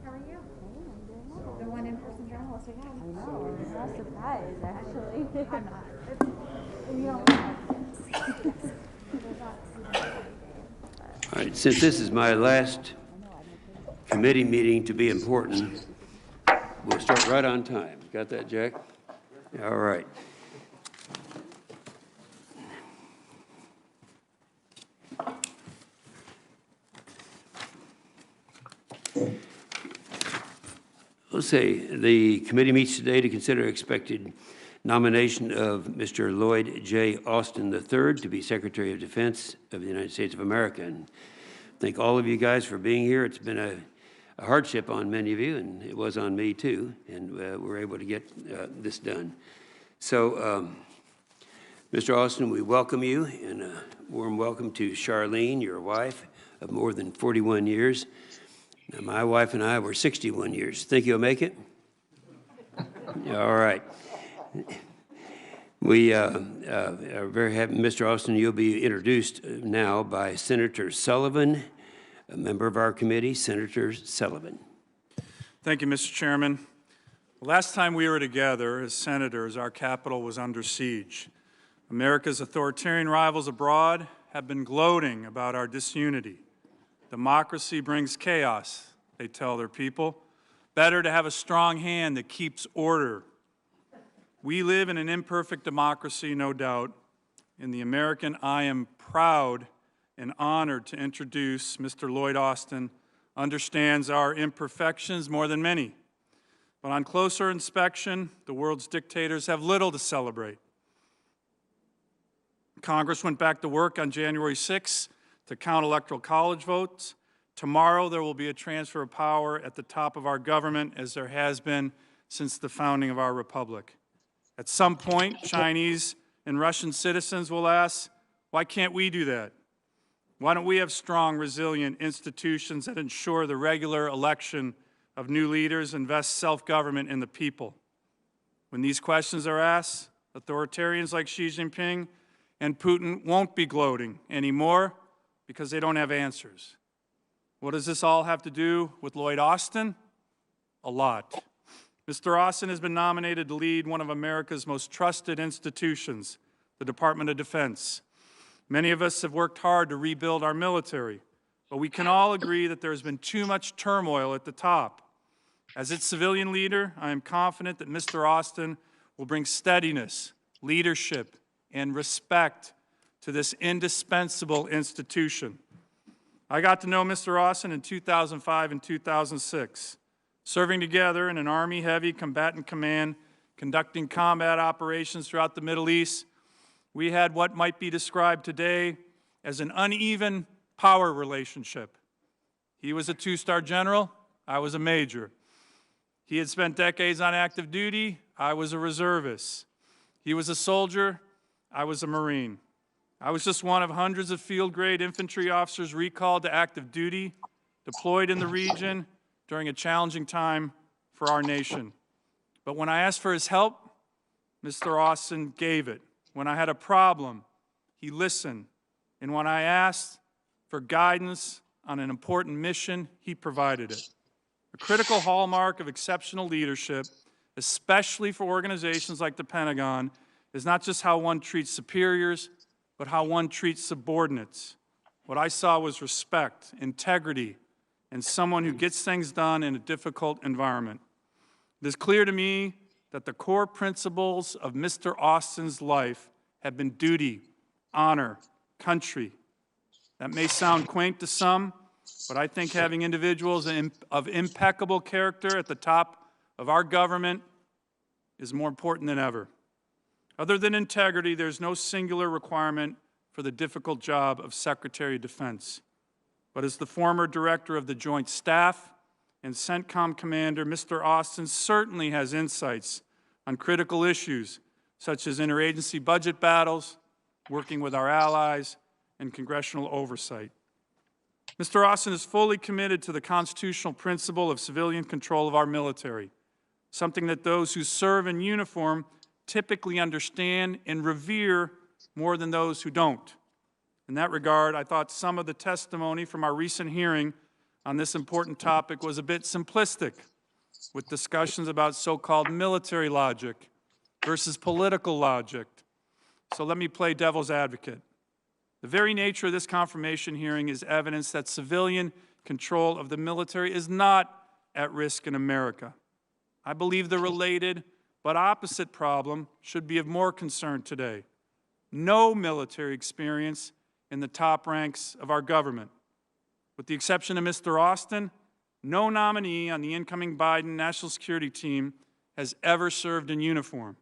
I know. I'm not surprised, actually. I'm not. All right, since this is my last committee meeting to be important, we'll start right on time. Got that, Jack? All right. Let's say the committee meets today to consider expected nomination of Mr. Lloyd J. Austin III to be Secretary of Defense of the United States of America. And thank all of you guys for being here. It's been a hardship on many of you, and it was on me too, and we're able to get this done. So, Mr. Austin, we welcome you, and a warm welcome to Charlene, your wife of more than 41 years. Now, my wife and I were 61 years. Think you'll make it? All right. We are very happy, Mr. Austin, you'll be introduced now by Senator Sullivan, a member of our committee, Senator Sullivan. Thank you, Mr. Chairman. The last time we were together as senators, our Capitol was under siege. America's authoritarian rivals abroad have been gloating about our disunity. Democracy brings chaos, they tell their people. Better to have a strong hand that keeps order. We live in an imperfect democracy, no doubt. In the American, I am proud and honored to introduce Mr. Lloyd Austin, understands our imperfections more than many. But on closer inspection, the world's dictators have little to celebrate. Congress went back to work on January 6th to count electoral college votes. Tomorrow there will be a transfer of power at the top of our government, as there has been since the founding of our republic. At some point, Chinese and Russian citizens will ask, why can't we do that? Why don't we have strong, resilient institutions that ensure the regular election of new leaders and vest self-government in the people? When these questions are asked, authoritarians like Xi Jinping and Putin won't be gloating anymore because they don't have answers. What does this all have to do with Lloyd Austin? A lot. Mr. Austin has been nominated to lead one of America's most trusted institutions, the Department of Defense. Many of us have worked hard to rebuild our military, but we can all agree that there has been too much turmoil at the top. As its civilian leader, I am confident that Mr. Austin will bring steadiness, leadership, and respect to this indispensable institution. I got to know Mr. Austin in 2005 and 2006. Serving together in an Army-heavy combatant command, conducting combat operations throughout the Middle East, we had what might be described today as an uneven power relationship. He was a two-star general, I was a major. He had spent decades on active duty, I was a reservist. He was a soldier, I was a Marine. I was just one of hundreds of field-grade infantry officers recalled to active duty, deployed in the region, during a challenging time for our nation. But when I asked for his help, Mr. Austin gave it. When I had a problem, he listened. And when I asked for guidance on an important mission, he provided it. A critical hallmark of exceptional leadership, especially for organizations like the Pentagon, is not just how one treats superiors, but how one treats subordinates. What I saw was respect, integrity, and someone who gets things done in a difficult environment. It is clear to me that the core principles of Mr. Austin's life have been duty, honor, country. That may sound quaint to some, but I think having individuals of impeccable character at the top of our government is more important than ever. Other than integrity, there's no singular requirement for the difficult job of Secretary of Defense. But as the former director of the Joint Staff and CENTCOM commander, Mr. Austin certainly has insights on critical issues such as interagency budget battles, working with our allies, and congressional oversight. Mr. Austin is fully committed to the constitutional principle of civilian control of our military, something that those who serve in uniform typically understand and revere more than those who don't. In that regard, I thought some of the testimony from our recent hearing on this important topic was a bit simplistic, with discussions about so-called military logic versus political logic. So let me play devil's advocate. The very nature of this confirmation hearing is evidence that civilian control of the military is not at risk in America. I believe the related but opposite problem should be of more concern today. No military experience in the top ranks of our government. With the exception of Mr. Austin, no nominee on the incoming Biden national security team has ever served in uniform.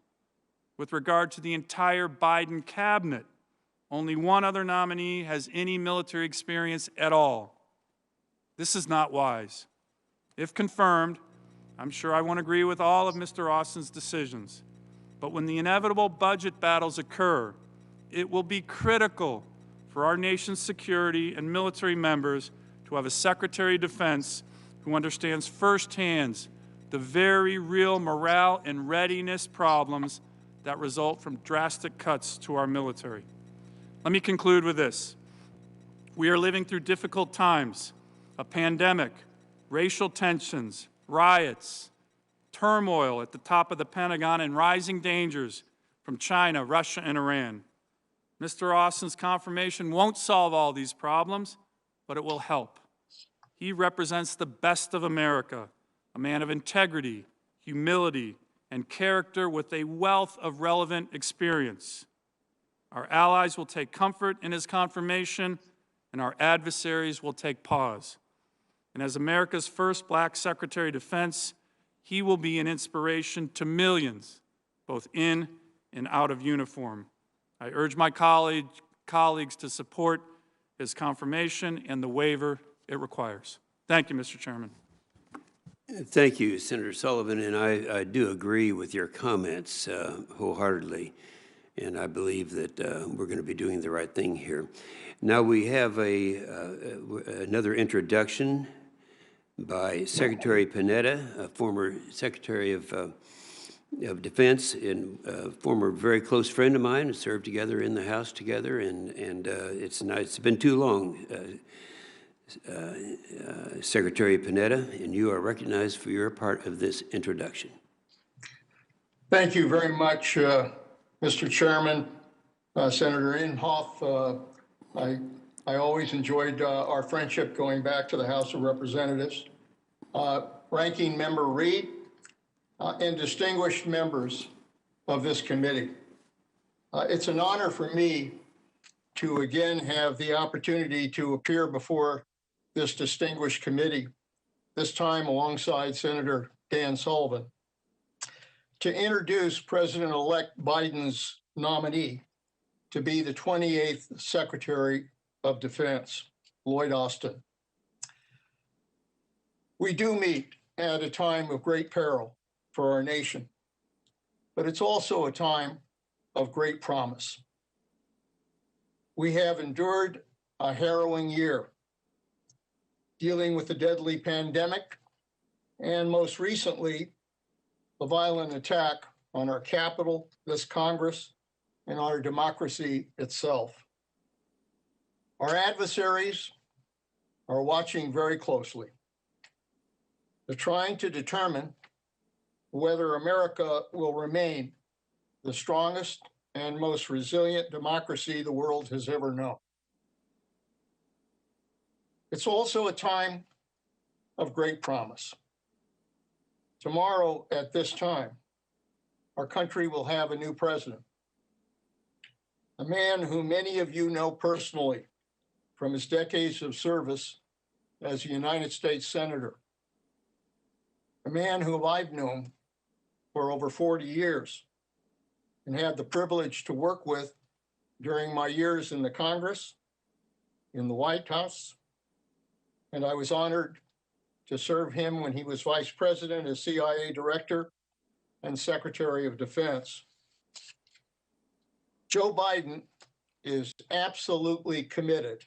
With regard to the entire Biden cabinet, only one other nominee has any military experience at all. This is not wise. If confirmed, I'm sure I won't agree with all of Mr. Austin's decisions. But when the inevitable budget battles occur, it will be critical for our nation's security and military members to have a Secretary of Defense who understands firsthand the very real morale and readiness problems that result from drastic cuts to our military. Let me conclude with this. We are living through difficult times, a pandemic, racial tensions, riots, turmoil at the top of the Pentagon, and rising dangers from China, Russia, and Iran. Mr. Austin's confirmation won't solve all these problems, but it will help. He represents the best of America, a man of integrity, humility, and character with a wealth of relevant experience. Our allies will take comfort in his confirmation, and our adversaries will take pause. And as America's first black Secretary of Defense, he will be an inspiration to millions, both in and out of uniform. I urge my colleagues to support his confirmation and the waiver it requires. Thank you, Mr. Chairman. Thank you, Senator Sullivan, and I do agree with your comments wholeheartedly, and I believe that we're going to be doing the right thing here. Now we have another introduction by Secretary Panetta, a former Secretary of Defense and a former very close friend of mine, and served together in the House together, and it's nice. It's been too long, Secretary Panetta, and you are recognized for your part of this introduction. Thank you very much, Mr. Chairman. Senator Inhofe, I always enjoyed our friendship going back to the House of Representatives. Ranking Member Reed, and distinguished members of this committee. It's an honor for me to again have the opportunity to appear before this distinguished committee, this time alongside Senator Dan Sullivan, to introduce President-elect Biden's nominee to be the 28th Secretary of Defense, Lloyd Austin. We do meet at a time of great peril for our nation, but it's also a time of great promise. We have endured a harrowing year, dealing with the deadly pandemic, and most recently, the violent attack on our Capitol, this Congress, and our democracy itself. Our adversaries are watching very closely. They're trying to determine whether America will remain the strongest and most resilient democracy the world has ever known. It's also a time of great promise. Tomorrow at this time, our country will have a new president, a man who many of you know personally from his decades of service as a United States Senator, a man who I've known for over 40 years and had the privilege to work with during my years in the Congress, in the White House, and I was honored to serve him when he was Vice President as CIA Director and Secretary of Defense. Joe Biden is absolutely committed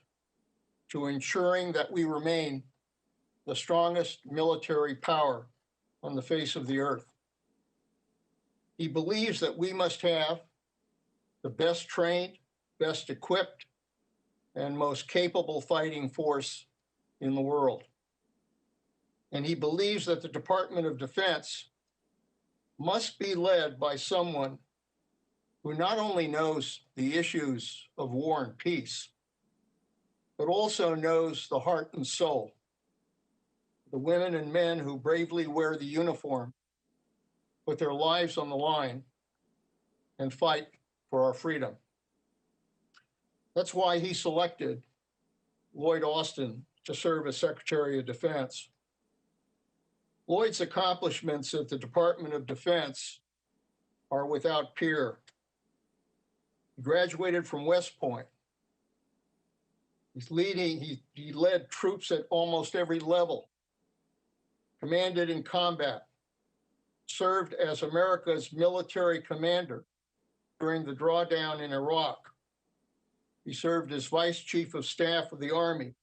to ensuring that we remain the strongest military power on the face of the earth. He believes that we must have the best trained, best equipped, and most capable fighting force in the world. And he believes that the Department of Defense must be led by someone who not only knows the issues of war and peace, but also knows the heart and soul, the women and men who bravely wear the uniform, put their lives on the line, and fight for our freedom. That's why he selected Lloyd Austin to serve as Secretary of Defense. Lloyd's accomplishments at the Department of Defense are without peer. He graduated from West Point. He led troops at almost every level, commanded in combat, served as America's military commander during the drawdown in Iraq. He served as Vice Chief of Staff of the Army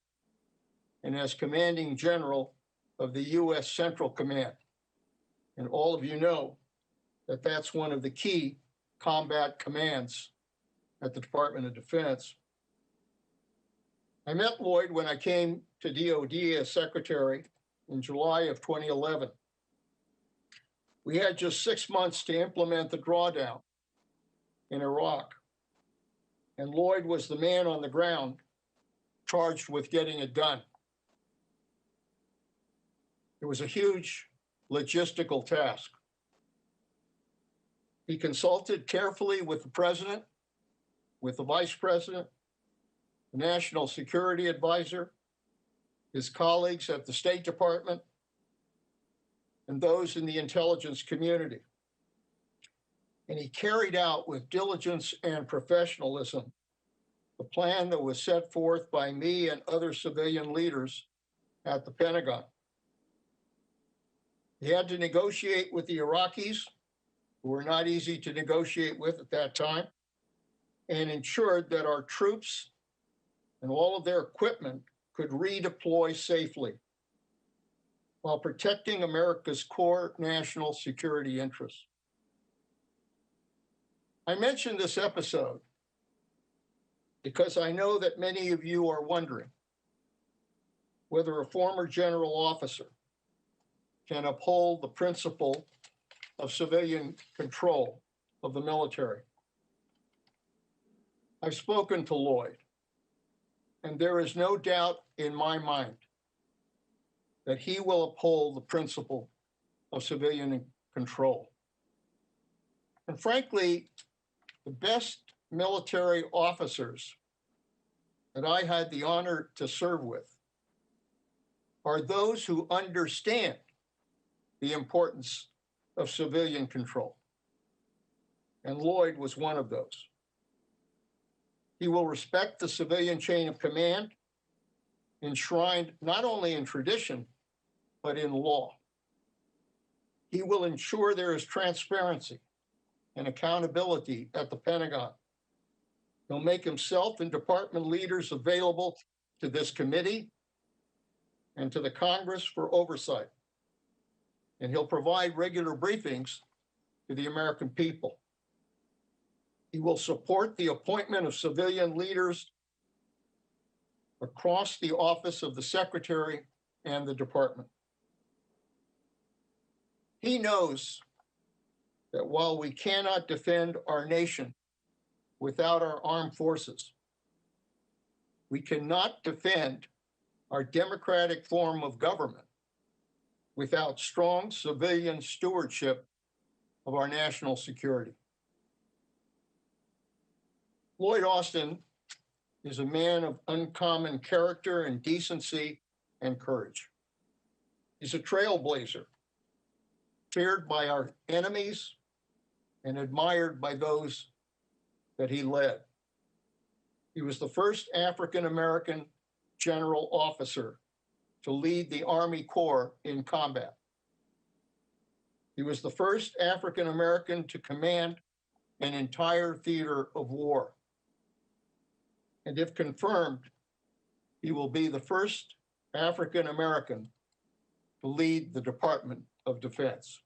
and as Commanding General of the U.S. Central Command. And all of you know that that's one of the key combat commands at the Department of Defense. I met Lloyd when I came to DOD as Secretary in July of 2011. We had just 6 months to implement the drawdown in Iraq. and Lloyd was the man on the ground charged with getting it done. It was a huge logistical task. He consulted carefully with the president, with the vice president, the national security advisor, his colleagues at the State Department, and those in the intelligence community. And he carried out with diligence and professionalism the plan that was set forth by me and other civilian leaders at the Pentagon. He had to negotiate with the Iraqis, who were not easy to negotiate with at that time, and ensured that our troops and all of their equipment could redeploy safely while protecting America's core national security interests. I mentioned this episode because I know that many of you are wondering whether a former general officer can uphold the principle of civilian control of the military. I've spoken to Lloyd, and there is no doubt in my mind that he will uphold the principle of civilian control. And frankly, the best military officers that I had the honor to serve with are those who understand the importance of civilian control. And Lloyd was one of those. He will respect the civilian chain of command, enshrined not only in tradition, but in law. He will ensure there is transparency and accountability at the Pentagon. He'll make himself and department leaders available to this committee and to the Congress for oversight. And he'll provide regular briefings to the American people. He will support the appointment of civilian leaders across the office of the Secretary and the department. He knows that while we cannot defend our nation without our armed forces, we cannot defend our democratic form of government without strong civilian stewardship of our national security. Lloyd Austin is a man of uncommon character and decency and courage. He's a trailblazer, feared by our enemies and admired by those that he led. He was the first African-American general officer to lead the Army Corps in combat. He was the first African-American to command an entire theater of war. And if confirmed, he will be the first African-American to lead the Department of Defense.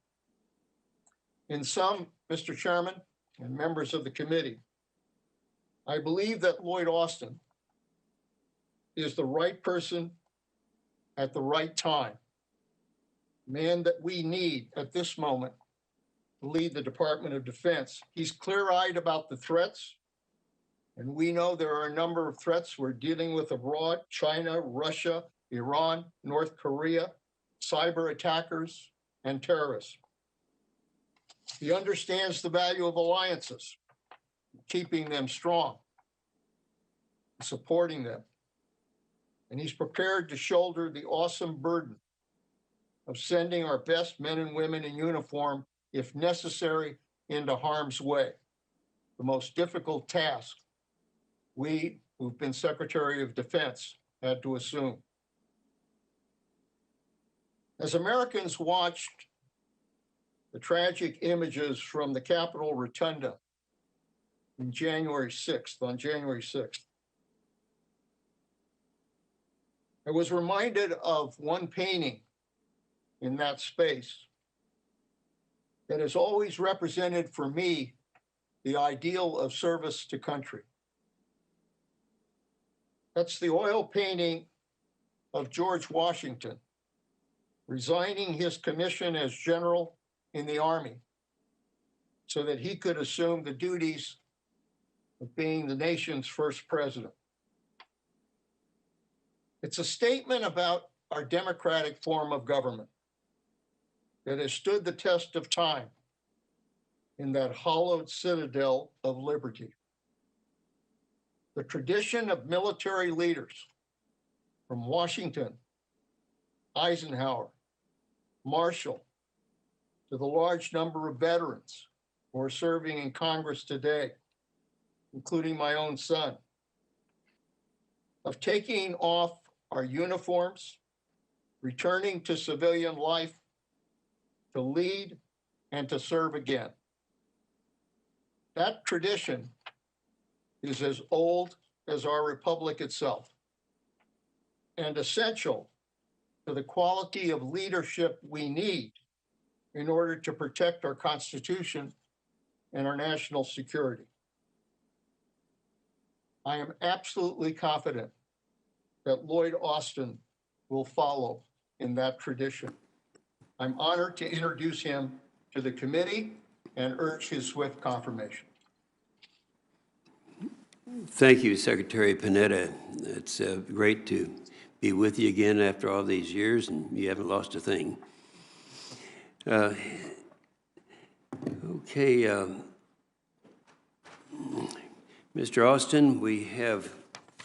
In sum, Mr. Chairman and members of the committee, I believe that Lloyd Austin is the right person at the right time, man that we need at this moment to lead the Department of Defense. He's clear-eyed about the threats, and we know there are a number of threats we're dealing with abroad: China, Russia, Iran, North Korea, cyber attackers, and terrorists. He understands the value of alliances, keeping them strong, supporting them. And he's prepared to shoulder the awesome burden of sending our best men and women in uniform, if necessary, into harm's way, the most difficult task we, who've been Secretary of Defense, had to assume. As Americans watched the tragic images from the Capitol Rotunda on January 6th, I was reminded of one painting in that space that has always represented for me the ideal of service to country. That's the oil painting of George Washington resigning his commission as general in the Army so that he could assume the duties of being the nation's first president. It's a statement about our democratic form of government that has stood the test of time in that hallowed citadel of liberty. The tradition of military leaders from Washington, Eisenhower, Marshall, to the large number of veterans who are serving in Congress today, including my own son, of taking off our uniforms, returning to civilian life, to lead and to serve again. That tradition is as old as our republic itself and essential to the quality of leadership we need in order to protect our Constitution and our national security. I am absolutely confident that Lloyd Austin will follow in that tradition. I'm honored to introduce him to the committee and urge his swift confirmation. Thank you, Secretary Panetta. It's great to be with you again after all these years, and you haven't lost a thing. Okay, Mr. Austin, we have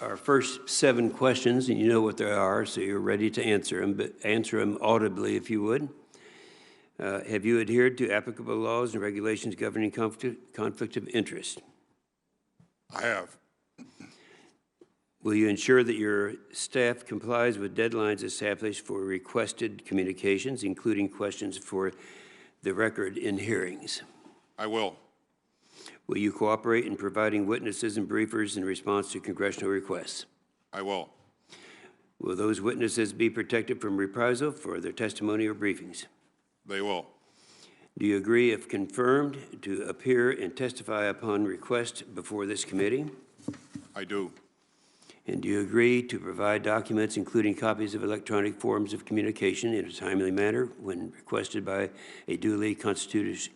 our first 7 questions, and you know what they are, so you're ready to answer them, but answer them audibly if you would. Have you adhered to applicable laws and regulations governing conflict of interest? I have. Will you ensure that your staff complies with deadlines established for requested communications, including questions for the record in hearings? I will. Will you cooperate in providing witnesses and briefers in response to congressional requests? I will. Will those witnesses be protected from reprisal for their testimony or briefings? They will. Do you agree, if confirmed, to appear and testify upon request before this committee? I do. And do you agree to provide documents, including copies of electronic forms of communication, in a timely manner when requested by a duly constituted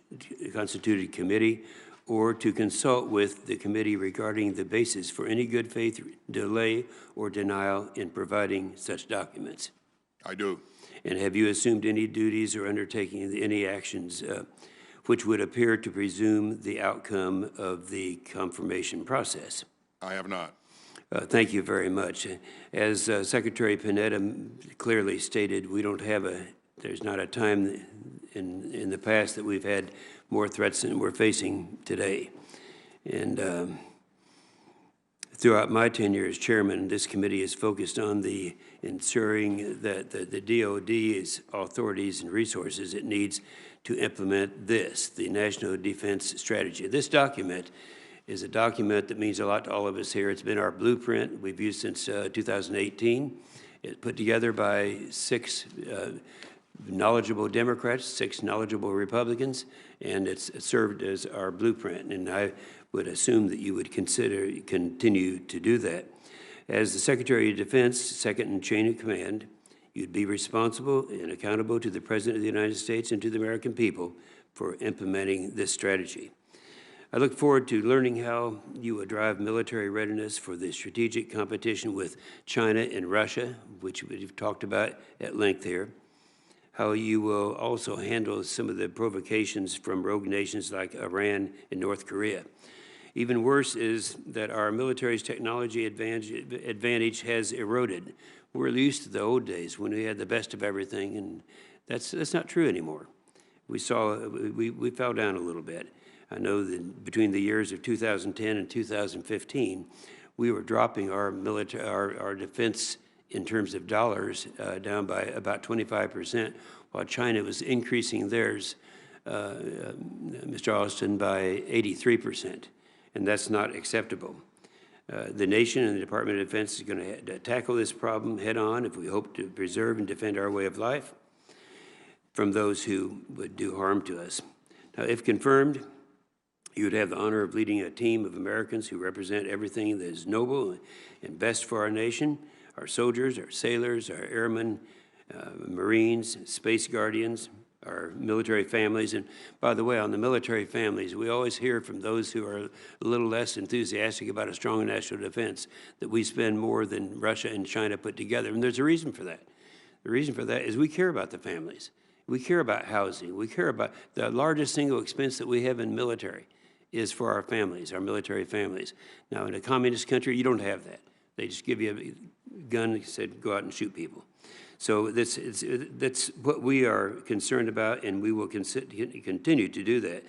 committee, or to consult with the committee regarding the basis for any good faith delay or denial in providing such documents? I do. And have you assumed any duties or undertaking any actions which would appear to presume the outcome of the confirmation process? I have not. Thank you very much. As Secretary Panetta clearly stated, we don't have there's not a time in the past that we've had more threats than we're facing today. And throughout my tenure as chairman, this committee is focused on ensuring that the DOD's authorities and resources it needs to implement the National Defense Strategy. This document is a document that means a lot to all of us here. It's been our blueprint we've used since 2018. It's put together by 6 knowledgeable Democrats, 6 knowledgeable Republicans, and it's served as our blueprint. And I would assume that you would continue to do that. As the Secretary of Defense, second in chain of command, you'd be responsible and accountable to the President of the United States and to the American people for implementing this strategy. I look forward to learning how you will drive military readiness for the strategic competition with China and Russia, which we've talked about at length here, how you will also handle some of the provocations from rogue nations like Iran and North Korea. Even worse is that our military's technology advantage has eroded. We're used to the old days when we had the best of everything, and that's not true anymore. We fell down a little bit. I know that between the years of 2010 and 2015, we were dropping our defense in terms of dollars down by about 25%, while China was increasing theirs, Mr. Austin, by 83%, and that's not acceptable. The nation and the Department of Defense is going to tackle this problem head on if we hope to preserve and defend our way of life from those who would do harm to us. Now, if confirmed, you would have the honor of leading a team of Americans who represent everything that is noble and best for our nation, our soldiers, our sailors, our airmen, Marines, space guardians, our military families. And by the way, on the military families, we always hear from those who are a little less enthusiastic about a strong national defense that we spend more than Russia and China put together. And there's a reason for that. The reason for that is we care about the families. We care about housing. We care about the largest single expense that we have in military is for our families, our military families. Now, in a communist country, you don't have that. They just give you a gun and said, go out and shoot people. So that's what we are concerned about, and we will continue to do that.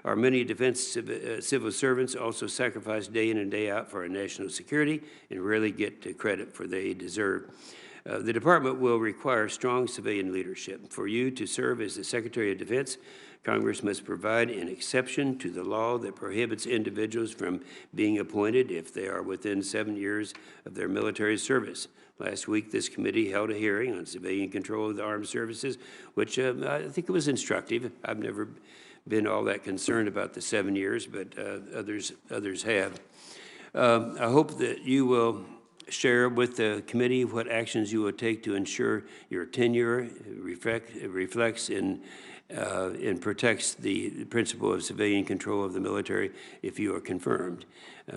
Our many defense civil servants also sacrifice day in and day out for our national security and rarely get the credit for they deserve. The department will require strong civilian leadership. For you to serve as the Secretary of Defense, Congress must provide an exception to the law that prohibits individuals from being appointed if they are within 7 years of their military service. Last week, this committee held a hearing on civilian control of the armed services, which I think it was instructive. I've never been all that concerned about the 7 years, but others have. I hope that you will share with the committee what actions you will take to ensure your tenure reflects and protects the principle of civilian control of the military if you are confirmed.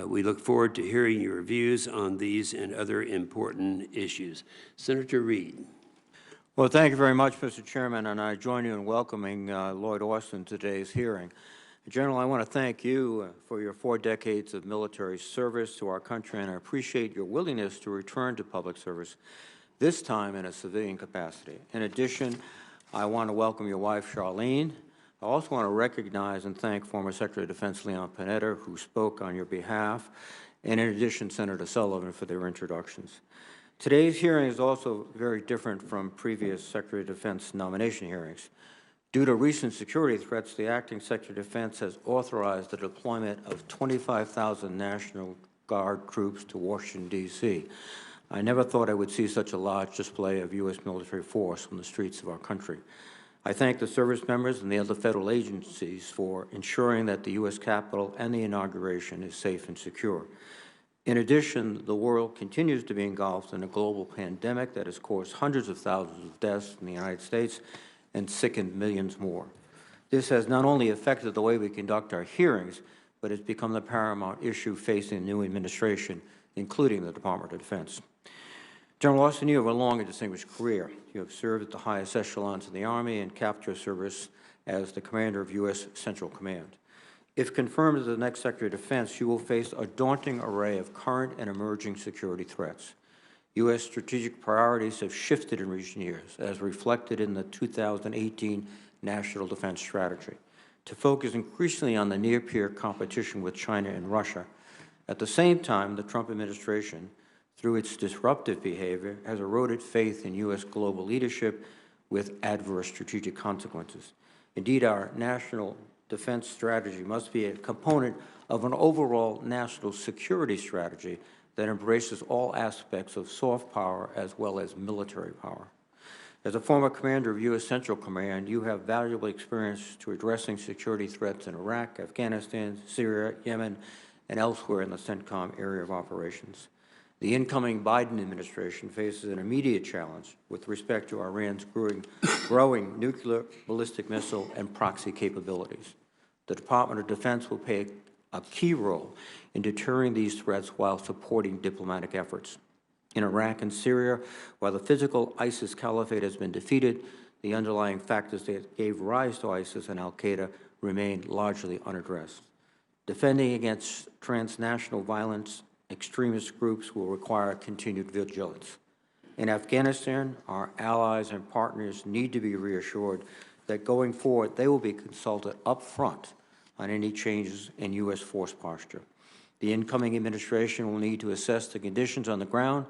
We look forward to hearing your views on these and other important issues. Senator Reed. Well, thank you very much, Mr. Chairman, and I join you in welcoming Lloyd Austin to today's hearing. General, I want to thank you for your 4 decades of military service to our country, and I appreciate your willingness to return to public service, this time in a civilian capacity. In addition, I want to welcome your wife, Charlene. I also want to recognize and thank former Secretary of Defense Leon Panetta, who spoke on your behalf, and in addition, Senator Sullivan for their introductions. Today's hearing is also very different from previous Secretary of Defense nomination hearings. Due to recent security threats, the Acting Secretary of Defense has authorized the deployment of 25,000 National Guard troops to Washington, D.C. I never thought I would see such a large display of U.S. military force on the streets of our country. I thank the service members and the other federal agencies for ensuring that the U.S. Capitol and the inauguration is safe and secure. In addition, the world continues to be engulfed in a global pandemic that has caused hundreds of thousands of deaths in the United States and sickened millions more. This has not only affected the way we conduct our hearings, but has become the paramount issue facing the new administration, including the Department of Defense. General Austin, you have a long and distinguished career. You have served at the highest echelons of the Army and capped your service as the commander of U.S. Central Command. If confirmed as the next Secretary of Defense, you will face a daunting array of current and emerging security threats. U.S. strategic priorities have shifted in recent years, as reflected in the 2018 National Defense Strategy, to focus increasingly on the near-peer competition with China and Russia. At the same time, the Trump administration, through its disruptive behavior, has eroded faith in U.S. global leadership with adverse strategic consequences. Indeed, our national defense strategy must be a component of an overall national security strategy that embraces all aspects of soft power as well as military power. As a former commander of U.S. Central Command, you have valuable experience to addressing security threats in Iraq, Afghanistan, Syria, Yemen, and elsewhere in the CENTCOM area of operations. The incoming Biden administration faces an immediate challenge with respect to Iran's growing nuclear, ballistic missile, and proxy capabilities. The Department of Defense will play a key role in deterring these threats while supporting diplomatic efforts. In Iraq and Syria, while the physical ISIS caliphate has been defeated, the underlying factors that gave rise to ISIS and al-Qaeda remain largely unaddressed. Defending against transnational violence, extremist groups will require continued vigilance. In Afghanistan, our allies and partners need to be reassured that going forward, they will be consulted up front on any changes in U.S. force posture. The incoming administration will need to assess the conditions on the ground,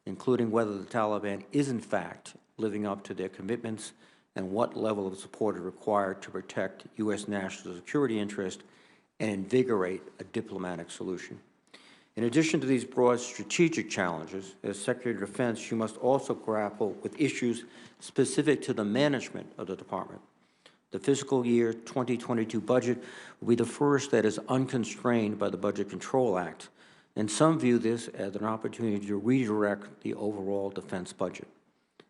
including whether the Taliban is in fact living up to their commitments and what level of support is required to protect U.S. national security interests and invigorate a diplomatic solution. In addition to these broad strategic challenges, as Secretary of Defense, you must also grapple with issues specific to the management of the department. The fiscal year 2022 budget will be the first that is unconstrained by the Budget Control Act, and some view this as an opportunity to redirect the overall defense budget.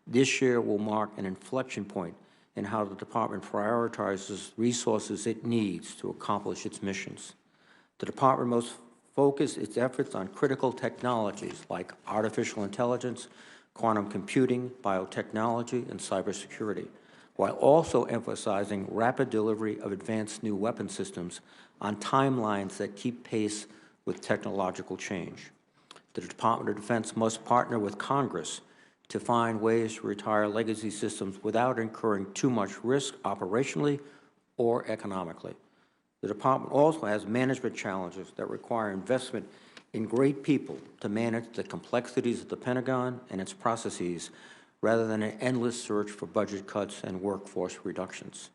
This year will mark an inflection point in how the department prioritizes resources it needs to accomplish its missions. The department must focus its efforts on critical technologies like artificial intelligence, quantum computing, biotechnology, and cybersecurity, while also emphasizing rapid delivery of advanced new weapon systems on timelines that keep pace with technological change. The Department of Defense must partner with Congress to find ways to retire legacy systems without incurring too much risk operationally or economically. The department also has management challenges that require investment in great people to manage the complexities of the Pentagon and its processes, rather than an endless search for budget cuts and workforce reductions.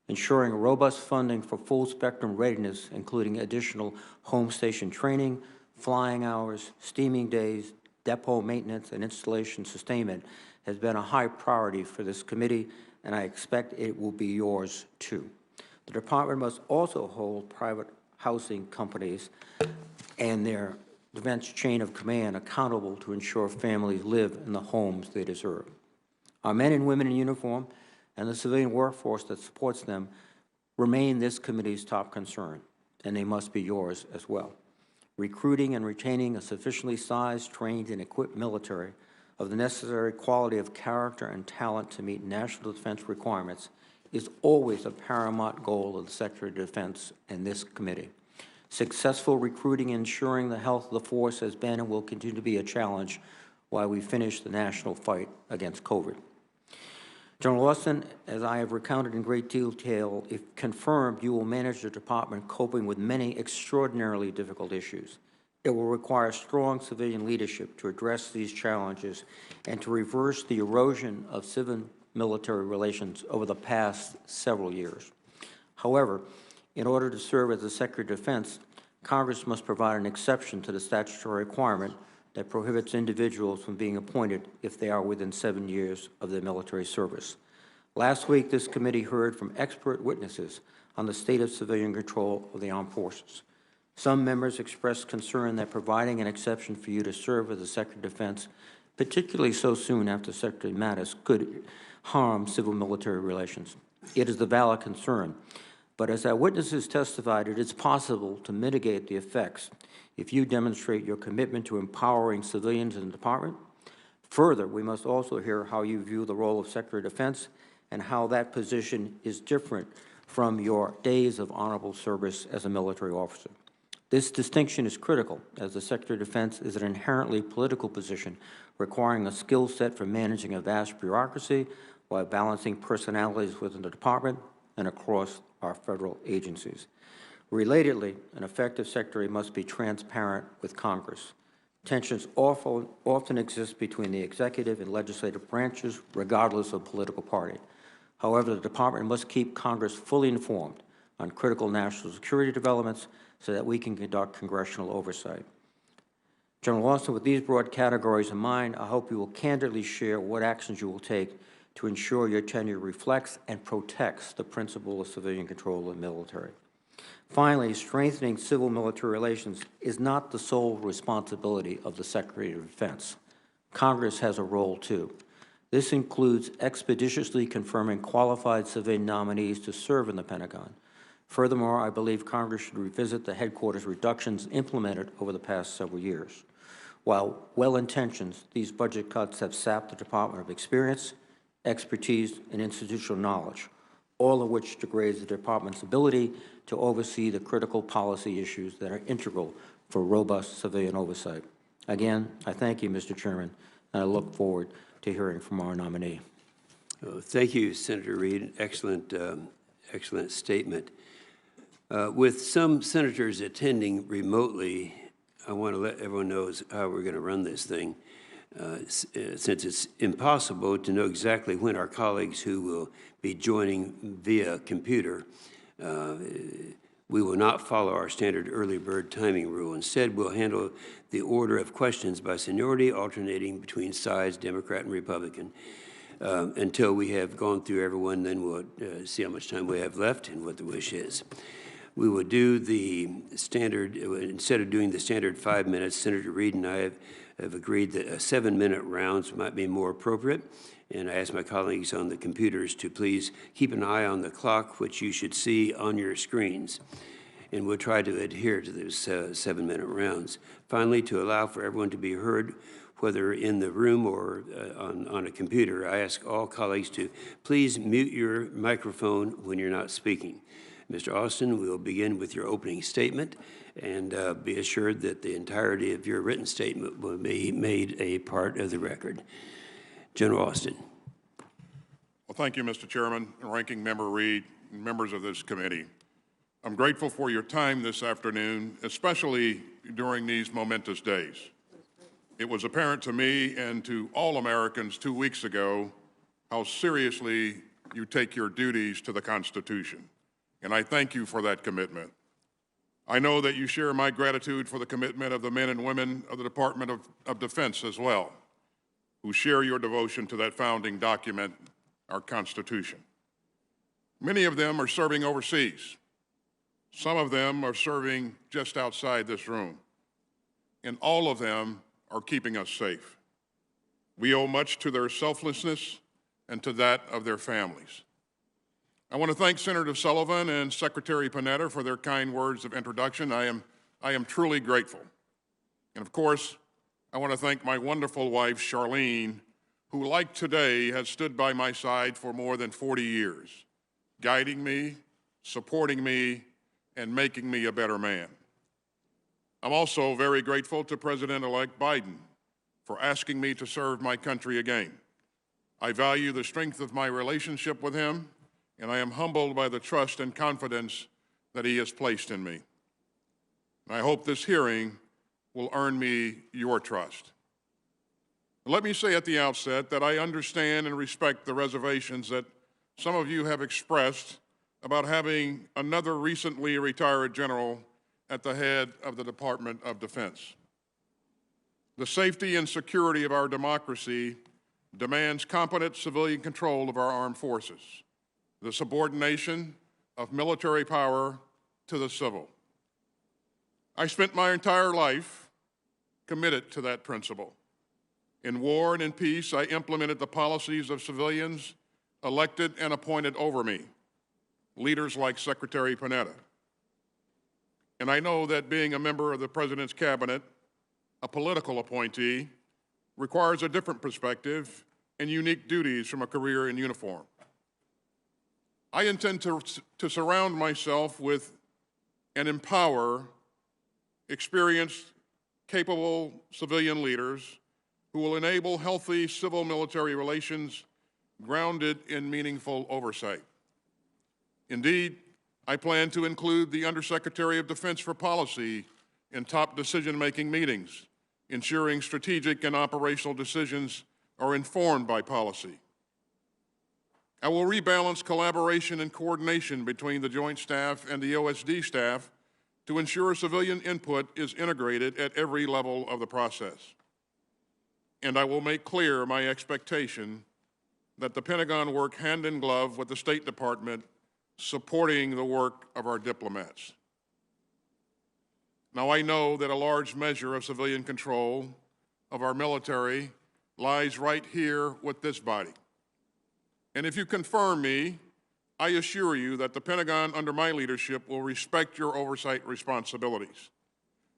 Ensuring robust funding for full-spectrum readiness, including additional home station training, flying hours, steaming days, depot maintenance, and installation sustainment, has been a high priority for this committee, and I expect it will be yours too. The department must also hold private housing companies and their defense chain of command accountable to ensure families live in the homes they deserve. Our men and women in uniform and the civilian workforce that supports them remain this committee's top concern, and they must be yours as well. Recruiting and retaining a sufficiently sized, trained, and equipped military of the necessary quality of character and talent to meet national defense requirements is always a paramount goal of the Secretary of Defense and this committee. Successful recruiting and ensuring the health of the force has been and will continue to be a challenge while we finish the national fight against COVID. General Austin, as I have recounted in great detail, if confirmed, you will manage the department coping with many extraordinarily difficult issues. It will require strong civilian leadership to address these challenges and to reverse the erosion of civil-military relations over the past several years. However, in order to serve as the Secretary of Defense, Congress must provide an exception to the statutory requirement that prohibits individuals from being appointed if they are within 7 years of their military service. Last week, this committee heard from expert witnesses on the state of civilian control of the armed forces. Some members expressed concern that providing an exception for you to serve as the Secretary of Defense, particularly so soon after Secretary Mattis, could harm civil-military relations. It is a valid concern, but as our witnesses testified, it is possible to mitigate the effects if you demonstrate your commitment to empowering civilians in the department. Further, we must also hear how you view the role of Secretary of Defense and how that position is different from your days of honorable service as a military officer. This distinction is critical, as the Secretary of Defense is an inherently political position requiring a skill set for managing a vast bureaucracy while balancing personalities within the department and across our federal agencies. Relatedly, an effective secretary must be transparent with Congress. Tensions often exist between the executive and legislative branches, regardless of political party. However, the department must keep Congress fully informed on critical national security developments so that we can conduct congressional oversight. General Austin, with these broad categories in mind, I hope you will candidly share what actions you will take to ensure your tenure reflects and protects the principle of civilian control of the military. Finally, strengthening civil-military relations is not the sole responsibility of the Secretary of Defense. Congress has a role too. This includes expeditiously confirming qualified civilian nominees to serve in the Pentagon. Furthermore, I believe Congress should revisit the headquarters reductions implemented over the past several years. While well-intentioned, these budget cuts have sapped the Department of experience, expertise, and institutional knowledge, all of which degrades the Department's ability to oversee the critical policy issues that are integral for robust civilian oversight. Again, I thank you, Mr. Chairman, and I look forward to hearing from our nominee. Thank you, Senator Reed. Excellent, excellent statement. With some senators attending remotely, I want to let everyone know how we're going to run this thing. Since it's impossible to know exactly when our colleagues who will be joining via computer, we will not follow our standard early bird timing rule. Instead, we'll handle the order of questions by seniority, alternating between sides, Democrat and Republican, until we have gone through everyone. Then we'll see how much time we have left and what the wish is. We will do the standard, instead of doing the standard 5 minutes, Senator Reed and I have have agreed that 7-minute rounds might be more appropriate. And I ask my colleagues on the computers to please keep an eye on the clock, which you should see on your screens. And we'll try to adhere to those 7-minute rounds. Finally, to allow for everyone to be heard, whether in the room or on a computer, I ask all colleagues to please mute your microphone when you're not speaking. Mr. Austin, we'll begin with your opening statement, and be assured that the entirety of your written statement will be made a part of the record. General Austin. Well, thank you, Mr. Chairman, and Ranking Member Reed, and members of this committee. I'm grateful for your time this afternoon, especially during these momentous days. It was apparent to me and to all Americans 2 weeks ago how seriously you take your duties to the Constitution, and I thank you for that commitment. I know that you share my gratitude for the commitment of the men and women of the Department of Defense as well, who share your devotion to that founding document, our Constitution. Many of them are serving overseas. Some of them are serving just outside this room. And all of them are keeping us safe. We owe much to their selflessness and to that of their families. I want to thank Senator Sullivan and Secretary Panetta for their kind words of introduction. I am truly grateful. And of course, I want to thank my wonderful wife, Charlene, who, like today, has stood by my side for more than 40 years, guiding me, supporting me, and making me a better man. I'm also very grateful to President-elect Biden for asking me to serve my country again. I value the strength of my relationship with him, and I am humbled by the trust and confidence that he has placed in me. And I hope this hearing will earn me your trust. Let me say at the outset that I understand and respect the reservations that some of you have expressed about having another recently retired general at the head of the Department of Defense. The safety and security of our democracy demands competent civilian control of our armed forces, the subordination of military power to the civil. I spent my entire life committed to that principle. In war and in peace, I implemented the policies of civilians elected and appointed over me, leaders like Secretary Panetta. And I know that being a member of the President's cabinet, a political appointee, requires a different perspective and unique duties from a career in uniform. I intend to surround myself with and empower experienced, capable civilian leaders who will enable healthy civil-military relations grounded in meaningful oversight. Indeed, I plan to include the Undersecretary of Defense for Policy in top decision-making meetings, ensuring strategic and operational decisions are informed by policy. I will rebalance collaboration and coordination between the Joint Staff and the OSD staff to ensure civilian input is integrated at every level of the process. And I will make clear my expectation that the Pentagon work hand in glove with the State Department, supporting the work of our diplomats. Now, I know that a large measure of civilian control of our military lies right here with this body. And if you confirm me, I assure you that the Pentagon under my leadership will respect your oversight responsibilities,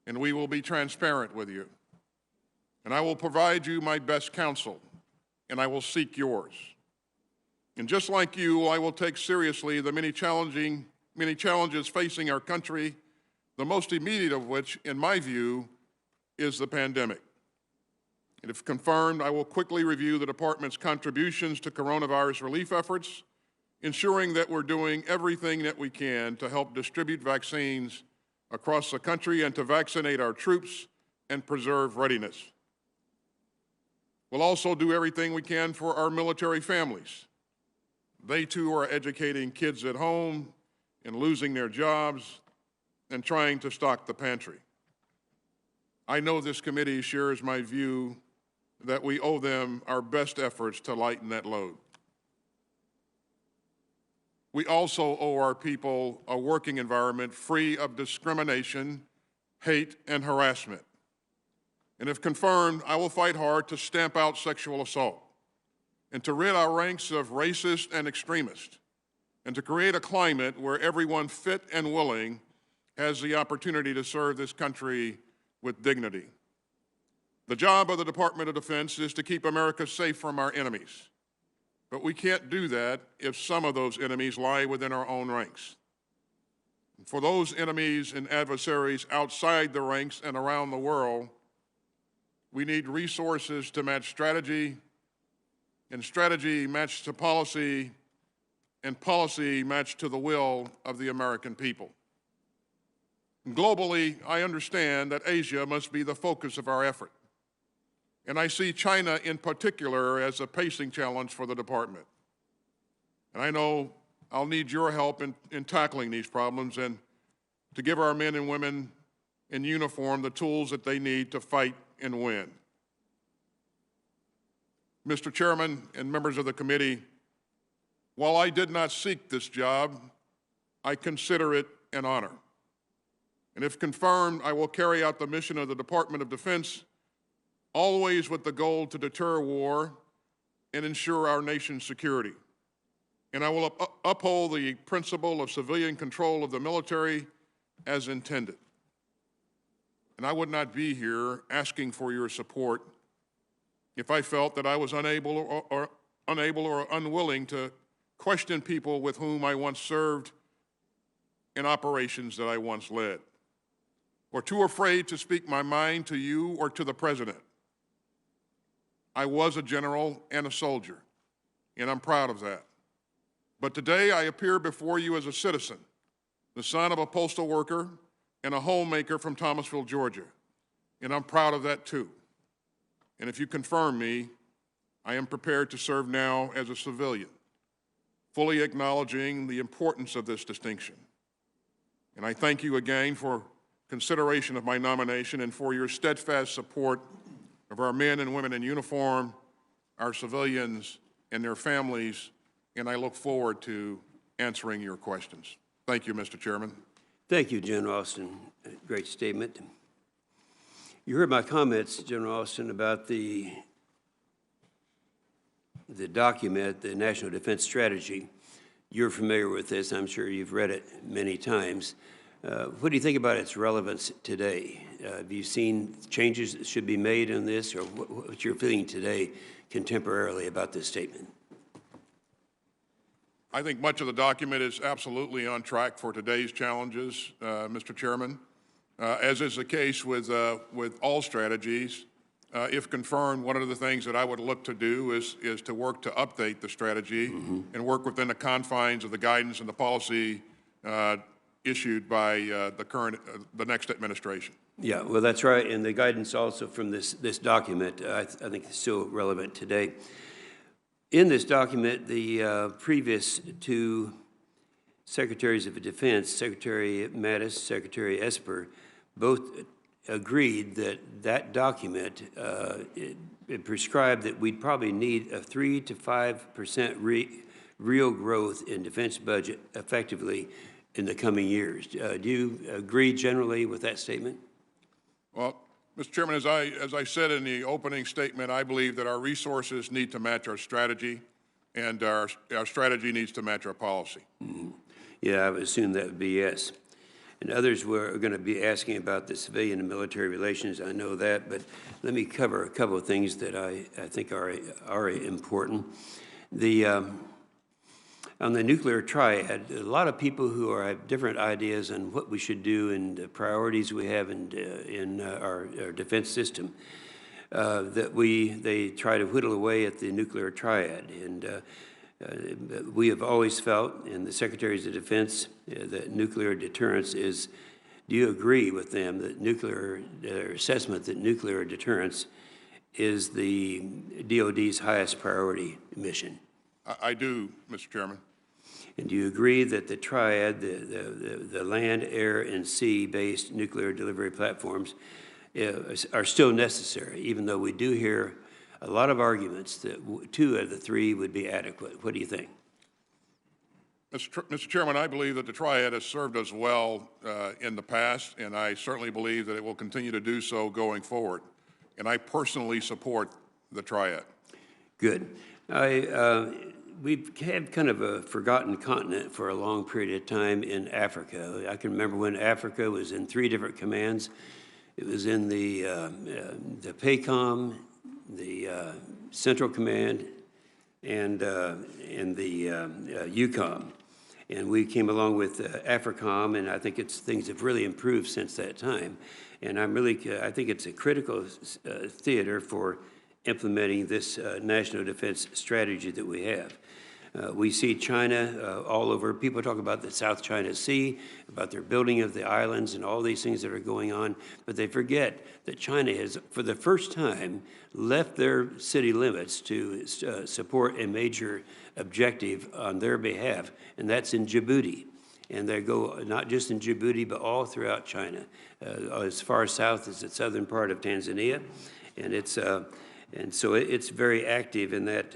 and we will be transparent with you. And I will provide you my best counsel, and I will seek yours. And just like you, I will take seriously the many challenges facing our country, the most immediate of which, in my view, is the pandemic. And if confirmed, I will quickly review the department's contributions to coronavirus relief efforts, ensuring that we're doing everything that we can to help distribute vaccines across the country and to vaccinate our troops and preserve readiness. We'll also do everything we can for our military families. They too are educating kids at home and losing their jobs and trying to stock the pantry. I know this committee shares my view that we owe them our best efforts to lighten that load. We also owe our people a working environment free of discrimination, hate, and harassment. And if confirmed, I will fight hard to stamp out sexual assault and to rid our ranks of racist and extremists, and to create a climate where everyone fit and willing has the opportunity to serve this country with dignity. The job of the Department of Defense is to keep America safe from our enemies. But we can't do that if some of those enemies lie within our own ranks. For those enemies and adversaries outside the ranks and around the world, we need resources to match strategy, and strategy matched to policy, and policy matched to the will of the American people. Globally, I understand that Asia must be the focus of our effort. And I see China in particular as a pacing challenge for the department. And I know I'll need your help in tackling these problems and to give our men and women in uniform the tools that they need to fight and win. Mr. Chairman and members of the committee, while I did not seek this job, I consider it an honor. And if confirmed, I will carry out the mission of the Department of Defense, always with the goal to deter war and ensure our nation's security. And I will uphold the principle of civilian control of the military as intended. And I would not be here asking for your support if I felt that I was unable or unwilling to question people with whom I once served in operations that I once led, or too afraid to speak my mind to you or to the President. I was a general and a soldier, and I'm proud of that. But today I appear before you as a citizen, the son of a postal worker and a homemaker from Thomasville, Georgia, and I'm proud of that too. And if you confirm me, I am prepared to serve now as a civilian, fully acknowledging the importance of this distinction. And I thank you again for consideration of my nomination and for your steadfast support of our men and women in uniform, our civilians, and their families, and I look forward to answering your questions. Thank you, Mr. Chairman. Thank you, General Austin. Great statement. You heard my comments, General Austin, about the document, the National Defense Strategy. You're familiar with this. I'm sure you've read it many times. What do you think about its relevance today? Have you seen changes that should be made in this, or what you're feeling today contemporarily about this statement? I think much of the document is absolutely on track for today's challenges, Mr. Chairman. As is the case with all strategies, if confirmed, one of the things that I would look to do is to work to update the strategy and work within the confines of the guidance and the policy issued by the next administration. Yeah, well, that's right, and the guidance also from this document, I think is still relevant today. In this document, the previous two Secretaries of Defense, Secretary Mattis, Secretary Esper, both agreed that that document, it prescribed that we'd probably need a 3 to 5% real growth in defense budget effectively in the coming years. Do you agree generally with that statement? Well, Mr. Chairman, as I said in the opening statement, I believe that our resources need to match our strategy, and our strategy needs to match our policy. Mm-hmm. Yeah, I would assume that would be yes. And others were going to be asking about the civilian and military relations. I know that, but let me cover a couple of things that I think are important. On the nuclear triad, a lot of people who have different ideas on what we should do and the priorities we have in our defense system, they try to whittle away at the nuclear triad. And we have always felt, in the Secretaries of Defense, that nuclear deterrence is, do you agree with them that their assessment that nuclear deterrence is the DOD's highest priority mission? I do, Mr. Chairman. And do you agree that the triad, the land, air, and sea-based nuclear delivery platforms are still necessary, even though we do hear a lot of arguments that 2 of the 3 would be adequate? What do you think? Mr. Chairman, I believe that the triad has served us well in the past, and I certainly believe that it will continue to do so going forward. and I personally support the triad. Good. We've had kind of a forgotten continent for a long period of time in Africa. I can remember when Africa was in 3 different commands. It was in the PACOM, the Central Command, and the EUCOM. And we came along with AFRICOM, and I think things have really improved since that time. And I think it's a critical theater for implementing this national defense strategy that we have. We see China all over. People talk about the South China Sea, about their building of the islands and all these things that are going on, but they forget that China has, for the first time, left their city limits to support a major objective on their behalf, and that's in Djibouti. And they go not just in Djibouti, but all throughout China, as far south as the southern part of Tanzania, and so it's very active in that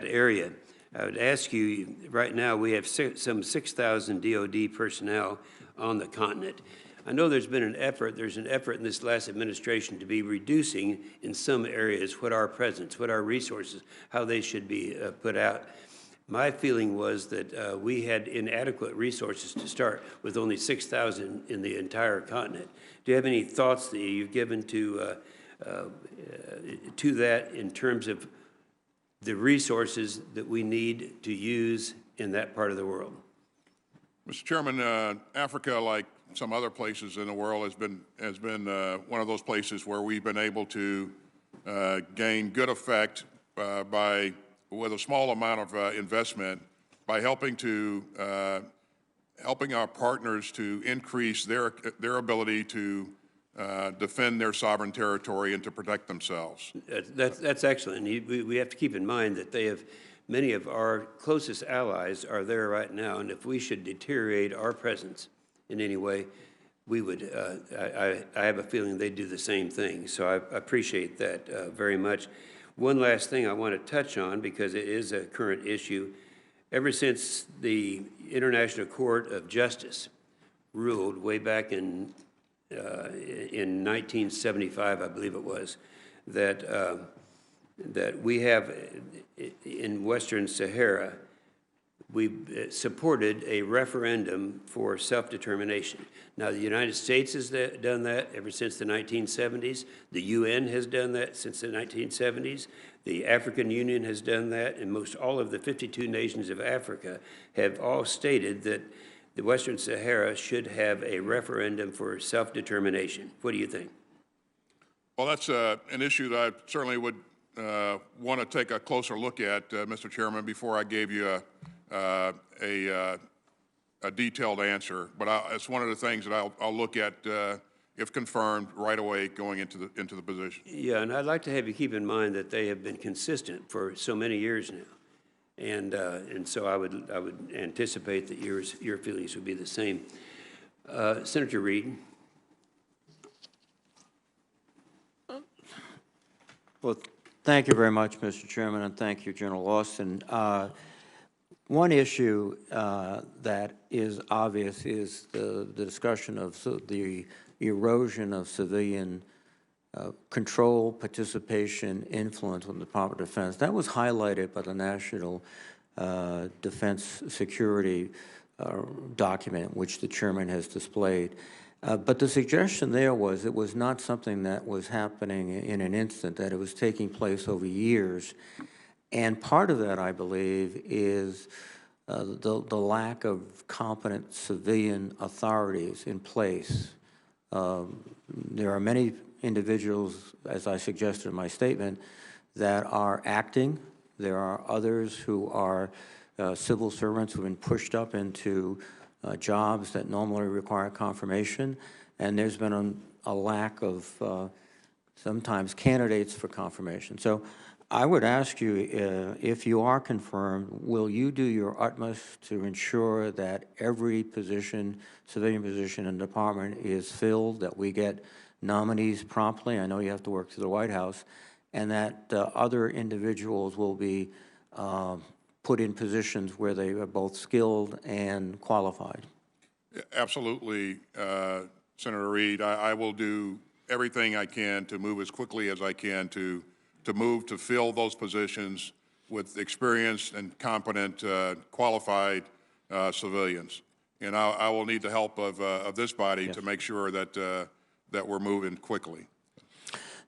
area. I would ask you, right now we have some 6,000 DoD personnel on the continent. I know there's an effort in this last administration to be reducing in some areas what our presence, what our resources, how they should be put out. My feeling was that we had inadequate resources to start with only 6,000 in the entire continent. Do you have any thoughts that you've given to that in terms of the resources that we need to use in that part of the world? Mr. Chairman, Africa, like some other places in the world, has been one of those places where we've been able to gain good effect with a small amount of investment by helping our partners to increase their ability to defend their sovereign territory and to protect themselves. That's excellent. We have to keep in mind that many of our closest allies are there right now, and if we should deteriorate our presence in any way, we would, I have a feeling they'd do the same thing. So I appreciate that very much. One last thing I want to touch on, because it is a current issue. Ever since the International Court of Justice ruled way back in 1975, I believe it was, that we have in Western Sahara, we supported a referendum for self-determination. Now, the United States has done that ever since the 1970s. The UN has done that since the 1970s. The African Union has done that, and most all of the 52 nations of Africa have all stated that the Western Sahara should have a referendum for self-determination. What do you think? Well, that's an issue that I certainly would want to take a closer look at, Mr. Chairman, before I gave you a detailed answer. But it's one of the things that I'll look at, if confirmed, right away going into the position. Yeah, and I'd like to have you keep in mind that they have been consistent for so many years now. And so I would anticipate that your feelings would be the same. Senator Reid. Well, thank you very much, Mr. Chairman, and thank you, General Austin. One issue that is obvious is the discussion of the erosion of civilian control, participation, influence on the Department of Defense. That was highlighted by the National Defense Security document, which the chairman has displayed. But the suggestion there was it was not something that was happening in an instant, that it was taking place over years. And part of that, I believe, is the lack of competent civilian authorities in place. There are many individuals, as I suggested in my statement, that are acting. There are others who are civil servants who have been pushed up into jobs that normally require confirmation, and there's been a lack of sometimes candidates for confirmation. So I would ask you, if you are confirmed, will you do your utmost to ensure that every position, civilian position in the department is filled, that we get nominees promptly? I know you have to work through the White House, and that other individuals will be put in positions where they are both skilled and qualified. Absolutely, Senator Reid. I will do everything I can to move as quickly as I can to move to fill those positions with experienced and competent, qualified civilians. And I will need the help of this body to make sure that, that we're moving quickly.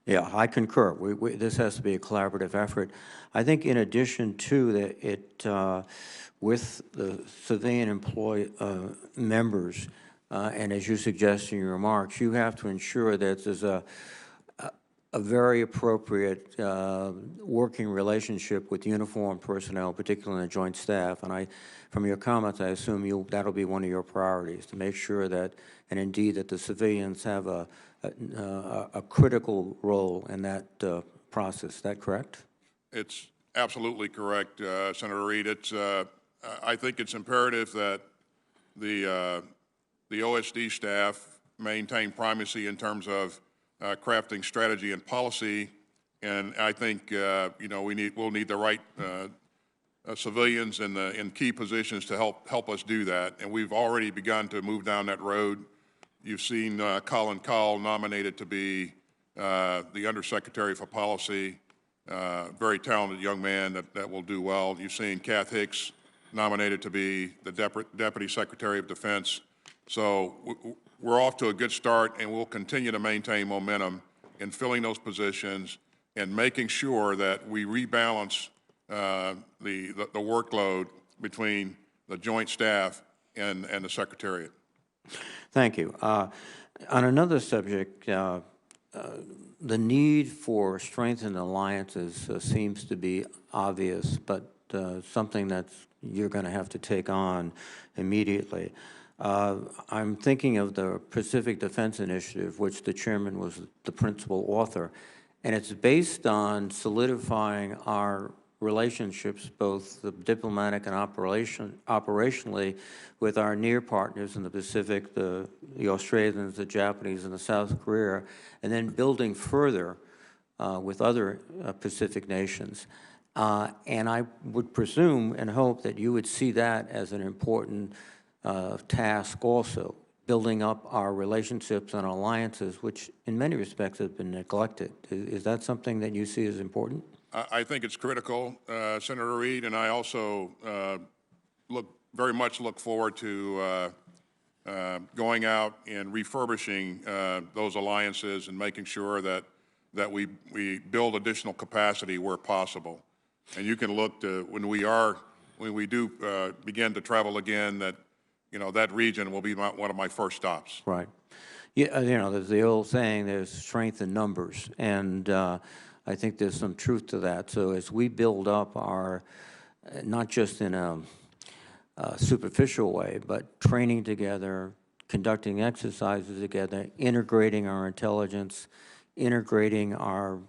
Yeah, I concur. This has to be a collaborative effort. I think in addition to that, with the civilian members, and as you suggest in your remarks, you have to ensure that there's a very appropriate working relationship with uniformed personnel, particularly in the Joint Staff. And from your comments, I assume that'll be one of your priorities, to make sure that, and indeed that the civilians have a critical role in that process. Is that correct? It's absolutely correct, Senator Reid. I think it's imperative that the OSD staff maintain primacy in terms of crafting strategy and policy, and I think we'll need the right civilians in key positions to help us do that, and we've already begun to move down that road. You've seen Colin Call nominated to be the Undersecretary for Policy, very talented young man that will do well. You've seen Kath Hicks nominated to be the Deputy Secretary of Defense. So we're off to a good start, and we'll continue to maintain momentum in filling those positions and making sure that we rebalance the workload between the Joint Staff and the Secretariat. Thank you. On another subject, the need for strengthened alliances seems to be obvious, but something that you're going to have to take on immediately. I'm thinking of the Pacific Defense Initiative, which the chairman was the principal author, and it's based on solidifying our relationships, both the diplomatic and operationally, with our near partners in the Pacific, the Australians, the Japanese, and the South Korea, and then building further with other Pacific nations. And I would presume and hope that you would see that as an important task also, building up our relationships and alliances, which in many respects have been neglected. Is that something that you see as important? I think it's critical, Senator Reid, and I also very much look forward to going out and refurbishing those alliances and making sure that we build additional capacity where possible. And you can look to when we do begin to travel again, that that region will be one of my first stops. Right. Yeah, there's the old saying, there's strength in numbers, and I think there's some truth to that. So as we build up our, not just in a superficial way, but training together, conducting exercises together, integrating our intelligence, integrating our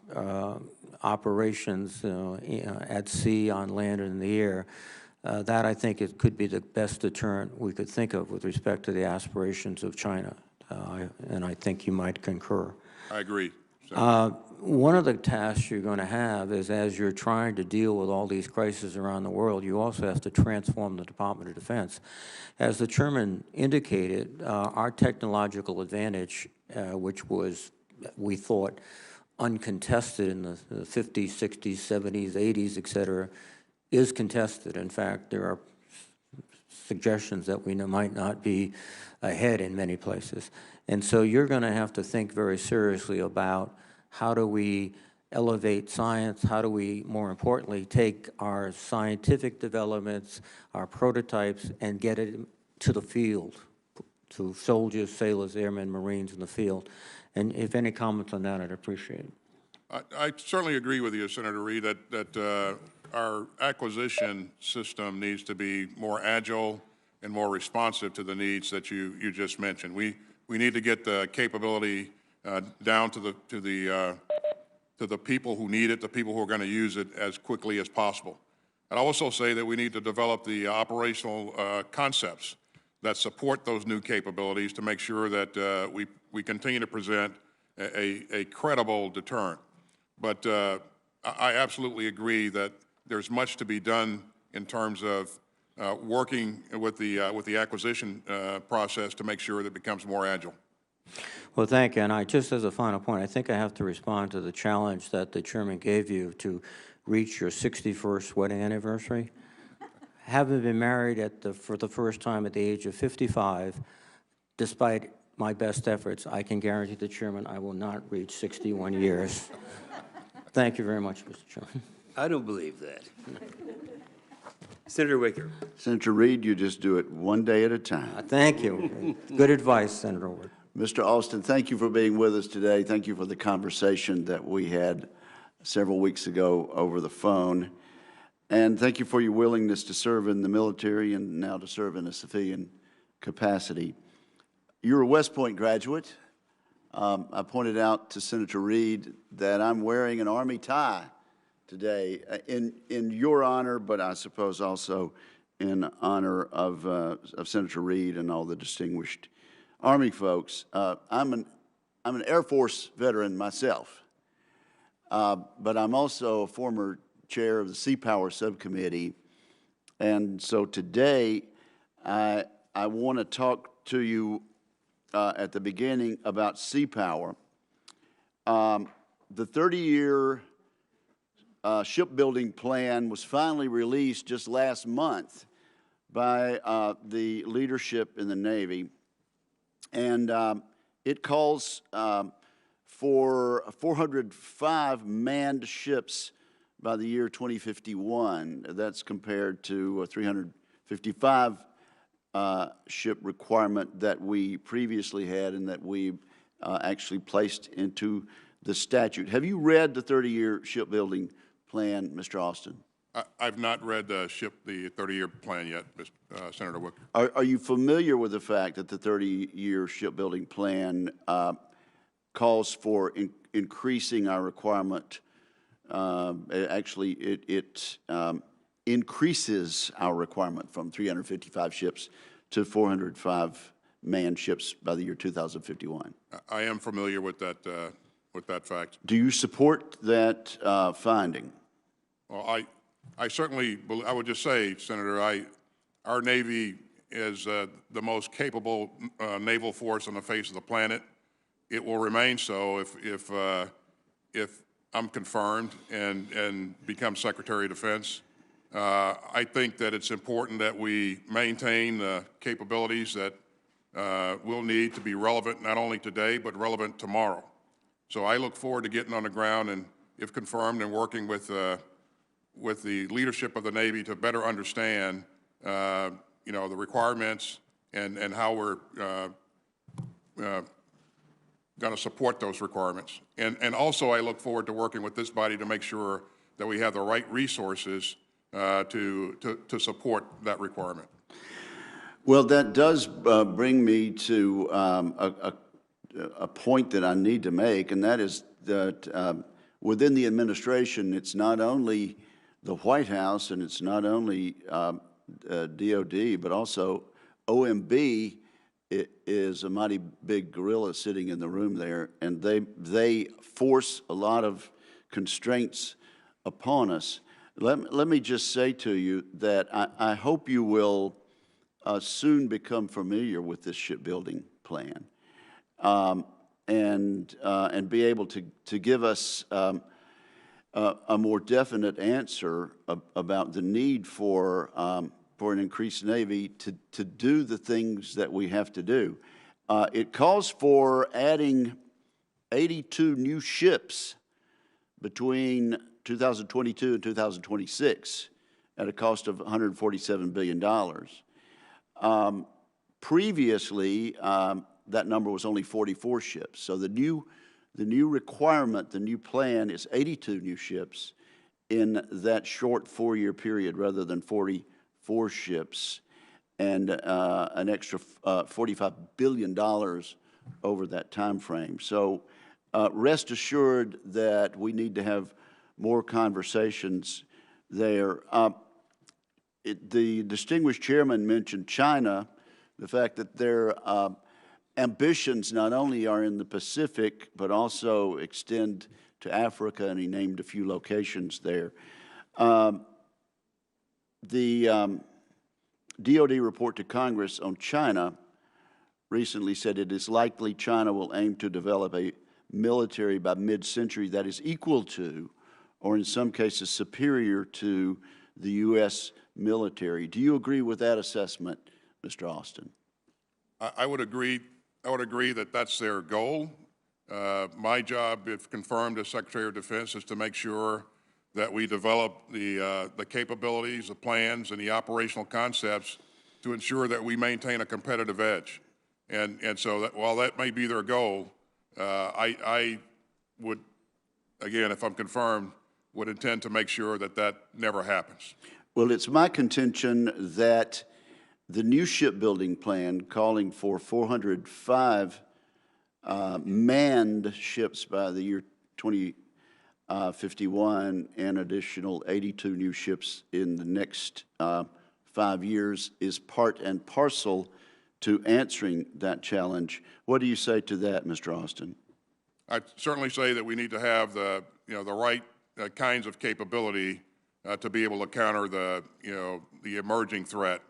operations at sea, on land, and in the air, that I think it could be the best deterrent we could think of with respect to the aspirations of China. And I think you might concur. I agree. One of the tasks you're going to have is, as you're trying to deal with all these crises around the world, you also have to transform the Department of Defense. As the chairman indicated, our technological advantage, which was, we thought, uncontested in the 50s, 60s, 70s, 80s, et cetera, is contested. In fact, there are suggestions that we might not be ahead in many places. And so you're going to have to think very seriously about how do we elevate science, how do we, more importantly, take our scientific developments, our prototypes, and get it to the field, to soldiers, sailors, airmen, Marines in the field. And if any comments on that, I'd appreciate it. I certainly agree with you, Senator Reid, that our acquisition system needs to be more agile and more responsive to the needs that you just mentioned. We need to get the capability down to the people who need it, the people who are going to use it as quickly as possible. I'd also say that we need to develop the operational concepts that support those new capabilities to make sure that we continue to present a credible deterrent. But I absolutely agree that there's much to be done in terms of working with the acquisition process to make sure that it becomes more agile. Well, thank you. And just as a final point, I think I have to respond to the challenge that the chairman gave you to reach your 61st wedding anniversary. Having been married for the first time at the age of 55, despite my best efforts, I can guarantee the chairman I will not reach 61 years. Thank you very much, Mr. Chairman. I don't believe that. Senator Wicker. Senator Reed, you just do it one day at a time. Thank you. Good advice, Senator Wood. Mr. Austin, thank you for being with us today. Thank you for the conversation that we had several weeks ago over the phone. And thank you for your willingness to serve in the military and now to serve in a civilian capacity. You're a West Point graduate. I pointed out to Senator Reed that I'm wearing an Army tie today in your honor, but I suppose also in honor of Senator Reed and all the distinguished Army folks. I'm an Air Force veteran myself, but I'm also a former chair of the Sea Power Subcommittee, and so today I want to talk to you at the beginning about sea power. The 30-year shipbuilding plan was finally released just last month by the leadership in the Navy, and it calls for 405 manned ships by the year 2051. That's compared to a 355 ship requirement that we previously had and that we actually placed into the statute. Have you read the 30-year shipbuilding plan, Mr. Austin? I've not read the 30-year plan yet, Senator Wicker. Are you familiar with the fact that the 30-year shipbuilding plan calls for increasing our requirement? Actually, it increases our requirement from 355 ships to 405 manned ships by the year 2051. I am familiar with that fact. Do you support that finding? Well, I certainly, I would just say, Senator, our Navy is the most capable naval force on the face of the planet. It will remain so if I'm confirmed and become Secretary of Defense. I think that it's important that we maintain the capabilities that we'll need to be relevant not only today, but relevant tomorrow. So I look forward to getting on the ground and, if confirmed, and working with the leadership of the Navy to better understand, the requirements and how we're going to support those requirements. And also I look forward to working with this body to make sure that we have the right resources to support that requirement. Well, that does bring me to a point that I need to make, and that is that within the administration, it's not only the White House and it's not only DOD, but also OMB is a mighty big gorilla sitting in the room there, and they force a lot of constraints upon us. Let me just say to you that I hope you will soon become familiar with this shipbuilding plan and be able to give us a more definite answer about the need for an increased Navy to do the things that we have to do. It calls for adding 82 new ships between 2022 and 2026 at a cost of $147 billion. Previously, that number was only 44 ships. So the new requirement, the new plan is 82 new ships in that short 4-year period rather than 44 ships, and an extra $45 billion over that time frame. So rest assured that we need to have more conversations there. The distinguished chairman mentioned China, the fact that their ambitions not only are in the Pacific, but also extend to Africa, and he named a few locations there. The DOD report to Congress on China recently said it is likely China will aim to develop a military by mid-century that is equal to, or in some cases superior to, the U.S. military. Do you agree with that assessment, Mr. Austin? I would agree. I would agree that that's their goal. My job, if confirmed as Secretary of Defense, is to make sure that we develop the capabilities, the plans, and the operational concepts to ensure that we maintain a competitive edge. And so that while that may be their goal, I would, again, if I'm confirmed, would intend to make sure that that never happens. Well, it's my contention that the new shipbuilding plan calling for 405 manned ships by the year 2051 and additional 82 new ships in the next 5 years is part and parcel to answering that challenge. What do you say to that, Mr. Austin? I'd certainly say that we need to have the right kinds of capability to be able to counter the emerging threat.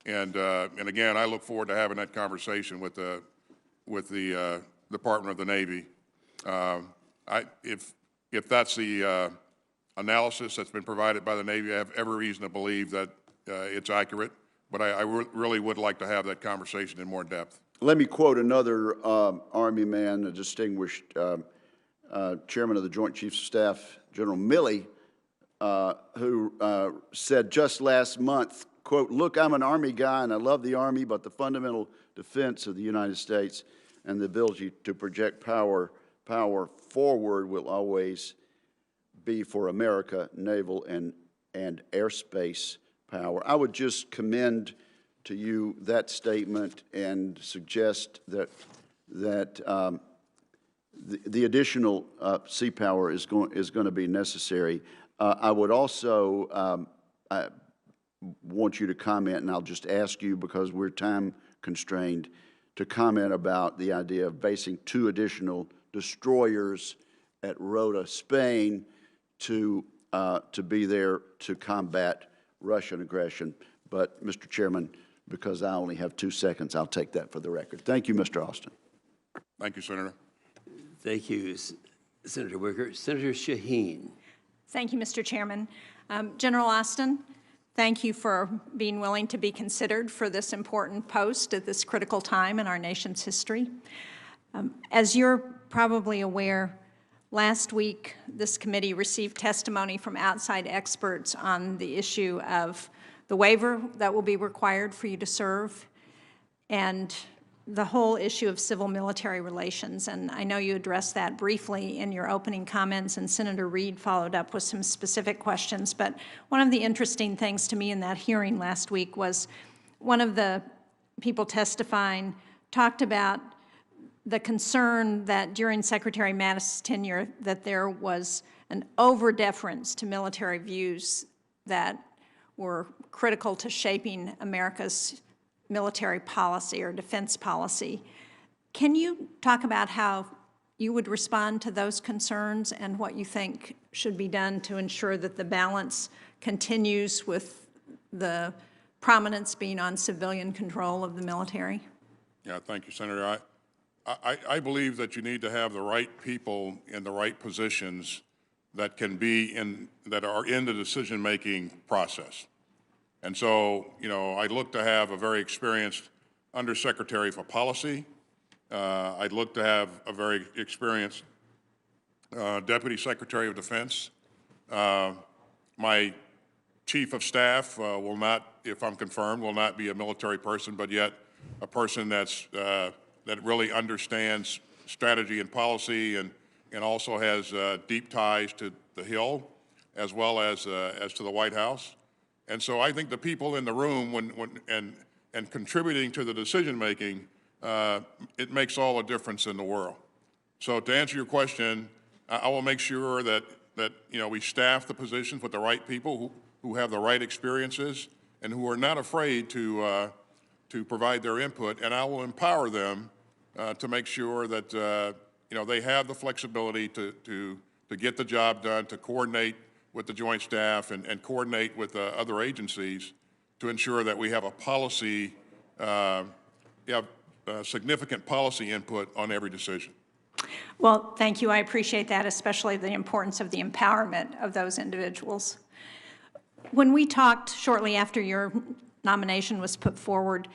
And again, I look forward to having that conversation with the Department of the Navy. If that's the analysis that's been provided by the Navy, I have every reason to believe that it's accurate. But I really would like to have that conversation in more depth. Let me quote another Army man, a distinguished chairman of the Joint Chiefs of Staff, General Milley, who said just last month, quote, "Look, I'm an Army guy and I love the Army, but the fundamental defense of the United States and the ability to project power forward will always be for America, naval and airspace power." I would just commend to you that statement and suggest that the additional sea power is going to be necessary. I would also want you to comment, and I'll just ask you because we're time constrained, to comment about the idea of basing 2 additional destroyers at Rota, Spain, to be there to combat Russian aggression. But, Mr. Chairman, because I only have 2 seconds, I'll take that for the record. Thank you, Mr. Austin. Thank you, Senator. Thank you, Senator Wicker. Senator Shaheen. Thank you, Mr. Chairman. General Austin, thank you for being willing to be considered for this important post at this critical time in our nation's history. As you're probably aware, last week this committee received testimony from outside experts on the issue of the waiver that will be required for you to serve and the whole issue of civil-military relations. And I know you addressed that briefly in your opening comments, and Senator Reid followed up with some specific questions. But one of the interesting things to me in that hearing last week was one of the people testifying talked about the concern that during Secretary Mattis' tenure that there was an over-deference to military views that were critical to shaping America's military policy or defense policy. Can you talk about how you would respond to those concerns and what you think should be done to ensure that the balance continues with the prominence being on civilian control of the military? Yeah, thank you, Senator. I believe that you need to have the right people in the right positions that can be that are in the decision-making process. And so, I'd look to have a very experienced Undersecretary for Policy. I'd look to have a very experienced Deputy Secretary of Defense. My Chief of Staff will not, if I'm confirmed, will not be a military person, but yet a person that really understands strategy and policy and also has deep ties to the Hill as well as to the White House. And so I think the people in the room and contributing to the decision making, it makes all the difference in the world. So to answer your question, I will make sure that we staff the positions with the right people who have the right experiences and who are not afraid to provide their input, and I will empower them to make sure that they have the flexibility to get the job done, to coordinate with the Joint Staff and coordinate with other agencies to ensure that we have a policy, significant policy input on every decision. Well, thank you. I appreciate that, especially the importance of the empowerment of those individuals. When we talked shortly after your nomination was put forward,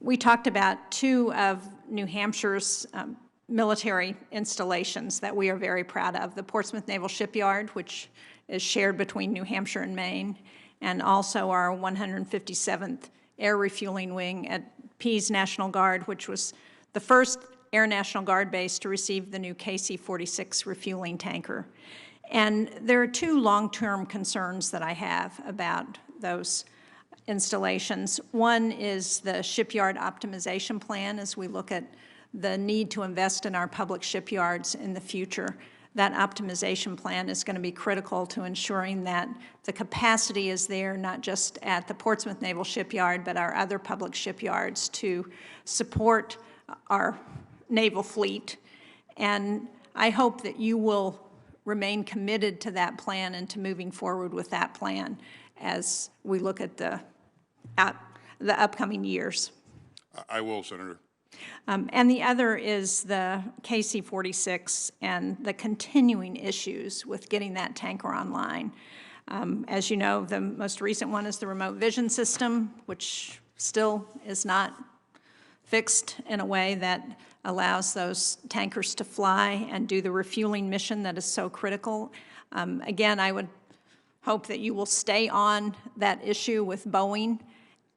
we talked about two of New Hampshire's military installations that we are very proud of, the Portsmouth Naval Shipyard, which is shared between New Hampshire and Maine, and also our 157th Air Refueling Wing at Pease National Guard, which was the first Air National Guard base to receive the new KC-46 refueling tanker. And there are two long-term concerns that I have about those installations. One is the shipyard optimization plan as we look at the need to invest in our public shipyards in the future. That optimization plan is going to be critical to ensuring that the capacity is there, not just at the Portsmouth Naval Shipyard, but our other public shipyards to support our naval fleet. And I hope that you will remain committed to that plan and to moving forward with that plan as we look at the upcoming years. I will, Senator. And the other is the KC-46 and the continuing issues with getting that tanker online. As you know, the most recent one is the remote vision system, which still is not fixed in a way that allows those tankers to fly and do the refueling mission that is so critical. Again, I would hope that you will stay on that issue with Boeing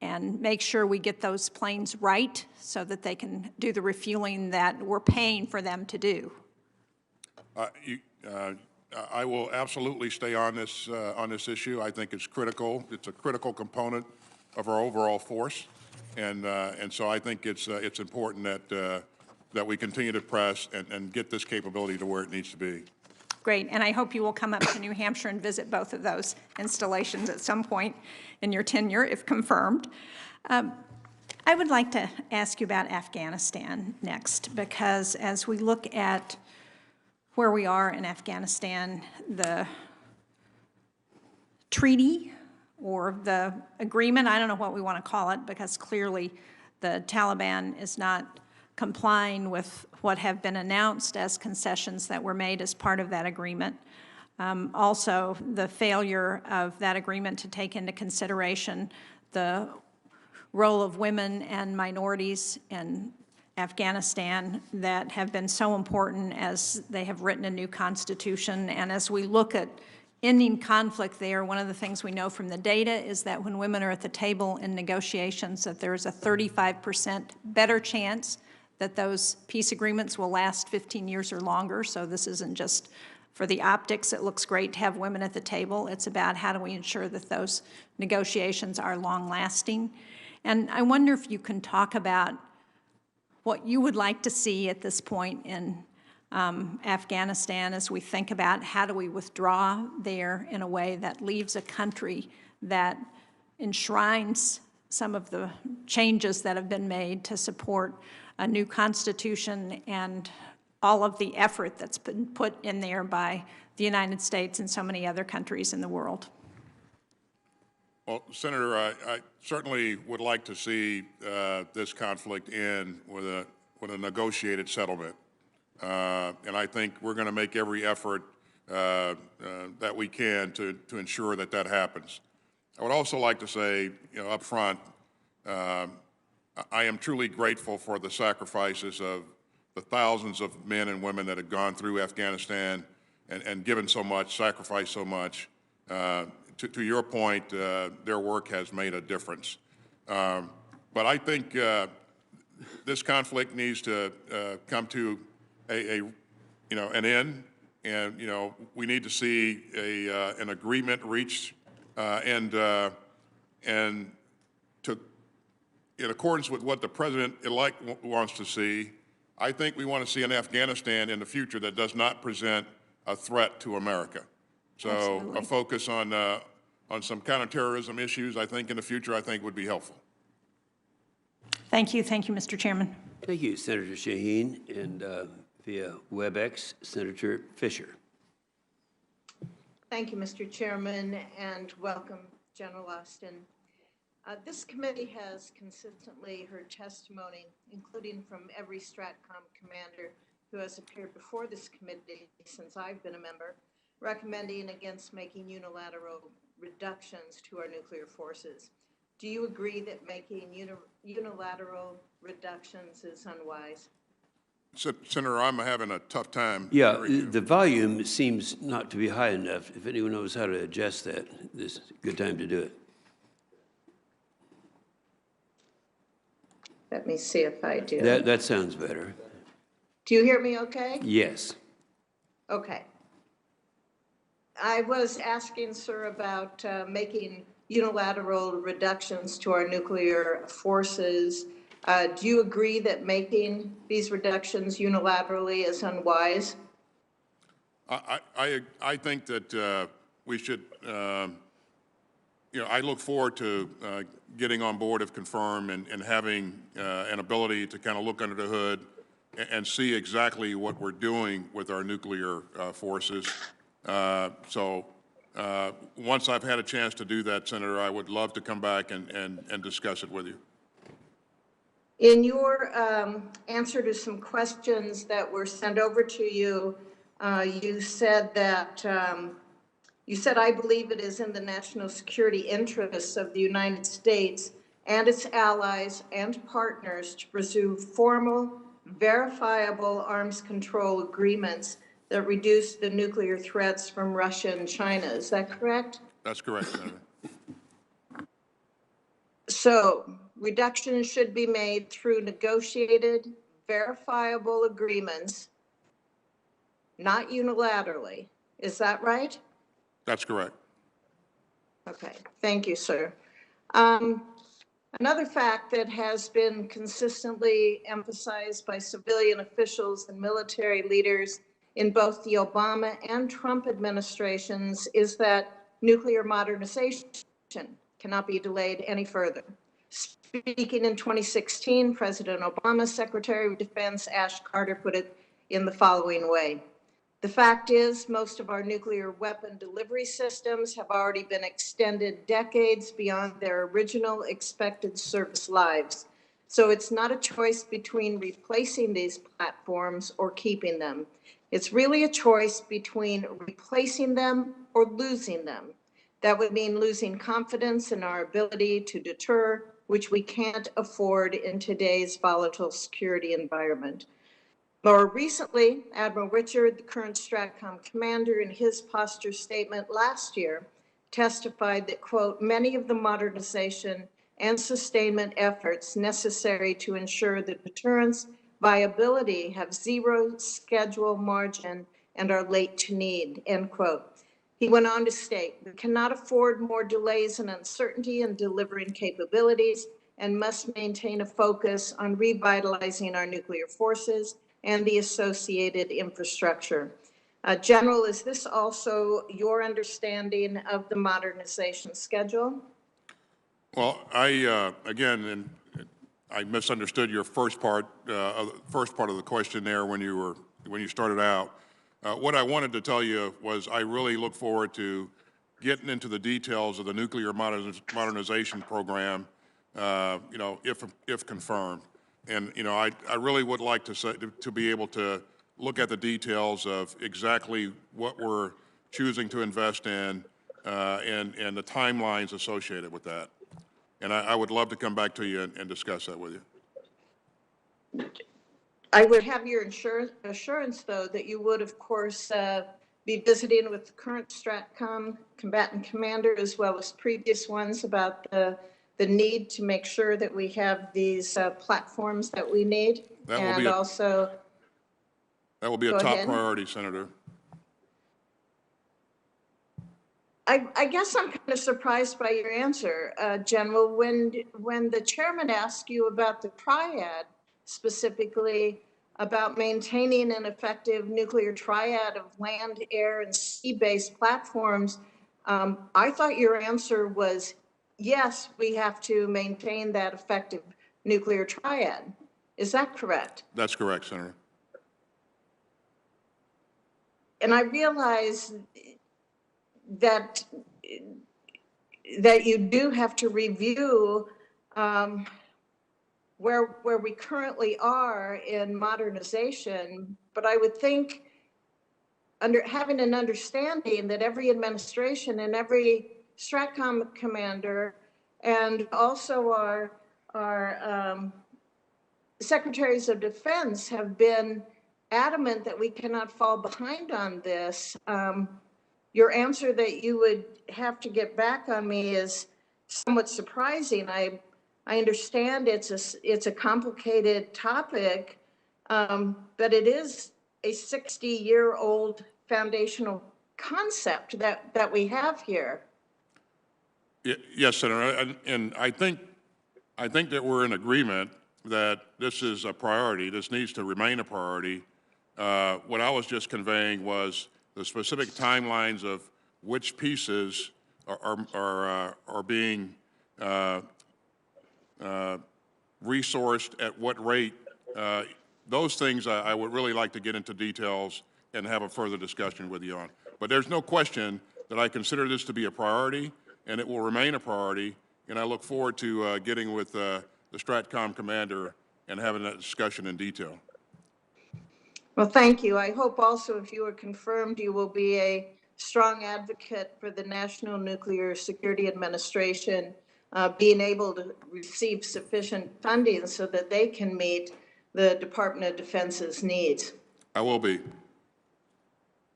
and make sure we get those planes right so that they can do the refueling that we're paying for them to do. I will absolutely stay on this issue. I think it's critical. It's a critical component of our overall force, and so I think it's important that we continue to press and get this capability to where it needs to be. Great, and I hope you will come up to New Hampshire and visit both of those installations at some point in your tenure, if confirmed. I would like to ask you about Afghanistan next, because as we look at where we are in Afghanistan, the treaty or the agreement, I don't know what we want to call it, because clearly the Taliban is not complying with what have been announced as concessions that were made as part of that agreement. Also, the failure of that agreement to take into consideration the role of women and minorities in Afghanistan that have been so important as they have written a new constitution. And as we look at ending conflict there, one of the things we know from the data is that when women are at the table in negotiations, that there's a 35% better chance that those peace agreements will last 15 years or longer. So this isn't just for the optics. It looks great to have women at the table. It's about how do we ensure that those negotiations are long-lasting. And I wonder if you can talk about what you would like to see at this point in Afghanistan as we think about how do we withdraw there in a way that leaves a country that enshrines some of the changes that have been made to support a new constitution and all of the effort that's been put in there by the United States and so many other countries in the world. Well, Senator, I certainly would like to see this conflict end with a negotiated settlement. And I think we're going to make every effort that we can to ensure that that happens. I would also like to say, up front, I am truly grateful for the sacrifices of the thousands of men and women that have gone through Afghanistan and given so much, sacrificed so much. To your point, their work has made a difference. But I think this conflict needs to come to an end, and we need to see an agreement reached, and in accordance with what the president-elect wants to see, I think we want to see an Afghanistan in the future that does not present a threat to America. So Absolutely. A focus on some counterterrorism issues, I think, in the future, I think would be helpful. Thank you, Mr. Chairman. Thank you, Senator Shaheen, and via WebEx, Senator Fisher. Thank you, Mr. Chairman, and welcome, General Austin. This committee has consistently heard testimony, including from every STRATCOM commander who has appeared before this committee since I've been a member, recommending against making unilateral reductions to our nuclear forces. Do you agree that making unilateral reductions is unwise? Senator, I'm having a tough time Yeah, hearing you. the volume seems not to be high enough. If anyone knows how to adjust that, this is a good time to do it. Let me see if I do. That sounds better. Do you hear me okay? Yes. Okay. I was asking, sir, about making unilateral reductions to our nuclear forces. Do you agree that making these reductions unilaterally is unwise? I think that we should, I look forward to getting on board if confirmed and having an ability to kind of look under the hood and see exactly what we're doing with our nuclear forces. So once I've had a chance to do that, Senator, I would love to come back and discuss it with you. In your answer to some questions that were sent over to you, you said that, I believe it is in the national security interests of the United States and its allies and partners to pursue formal, verifiable arms control agreements that reduce the nuclear threats from Russia and China. Is that correct? That's correct, Senator. So reductions should be made through negotiated, verifiable agreements, not unilaterally. Is that right? That's correct. Okay, thank you, sir. Another fact that has been consistently emphasized by civilian officials and military leaders in both the Obama and Trump administrations is that nuclear modernization cannot be delayed any further. Speaking in 2016, President Obama's Secretary of Defense Ash Carter put it in the following way. The fact is, most of our nuclear weapon delivery systems have already been extended decades beyond their original expected service lives. So it's not a choice between replacing these platforms or keeping them. It's really a choice between replacing them or losing them. That would mean losing confidence in our ability to deter, which we can't afford in today's volatile security environment. More recently, Admiral Richard, the current STRATCOM commander, in his posture statement last year, testified that, quote, many of the modernization and sustainment efforts necessary to ensure that deterrence viability have zero schedule margin and are late to need, end quote. He went on to state, we cannot afford more delays and uncertainty in delivering capabilities and must maintain a focus on revitalizing our nuclear forces and the associated infrastructure. General, is this also your understanding of the modernization schedule? Well, again, I misunderstood your first part of the question there when you started out. What I wanted to tell you was I really look forward to getting into the details of the nuclear modernization program, if confirmed. And I really would like to be able to look at the details of exactly what we're choosing to invest in and the timelines associated with that. And I would love to come back to you and discuss that with you. I would have your assurance, though, that you would, of course, be visiting with the current STRATCOM combatant commander as well as previous ones about the need to make sure that we have these platforms that we need. That will be a top priority, Senator. I guess I'm kind of surprised by your answer, General. When the chairman asked you about the triad, specifically about maintaining an effective nuclear triad of land, air, and sea-based platforms, I thought your answer was, yes, we have to maintain that effective nuclear triad. Is that correct? That's correct, Senator. And I realize that that you do have to review where we currently are in modernization, but I would think having an understanding that every administration and every STRATCOM commander and also our secretaries of defense have been adamant that we cannot fall behind on this. Your answer that you would have to get back on me is somewhat surprising. I understand it's a complicated topic, but it is a 60-year-old foundational concept that we have here. Yes, Senator, and I think that we're in agreement that this is a priority. This needs to remain a priority. What I was just conveying was the specific timelines of which pieces are being resourced at what rate. Those things I would really like to get into details and have a further discussion with you on. But there's no question that I consider this to be a priority, and it will remain a priority. And I look forward to getting with the STRATCOM commander and having that discussion in detail. Well, thank you. I hope also, if you are confirmed, you will be a strong advocate for the National Nuclear Security Administration being able to receive sufficient funding so that they can meet the Department of Defense's needs. I will be.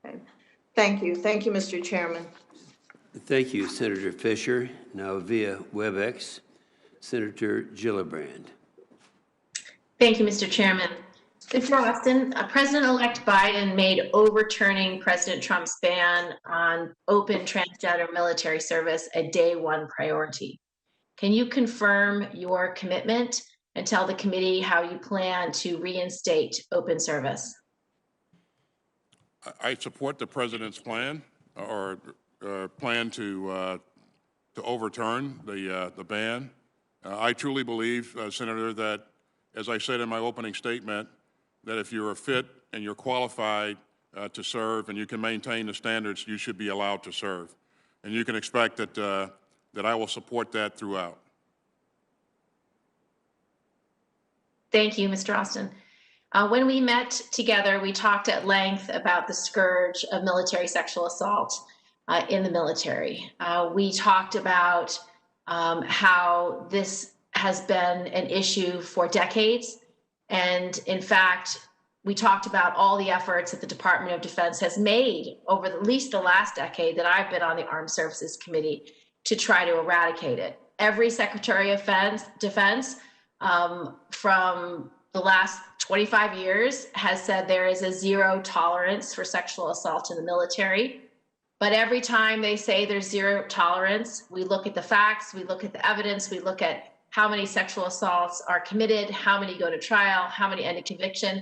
Okay. Thank you. Thank you, Mr. Chairman. Thank you, Senator Fisher. Now via WebEx, Senator Gillibrand. Thank you, Mr. Chairman. Mr. Austin, President-elect Biden made overturning President Trump's ban on open transgender military service a day one priority. Can you confirm your commitment and tell the committee how you plan to reinstate open service? I support the president's plan or plan to overturn the ban. I truly believe, Senator, that, as I said in my opening statement, that if you're fit and you're qualified to serve and you can maintain the standards, you should be allowed to serve. And you can expect that, that I will support that throughout. Thank you, Mr. Austin. When we met together, we talked at length about the scourge of military sexual assault in the military. We talked about how this has been an issue for decades. And in fact, we talked about all the efforts that the Department of Defense has made over at least the last decade that I've been on the Armed Services Committee to try to eradicate it. Every Secretary of Defense from the last 25 years has said there is a zero tolerance for sexual assault in the military. But every time they say there's zero tolerance, we look at the facts, we look at the evidence, we look at how many sexual assaults are committed, how many go to trial, how many end in conviction,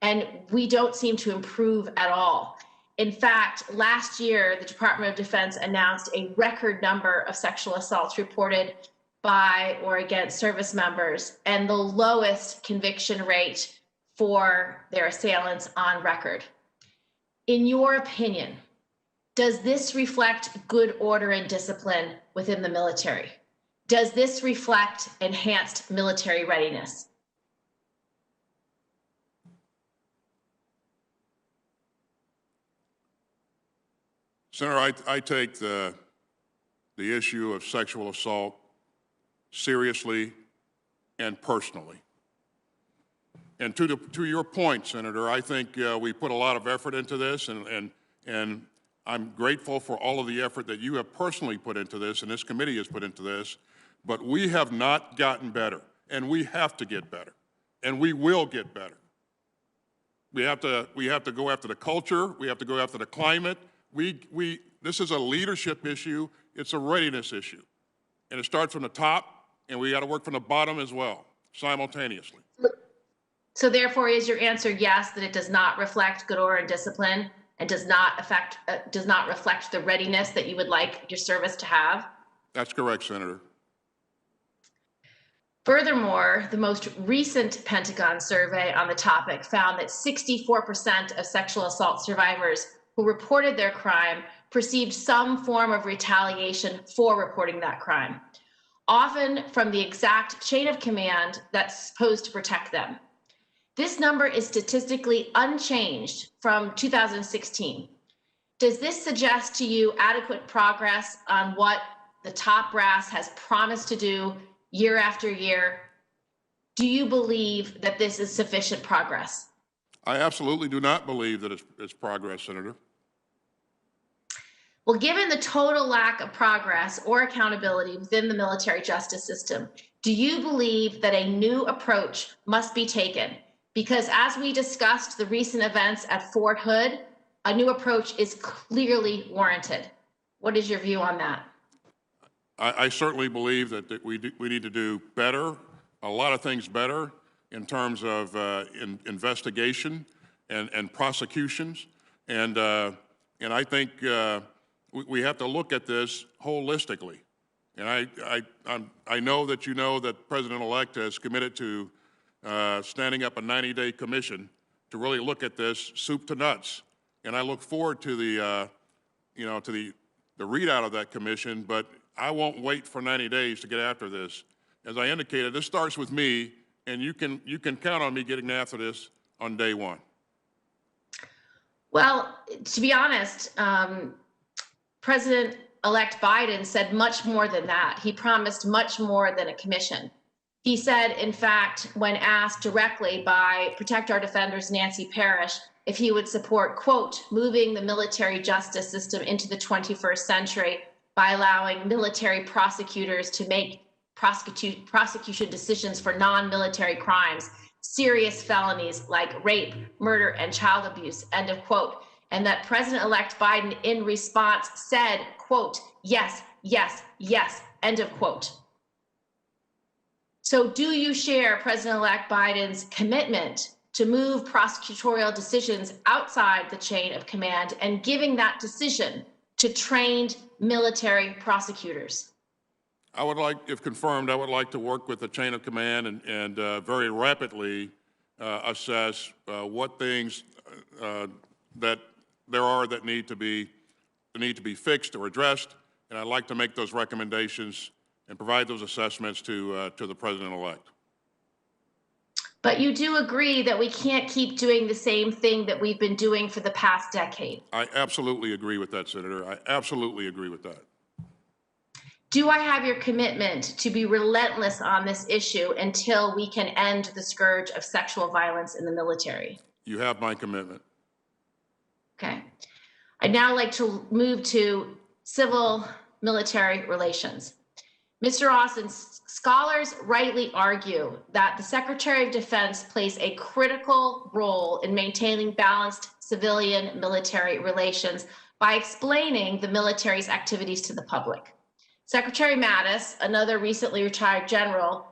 and we don't seem to improve at all. In fact, last year, the Department of Defense announced a record number of sexual assaults reported by or against service members and the lowest conviction rate for their assailants on record. In your opinion, does this reflect good order and discipline within the military? Does this reflect enhanced military readiness? Senator, I take the issue of sexual assault seriously and personally. And to your point, Senator, I think we put a lot of effort into this, and I'm grateful for all of the effort that you have personally put into this and this committee has put into this, but we have not gotten better, and we have to get better, and we will get better. We have to go after the culture, we have to go after the climate. This is a leadership issue, it's a readiness issue. And it starts from the top, and we got to work from the bottom as well, simultaneously. So therefore, is your answer yes, that it does not reflect good order and discipline and does not reflect the readiness that you would like your service to have? That's correct, Senator. Furthermore, the most recent Pentagon survey on the topic found that 64% of sexual assault survivors who reported their crime perceived some form of retaliation for reporting that crime, often from the exact chain of command that's supposed to protect them. This number is statistically unchanged from 2016. Does this suggest to you adequate progress on what the top brass has promised to do year after year? Do you believe that this is sufficient progress? I absolutely do not believe that it's progress, Senator. Well, given the total lack of progress or accountability within the military justice system, do you believe that a new approach must be taken? Because as we discussed the recent events at Fort Hood, a new approach is clearly warranted. What is your view on that? I certainly believe that we need to do better, a lot of things better in terms of investigation and prosecutions. And I think we have to look at this holistically. And I know that you know that President-elect has committed to standing up a 90-day commission to really look at this soup to nuts. And I look forward to the readout of that commission, but I won't wait for 90 days to get after this. As I indicated, this starts with me, and you can count on me getting after this on day one. Well, to be honest, President-elect Biden said much more than that. He promised much more than a commission. He said, in fact, when asked directly by Protect Our Defenders Nancy Parrish if he would support, quote, moving the military justice system into the 21st century by allowing military prosecutors to make prosecution decisions for non-military crimes, serious felonies like rape, murder, and child abuse, end of quote. And that President-elect Biden in response said, quote, yes, yes, yes, end of quote. So do you share President-elect Biden's commitment to move prosecutorial decisions outside the chain of command and giving that decision to trained military prosecutors? I would like, if confirmed, I would like to work with the chain of command and very rapidly assess what things that there are that need to be fixed or addressed, and I'd like to make those recommendations and provide those assessments to the President-elect. But you do agree that we can't keep doing the same thing that we've been doing for the past decade? I absolutely agree with that, Senator. I absolutely agree with that. Do I have your commitment to be relentless on this issue until we can end the scourge of sexual violence in the military? You have my commitment. Okay. I'd now like to move to civil-military relations. Mr. Austin, scholars rightly argue that the Secretary of Defense plays a critical role in maintaining balanced civilian-military relations by explaining the military's activities to the public. Secretary Mattis, another recently retired general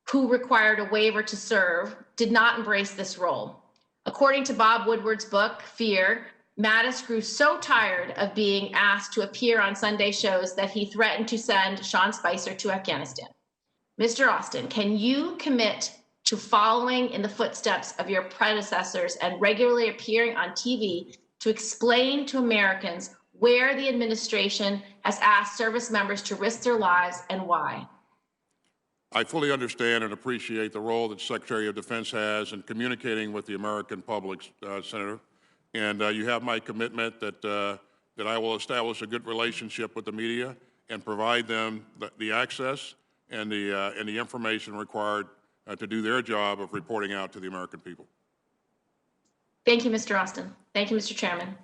who required a waiver to serve, did not embrace this role. According to Bob Woodward's book, Fear, Mattis grew so tired of being asked to appear on Sunday shows that he threatened to send Sean Spicer to Afghanistan. Mr. Austin, can you commit to following in the footsteps of your predecessors and regularly appearing on TV to explain to Americans where the administration has asked service members to risk their lives and why? I fully understand and appreciate the role that Secretary of Defense has in communicating with the American public, Senator. And you have my commitment that I will establish a good relationship with the media and provide them the access and the information required to do their job of reporting out to the American people. Thank you, Mr. Austin. Thank you, Mr. Chairman.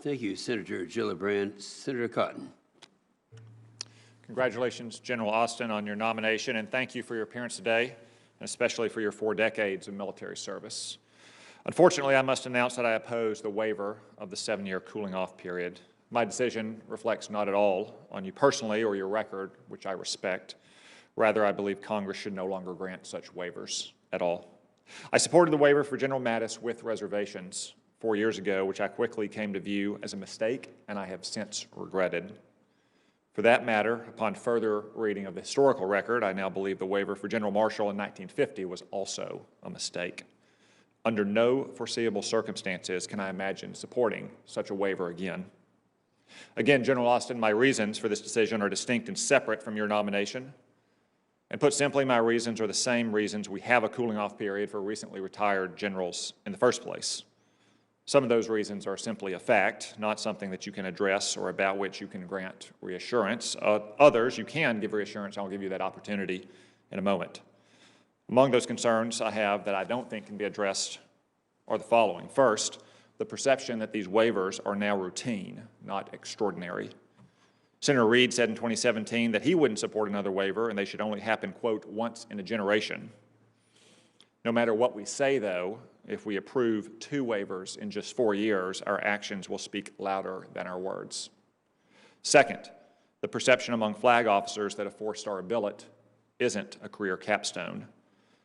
Thank you, Senator Gillibrand. Senator Cotton. Congratulations, General Austin, on your nomination, and thank you for your appearance today, and especially for your 4 decades of military service. Unfortunately, I must announce that I oppose the waiver of the 7-year cooling-off period. My decision reflects not at all on you personally or your record, which I respect. Rather, I believe Congress should no longer grant such waivers at all. I supported the waiver for General Mattis with reservations 4 years ago, which I quickly came to view as a mistake, and I have since regretted. For that matter, upon further reading of the historical record, I now believe the waiver for General Marshall in 1950 was also a mistake. Under no foreseeable circumstances can I imagine supporting such a waiver again. Again, General Austin, my reasons for this decision are distinct and separate from your nomination. And put simply, my reasons are the same reasons we have a cooling-off period for recently retired generals in the first place. Some of those reasons are simply a fact, not something that you can address or about which you can grant reassurance. Others, you can give reassurance. I'll give you that opportunity in a moment. Among those concerns I have that I don't think can be addressed are the following. First, the perception that these waivers are now routine, not extraordinary. Senator Reid said in 2017 that he wouldn't support another waiver and they should only happen, quote, once in a generation. No matter what we say, though, if we approve 2 waivers in just 4 years, our actions will speak louder than our words. Second, the perception among flag officers that a 4-star billet isn't a career capstone.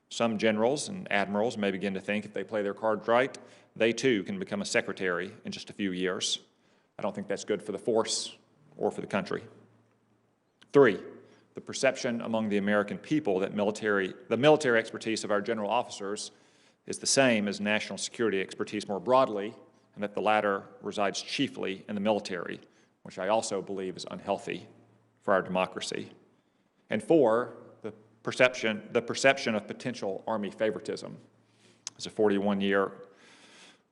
Some generals and admirals may begin to think if they play their cards right, they too can become a secretary in just a few years. I don't think that's good for the force or for the country. 3, the perception among the American people that the military expertise of our general officers is the same as national security expertise more broadly, and that the latter resides chiefly in the military, which I also believe is unhealthy for our democracy. And 4, the perception of potential Army favoritism. As a 41-year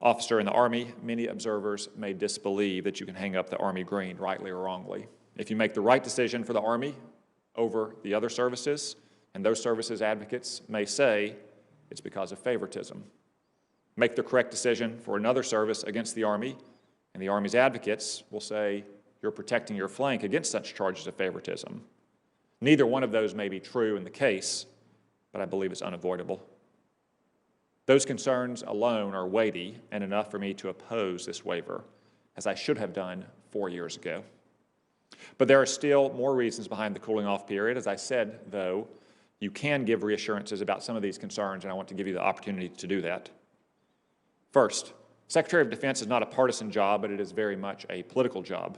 officer in the Army, many observers may disbelieve that you can hang up the Army green, rightly or wrongly. If you make the right decision for the Army over the other services, and those services advocates may say it's because of favoritism. Make the correct decision for another service against the Army, and the Army's advocates will say you're protecting your flank against such charges of favoritism. Neither one of those may be true in the case, but I believe it's unavoidable. Those concerns alone are weighty and enough for me to oppose this waiver, as I should have done 4 years ago. But there are still more reasons behind the cooling-off period. As I said, though, you can give reassurances about some of these concerns, and I want to give you the opportunity to do that. First, Secretary of Defense is not a partisan job, but it is very much a political job.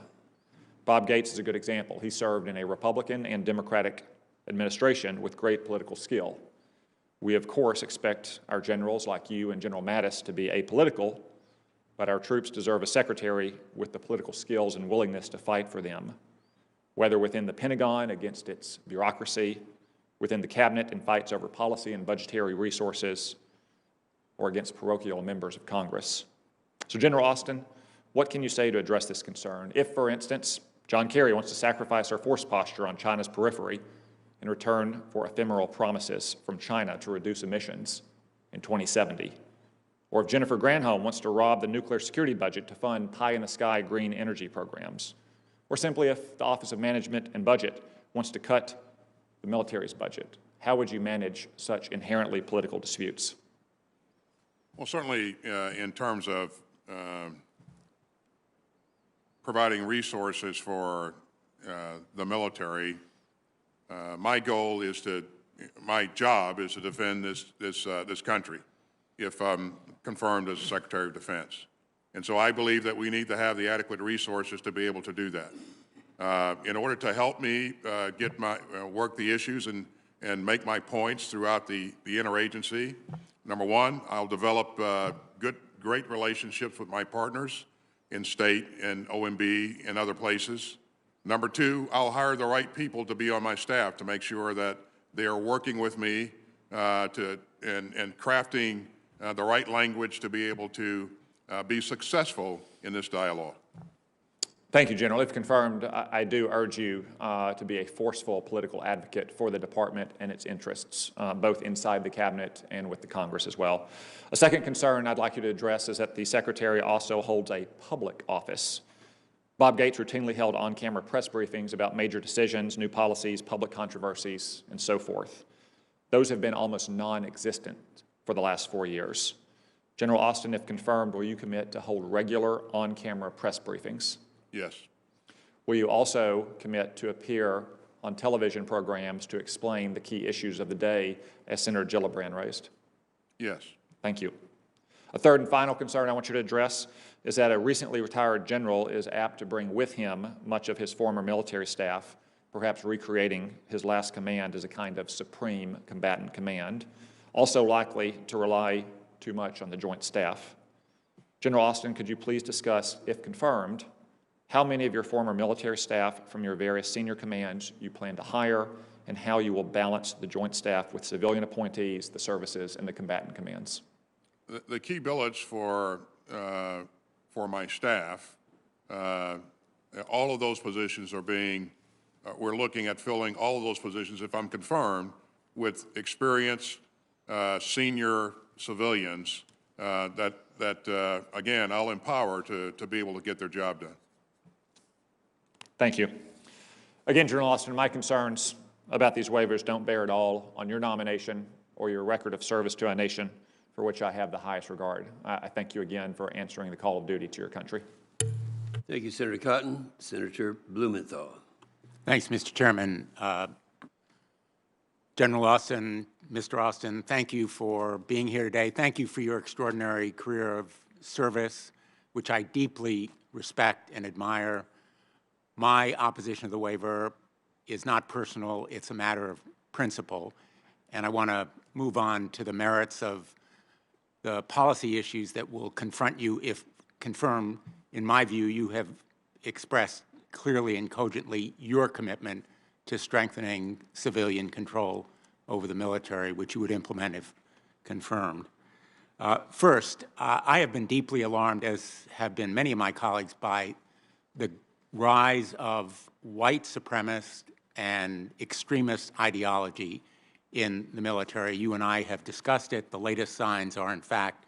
Bob Gates is a good example. He served in a Republican and Democratic administration with great political skill. We, of course, expect our generals like you and General Mattis to be apolitical, but our troops deserve a secretary with the political skills and willingness to fight for them, whether within the Pentagon against its bureaucracy, within the cabinet in fights over policy and budgetary resources, or against parochial members of Congress. So, General Austin, what can you say to address this concern? If, for instance, John Kerry wants to sacrifice our force posture on China's periphery in return for ephemeral promises from China to reduce emissions in 2070, or if Jennifer Granholm wants to rob the nuclear security budget to fund pie-in-the-sky green energy programs, or simply if the Office of Management and Budget wants to cut the military's budget, how would you manage such inherently political disputes? Well, certainly in terms of providing resources for the military, my job is to defend this country if I'm confirmed as Secretary of Defense. And so I believe that we need to have the adequate resources to be able to do that. In order to help me work the issues and make my points throughout the interagency, number one, I'll develop great relationships with my partners in state and OMB and other places. Number two, I'll hire the right people to be on my staff to make sure that they are working with me and crafting the right language to be able to be successful in this dialogue. Thank you, General. If confirmed, I do urge you to be a forceful political advocate for the department and its interests, both inside the cabinet and with the Congress as well. A second concern I'd like you to address is that the Secretary also holds a public office. Bob Gates routinely held on-camera press briefings about major decisions, new policies, public controversies, and so forth. Those have been almost non-existent for the last 4 years. General Austin, if confirmed, will you commit to hold regular on-camera press briefings? Yes. Will you also commit to appear on television programs to explain the key issues of the day, as Senator Gillibrand raised? Yes. Thank you. A third and final concern I want you to address is that a recently retired general is apt to bring with him much of his former military staff, perhaps recreating his last command as a kind of supreme combatant command, also likely to rely too much on the Joint Staff. General Austin, could you please discuss, if confirmed, how many of your former military staff from your various senior commands you plan to hire, and how you will balance the joint staff with civilian appointees, the services, and the combatant commands. The key billets for my staff, all of those positions are being, we're looking at filling all of those positions, if I'm confirmed, with experienced senior civilians that again, I'll empower to be able to get their job done. Thank you. Again, General Austin, my concerns about these waivers don't bear at all on your nomination or your record of service to our nation, for which I have the highest regard. I thank you again for answering the call of duty to your country. Thank you, Senator Cotton. Senator Blumenthal. Thanks, Mr. Chairman. General Austin, Mr. Austin, thank you for being here today. Thank you for your extraordinary career of service, which I deeply respect and admire. My opposition to the waiver is not personal, it's a matter of principle. And I want to move on to the merits of the policy issues that will confront you if confirmed. In my view, you have expressed clearly and cogently your commitment to strengthening civilian control over the military, which you would implement if confirmed. First, I have been deeply alarmed, as have been many of my colleagues, by the rise of white supremacist and extremist ideology in the military. You and I have discussed it. The latest signs are, in fact,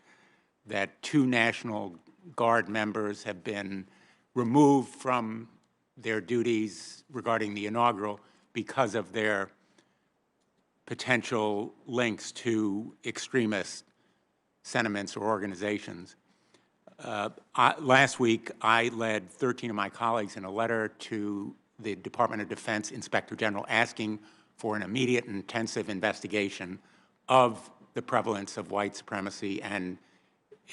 that 2 National Guard members have been removed from their duties regarding the inaugural because of their potential links to extremist sentiments or organizations. Last week, I led 13 of my colleagues in a letter to the Department of Defense Inspector General asking for an immediate and intensive investigation of the prevalence of white supremacy and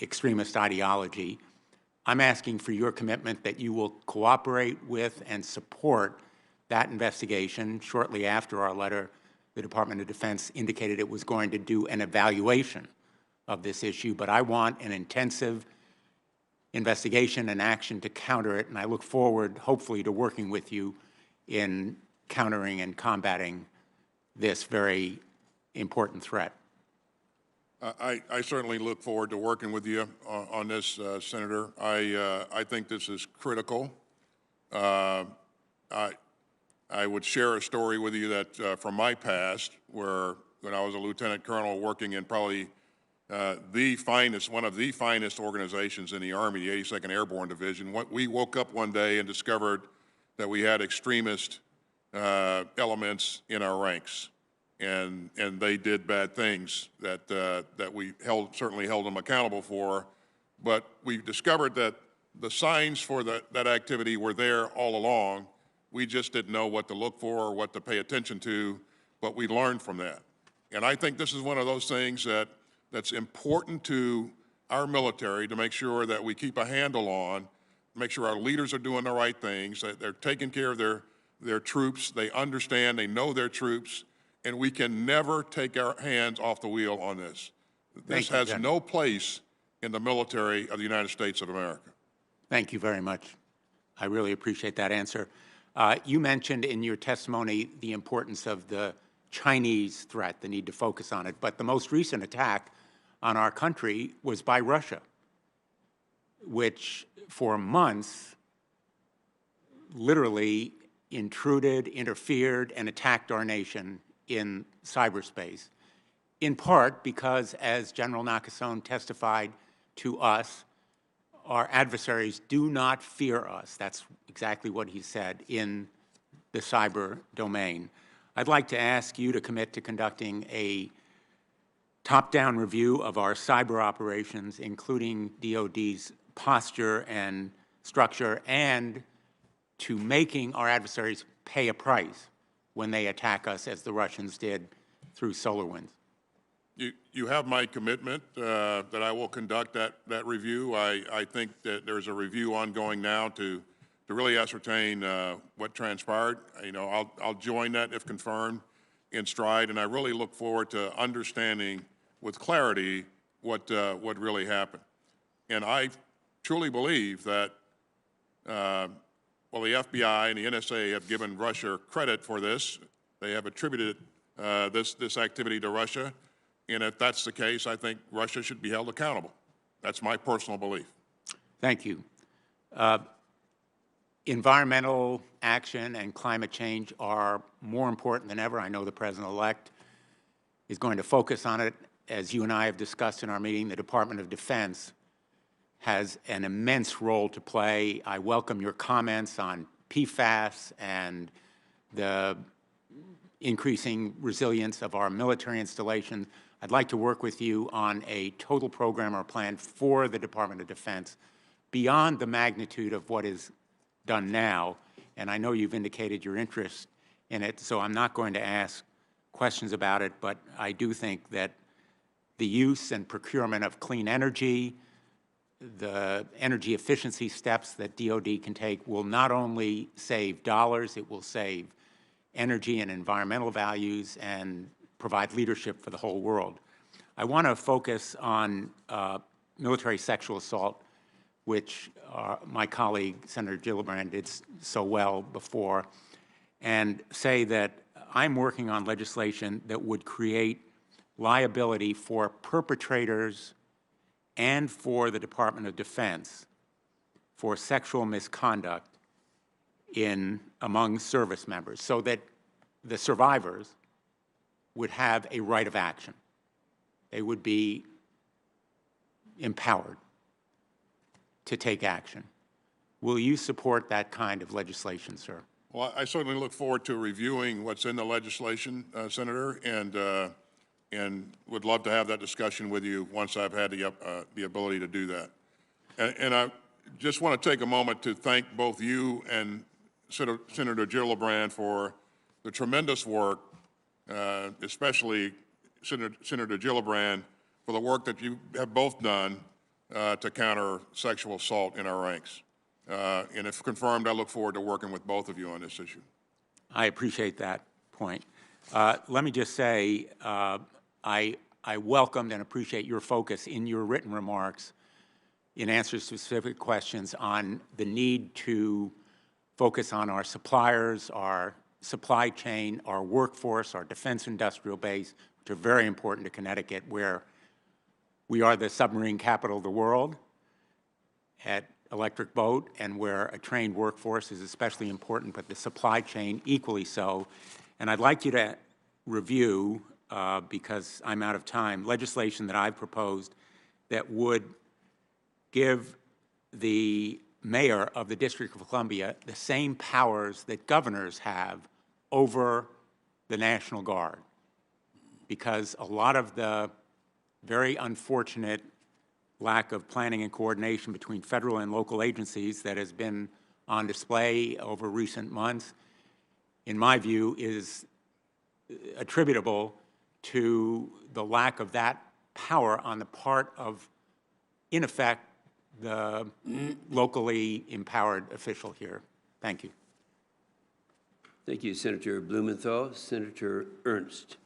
extremist ideology. I'm asking for your commitment that you will cooperate with and support that investigation. Shortly after our letter, the Department of Defense indicated it was going to do an evaluation of this issue, but I want an intensive investigation and action to counter it, and I look forward, hopefully, to working with you in countering and combating this very important threat. I certainly look forward to working with you on this, Senator. I think this is critical. I would share a story with you that from my past, where when I was a lieutenant colonel working in probably one of the finest organizations in the Army, the 82nd Airborne Division. We woke up one day and discovered that we had extremist elements in our ranks, and they did bad things that we certainly held them accountable for. But we discovered that the signs for that activity were there all along. We just didn't know what to look for or what to pay attention to, but we learned from that. And I think this is one of those things that's important to our military, to make sure that we keep a handle on, make sure our leaders are doing the right things, that they're taking care of their troops, they understand, they know their troops, and we can never take our hands off the wheel on this. This has no place in the military of the United States of America. Thank you very much. I really appreciate that answer. You mentioned in your testimony the importance of the Chinese threat, the need to focus on it, but the most recent attack on our country was by Russia, which for months literally intruded, interfered, and attacked our nation in cyberspace, in part because, as General Nakasone testified to us, our adversaries do not fear us. That's exactly what he said in the cyber domain. I'd like to ask you to commit to conducting a top-down review of our cyber operations, including DoD's posture and structure, and to making our adversaries pay a price when they attack us, as the Russians did through SolarWinds. You have my commitment that I will conduct that review. I think that there's a review ongoing now to really ascertain what transpired. I'll join that if confirmed in stride, and I really look forward to understanding with clarity what really happened. And I truly believe that Well, the FBI and the NSA have given Russia credit for this. They have attributed this activity to Russia. And if that's the case, I think Russia should be held accountable. That's my personal belief. Thank you. Environmental action and climate change are more important than ever. I know the President-elect is going to focus on it. As you and I have discussed in our meeting, the Department of Defense has an immense role to play. I welcome your comments on PFAS and the increasing resilience of our military installations. I'd like to work with you on a total program or plan for the Department of Defense beyond the magnitude of what is done now, and I know you've indicated your interest in it, so I'm not going to ask questions about it, but I do think that the use and procurement of clean energy, the energy efficiency steps that DoD can take will not only save dollars, it will save energy and environmental values and provide leadership for the whole world. I want to focus on military sexual assault, which my colleague, Senator Gillibrand, did so well before, and say that I'm working on legislation that would create liability for perpetrators and for the Department of Defense for sexual misconduct among service members, so that the survivors would have a right of action. They would be empowered to take action. Will you support that kind of legislation, sir? Well, I certainly look forward to reviewing what's in the legislation, Senator, and would love to have that discussion with you once I've had the ability to do that. And I just want to take a moment to thank both you and Senator Gillibrand for the tremendous work, especially Senator Gillibrand, for the work that you have both done to counter sexual assault in our ranks. And if confirmed, I look forward to working with both of you on this issue. I appreciate that point. Let me just say, I welcomed and appreciate your focus in your written remarks in answers to specific questions on the need to focus on our suppliers, our supply chain, our workforce, our defense industrial base, which are very important to Connecticut, where we are the submarine capital of the world at Electric Boat, and where a trained workforce is especially important, but the supply chain equally so. And I'd like you to review, because I'm out of time, legislation that I've proposed that would give the mayor of the District of Columbia the same powers that governors have over the National Guard, because a lot of the very unfortunate lack of planning and coordination between federal and local agencies that has been on display over recent months, in my view, is attributable to the lack of that power on the part of, in effect, the locally empowered official here. Thank you. Thank you, Senator Blumenthal. Senator Ernst.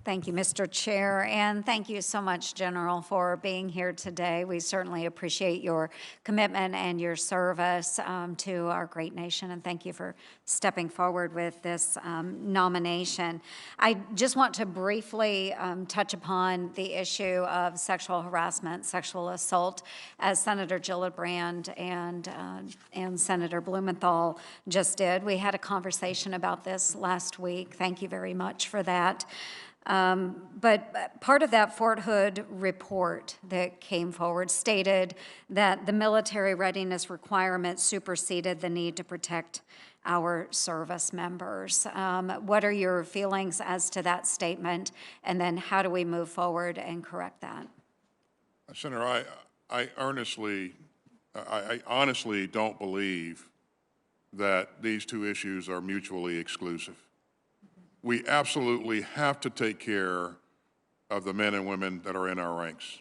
Thank you, Mr. Chair, and thank you so much, General, for being here today. We certainly appreciate your commitment and your service to our great nation, and thank you for stepping forward with this nomination. I just want to briefly touch upon the issue of sexual harassment, sexual assault, as Senator Gillibrand and Senator Blumenthal just did. We had a conversation about this last week. Thank you very much for that. But part of that Fort Hood report that came forward stated that the military readiness requirements superseded the need to protect our service members. What are your feelings as to that statement, and then how do we move forward and correct that? Senator, I honestly don't believe that these two issues are mutually exclusive. We absolutely have to take care of the men and women that are in our ranks.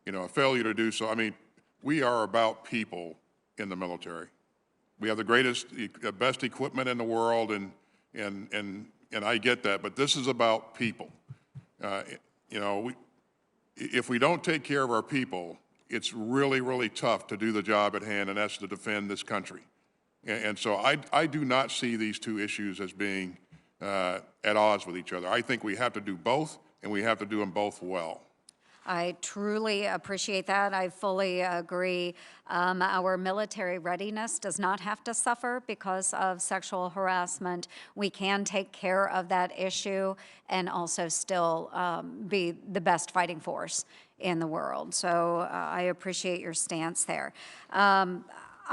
You know, a failure to do so, I mean, we are about people in the military. We have the greatest, best equipment in the world, and I get that, but this is about people. You know, if we don't take care of our people, it's really, really tough to do the job at hand, and that's to defend this country. And so I do not see these two issues as being at odds with each other. I think we have to do both, and we have to do them both well. I truly appreciate that. I fully agree. Our military readiness does not have to suffer because of sexual harassment. We can take care of that issue and also still be the best fighting force in the world. So I appreciate your stance there.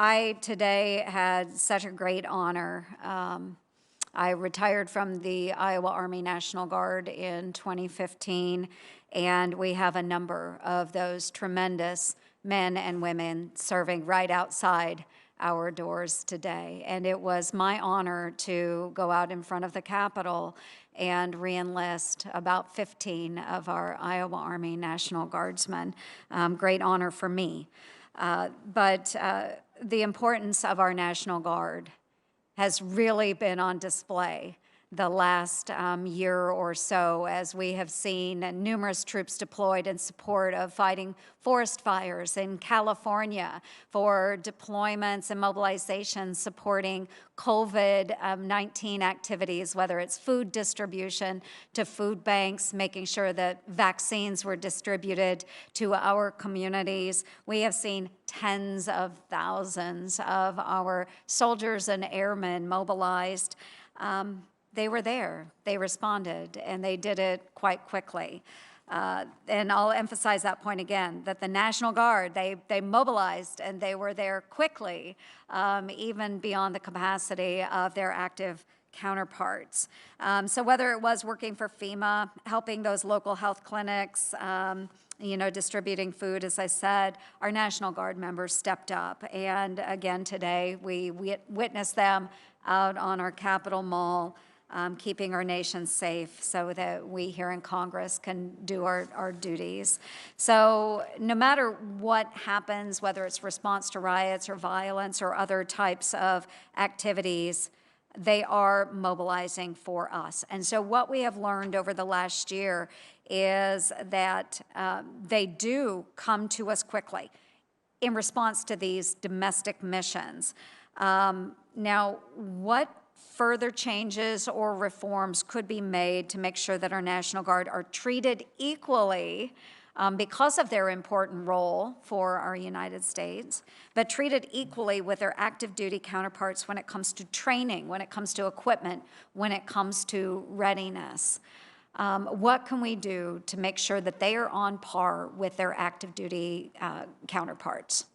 I today had such a great honor. I retired from the Iowa Army National Guard in 2015, and we have a number of those tremendous men and women serving right outside our doors today. And it was my honor to go out in front of the Capitol and re-enlist about 15 of our Iowa Army National Guardsmen. Great honor for me. But the importance of our National Guard has really been on display the last year or so, as we have seen numerous troops deployed in support of fighting forest fires in California, for deployments and mobilizations supporting COVID-19 activities, whether it's food distribution to food banks, making sure that vaccines were distributed to our communities. We have seen tens of thousands of our soldiers and airmen mobilized. They were there, they responded, and they did it quite quickly. And I'll emphasize that point again, that the National Guard, they mobilized and they were there quickly, even beyond the capacity of their active counterparts. So whether it was working for FEMA, helping those local health clinics, distributing food, as I said, our National Guard members stepped up. And again, today, we witnessed them out on our Capitol Mall, keeping our nation safe so that we here in Congress can do our duties. So no matter what happens, whether it's response to riots or violence or other types of activities, they are mobilizing for us. And so what we have learned over the last year is that they do come to us quickly in response to these domestic missions. Now, what further changes or reforms could be made to make sure that our National Guard are treated equally because of their important role for our United States, but treated equally with their active duty counterparts when it comes to training, when it comes to equipment, when it comes to readiness? What can we do to make sure that they are on par with their active duty counterparts?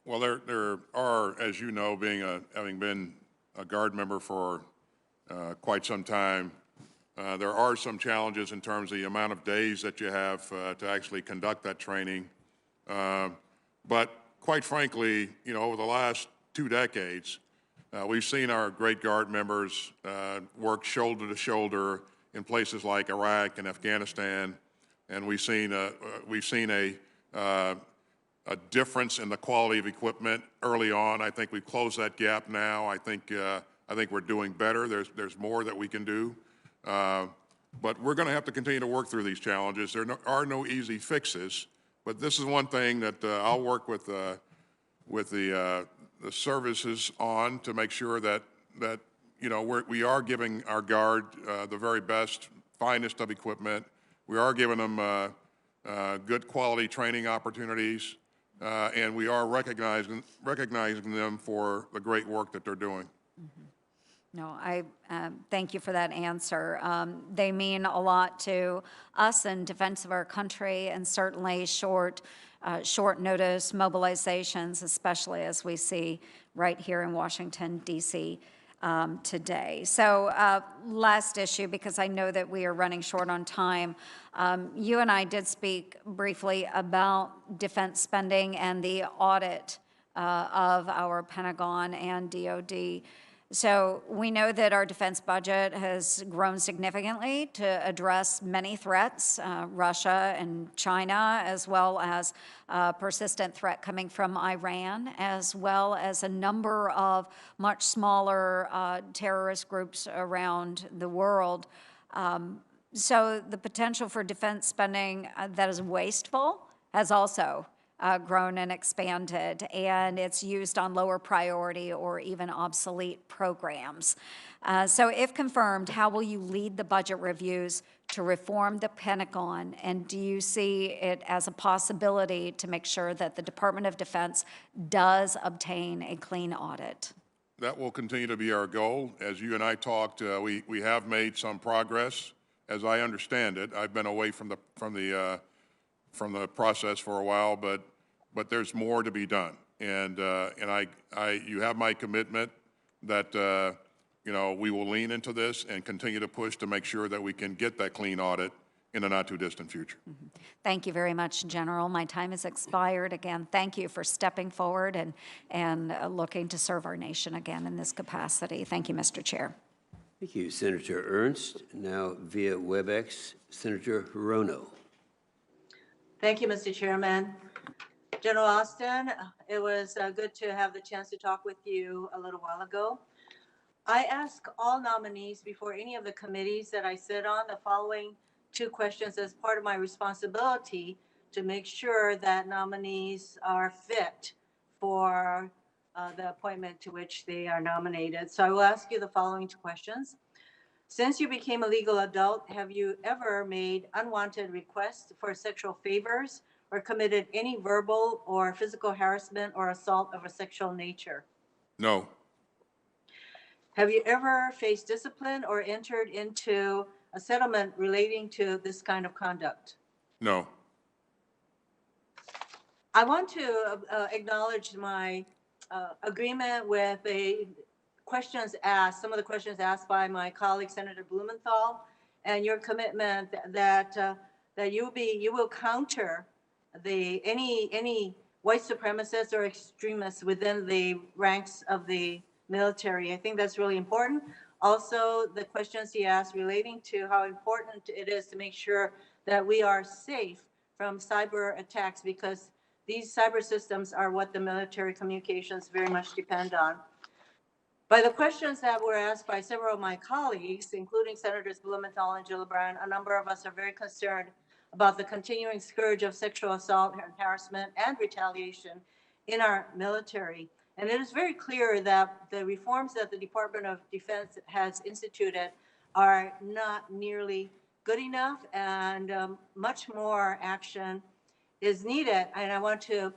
Well, there are, as you know, having been a Guard member for quite some time, there are some challenges in terms of the amount of days that you have to actually conduct that training. But quite frankly, over the last 2 decades, we've seen our great Guard members work shoulder to shoulder in places like Iraq and Afghanistan, and we've seen a difference in the quality of equipment early on. I think we've closed that gap now. I think we're doing better. There's more that we can do. But we're going to have to continue to work through these challenges. There are no easy fixes, but this is one thing that I'll work with the services on to make sure that we are giving our Guard the very best, finest of equipment. We are giving them good quality training opportunities. And we are recognizing them for the great work that they're doing. Mm-hmm. No, I thank you for that answer. They mean a lot to us in defense of our country, and certainly short notice mobilizations, especially as we see right here in Washington, D.C. Today. So last issue, because I know that we are running short on time. You and I did speak briefly about defense spending and the audit of our Pentagon and DOD. So we know that our defense budget has grown significantly to address many threats, Russia and China, as well as a persistent threat coming from Iran, as well as a number of much smaller terrorist groups around the world. So the potential for defense spending that is wasteful has also grown and expanded, and it's used on lower priority or even obsolete programs. So if confirmed, how will you lead the budget reviews to reform the Pentagon, and do you see it as a possibility to make sure that the Department of Defense does obtain a clean audit? That will continue to be our goal. As you and I talked, we have made some progress. As I understand it, I've been away from the process for a while, but there's more to be done. And you have my commitment that we will lean into this and continue to push to make sure that we can get that clean audit in the not too distant future. Thank you very much, General. My time has expired. Again, thank you for stepping forward and looking to serve our nation again in this capacity. Thank you, Mr. Chair. Thank you, Senator Ernst. Now via WebEx, Senator Hirono. Thank you, Mr. Chairman. General Austin, it was good to have the chance to talk with you a little while ago. I ask all nominees before any of the committees that I sit on the following 2 questions as part of my responsibility to make sure that nominees are fit for the appointment to which they are nominated. So I will ask you the following 2 questions. Since you became a legal adult, have you ever made unwanted requests for sexual favors or committed any verbal or physical harassment or assault of a sexual nature? No. Have you ever faced discipline or entered into a settlement relating to this kind of conduct? No. I want to acknowledge my agreement with the questions asked, some of the questions asked by my colleague, Senator Blumenthal, and your commitment that you will counter any white supremacists or extremists within the ranks of the military. I think that's really important. Also, the questions he asked relating to how important it is to make sure that we are safe from cyber attacks, because these cyber systems are what the military communications very much depend on. By the questions that were asked by several of my colleagues, including Senators Blumenthal and Gillibrand, a number of us are very concerned about the continuing scourge of sexual assault and harassment and retaliation in our military. And it is very clear that the reforms that the Department of Defense has instituted are not nearly good enough, and much more action is needed. And I want to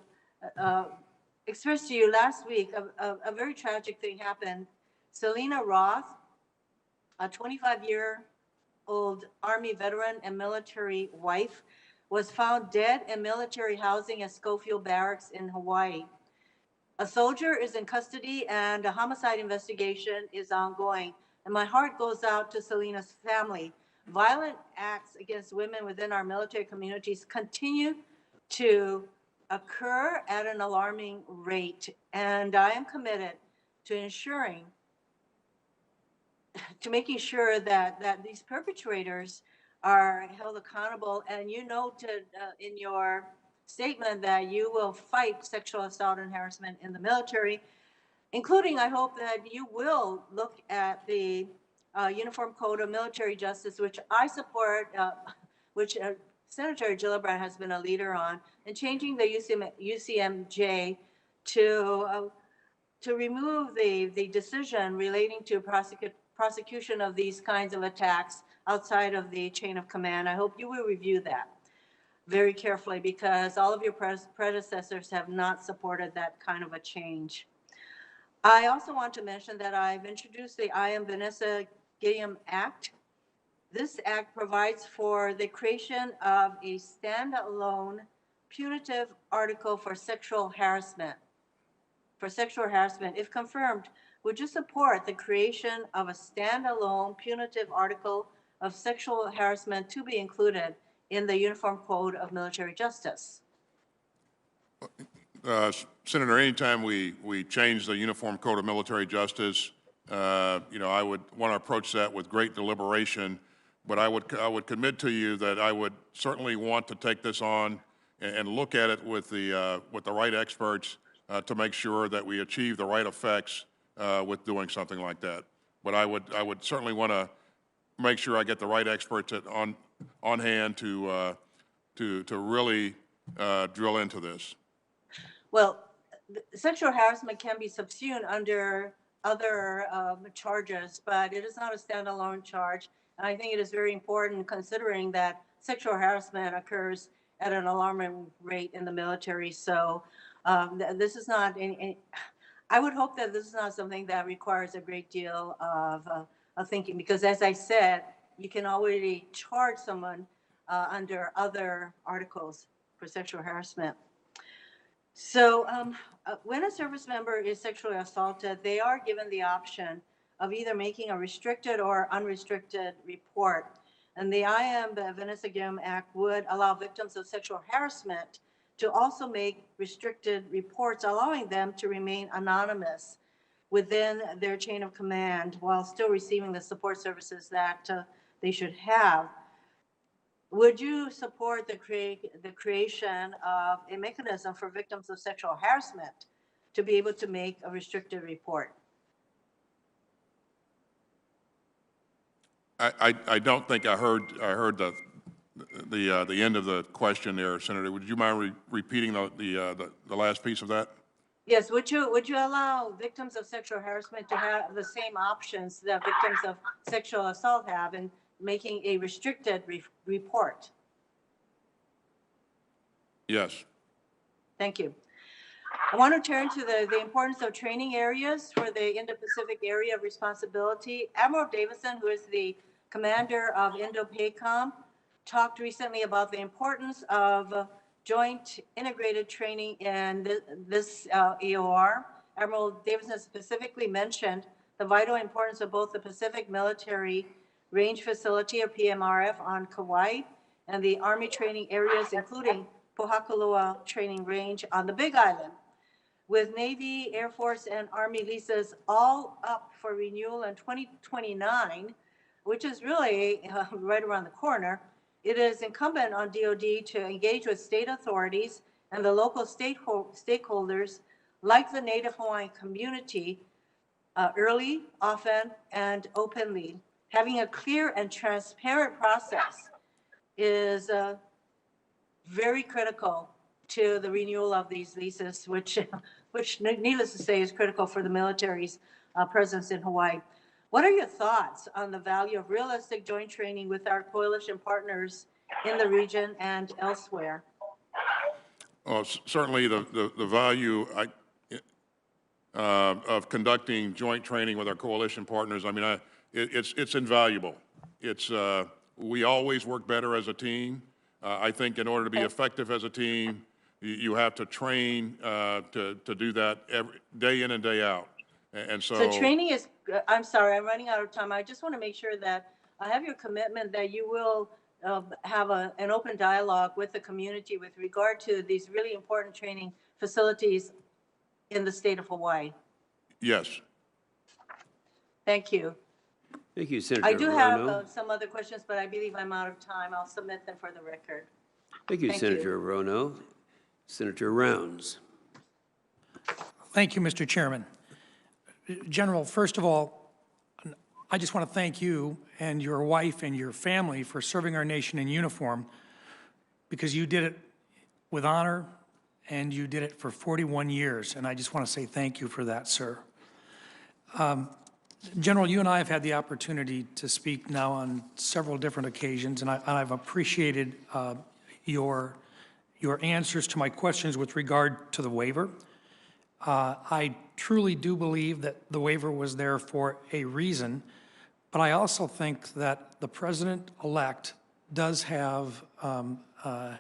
express to you, last week, a very tragic thing happened. Selena Roth, a 25-year-old Army veteran and military wife, was found dead in military housing at Schofield Barracks in Hawaii. A soldier is in custody and a homicide investigation is ongoing. And my heart goes out to Selena's family. Violent acts against women within our military communities continue to occur at an alarming rate. And I am committed to making sure that these perpetrators are held accountable. And you noted in your statement that you will fight sexual assault and harassment in the military, including, I hope that you will look at the Uniform Code of Military Justice, which I support, which Senator Gillibrand has been a leader on, and changing the UCMJ to remove the decision relating to prosecution of these kinds of attacks outside of the chain of command. I hope you will review that very carefully, because all of your predecessors have not supported that kind of a change. I also want to mention that I've introduced the I Am Vanessa Guillem Act. This act provides for the creation of a standalone punitive article for sexual harassment. If confirmed, would you support the creation of a standalone punitive article of sexual harassment to be included in the Uniform Code of Military Justice? Senator, anytime we change the Uniform Code of Military Justice, I would want to approach that with great deliberation, but I would commit to you that I would certainly want to take this on and look at it with the right experts to make sure that we achieve the right effects with doing something like that. But I would certainly want to make sure I get the right experts on hand to really drill into this. well, sexual harassment can be subsumed under other charges, but it is not a standalone charge. And I think it is very important considering that sexual harassment occurs at an alarming rate in the military. So this is not, I would hope that this is not something that requires a great deal of thinking, because as I said, you can already charge someone under other articles for sexual harassment. So when a service member is sexually assaulted, they are given the option of either making a restricted or unrestricted report. And the I Am Vanessa Guillaume Act would allow victims of sexual harassment to also make restricted reports, allowing them to remain anonymous within their chain of command while still receiving the support services that they should have. Would you support the creation of a mechanism for victims of sexual harassment to be able to make a restricted report? I don't think I heard the end of the question there, Senator. Would you mind repeating the last piece of that? Yes. Would you allow victims of sexual harassment to have the same options that victims of sexual assault have in making a restricted report? Yes. Thank you. I want to turn to the importance of training areas for the Indo-Pacific area of responsibility. Admiral Davison, who is the commander of Indo-PACOM, talked recently about the importance of joint integrated training in this EOR. Admiral Davison specifically mentioned the vital importance of both the Pacific Military Range Facility, or PMRF, on Kauai, and the Army training areas, including Pohakulua Training Range on the Big Island. With Navy, Air Force, and Army leases all up for renewal in 2029, which is really right around the corner, it is incumbent on DoD to engage with state authorities and the local stakeholders like the Native Hawaiian community early, often, and openly. Having a clear and transparent process is very critical to the renewal of these leases, which needless to say is critical for the military's presence in Hawaii. What are your thoughts on the value of realistic joint training with our coalition partners in the region and elsewhere? Certainly the value of conducting joint training with our coalition partners, I mean, it's invaluable. We always work better as a team. I think in order to be effective as a team, you have to train to do that day in and day out. And so training is, I'm sorry, I'm running out of time. I just want to make sure that I have your commitment that you will have an open dialogue with the community with regard to these really important training facilities in the state of Hawaii. Yes. Thank you. Thank you, Senator I do Rono. have some other questions, but I believe I'm out of time. I'll submit them for the record. Thank you, Senator Rono. Senator Rounds. Thank you, Mr. Chairman. General, first of all, I just want to thank you and your wife and your family for serving our nation in uniform, because you did it with honor and you did it for 41 years. And I just want to say thank you for that, sir. General, you and I have had the opportunity to speak now on several different occasions, and I've appreciated your answers to my questions with regard to the waiver. I truly do believe that the waiver was there for a reason, but I also think that the president-elect does have, I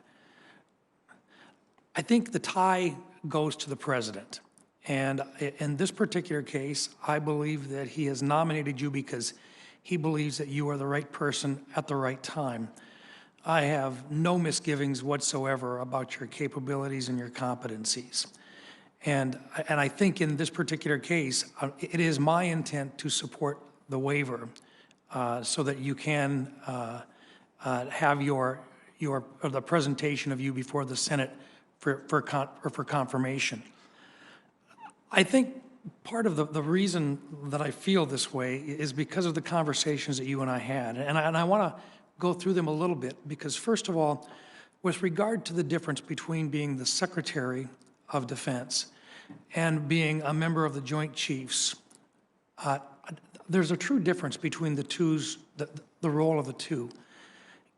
think the tie goes to the president. And in this particular case, I believe that he has nominated you because he believes that you are the right person at the right time. I have no misgivings whatsoever about your capabilities and your competencies. And I think in this particular case, it is my intent to support the waiver so that you can have the presentation of you before the Senate for confirmation. I think part of the reason that I feel this way is because of the conversations that you and I had. And I want to go through them a little bit because, first of all, with regard to the difference between being the Secretary of Defense and being a member of the Joint Chiefs, there's a true difference between the role of the two.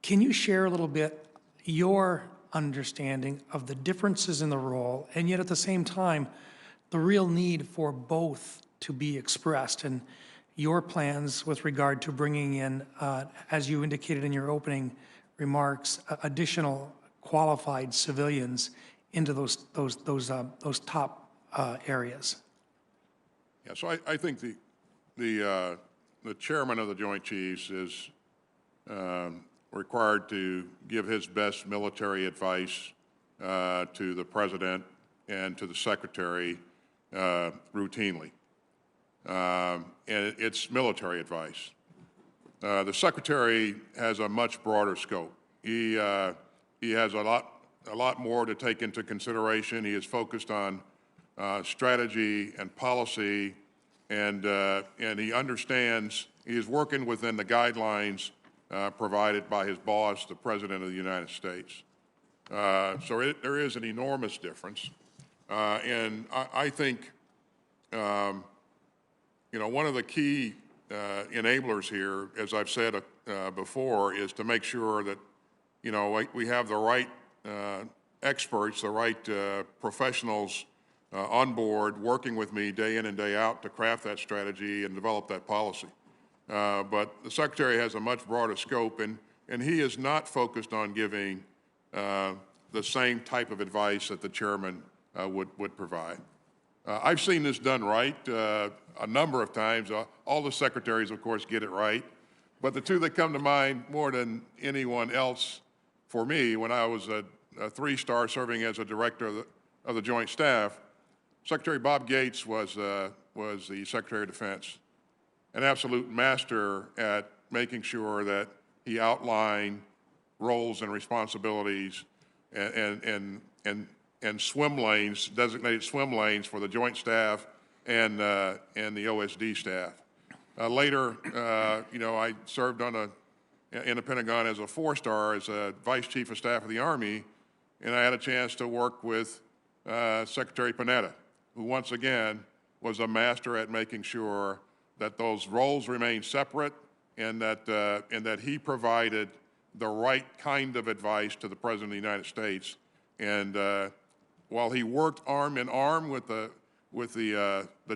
Can you share a little bit your understanding of the differences in the role, and yet at the same time, the real need for both to be expressed, and your plans with regard to bringing in, as you indicated in your opening remarks, additional qualified civilians into those top areas? Yeah, so I think the chairman of the Joint Chiefs is required to give his best military advice to the president and to the secretary routinely. And it's military advice. The secretary has a much broader scope. He has a lot more to take into consideration. He is focused on strategy and policy, and he understands, he is working within the guidelines provided by his boss, the President of the United States. So there is an enormous difference. And I think, one of the key enablers here, as I've said before, is to make sure that, we have the right experts, the right professionals on board working with me day in and day out to craft that strategy and develop that policy. But the Secretary has a much broader scope, and he is not focused on giving the same type of advice that the chairman would provide. I've seen this done right a number of times. All the secretaries, of course, get it right. But the two that come to mind more than anyone else for me, when I was a three-star serving as a director of the Joint Staff, Secretary Bob Gates was the Secretary of Defense, an absolute master at making sure that he outlined roles and responsibilities and swim lanes, designated swim lanes for the Joint Staff and the OSD staff. Later, I served in the Pentagon as a four-star, as a Vice Chief of Staff of the Army, and I had a chance to work with Secretary Panetta, who once again was a master at making sure that those roles remained separate and that he provided the right kind of advice to the President of the United States. And while he worked arm in arm with the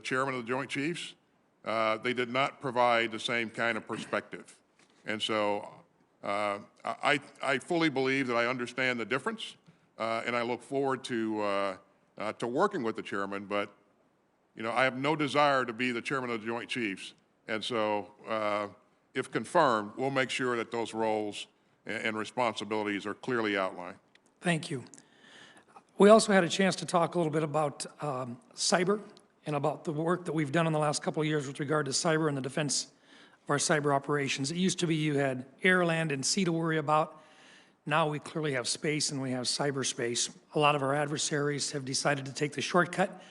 chairman of the Joint Chiefs, they did not provide the same kind of perspective. And so I fully believe that I understand the difference, and I look forward to working with the chairman. But I have no desire to be the chairman of the Joint Chiefs, and so if confirmed, we'll make sure that those roles and responsibilities are clearly outlined. Thank you. We also had a chance to talk a little bit about cyber and about the work that we've done in the last couple of years with regard to cyber and the defense of our cyber operations. It used to be you had air, land, and sea to worry about. Now we clearly have space and we have cyberspace. A lot of our adversaries have decided to take the shortcut,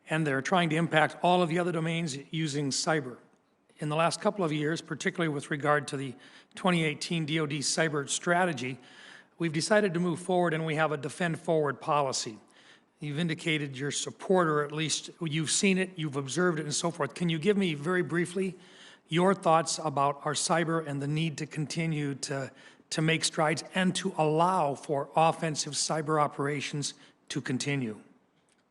and they're trying to impact all of the other domains using cyber. In the last couple of years, particularly with regard to the 2018 DoD cyber strategy, we've decided to move forward, and we have a defend forward policy. You've indicated your support, or at least you've seen it, you've observed it, and so forth. Can you give me very briefly your thoughts about our cyber and the need to continue to make strides and to allow for offensive cyber operations to continue?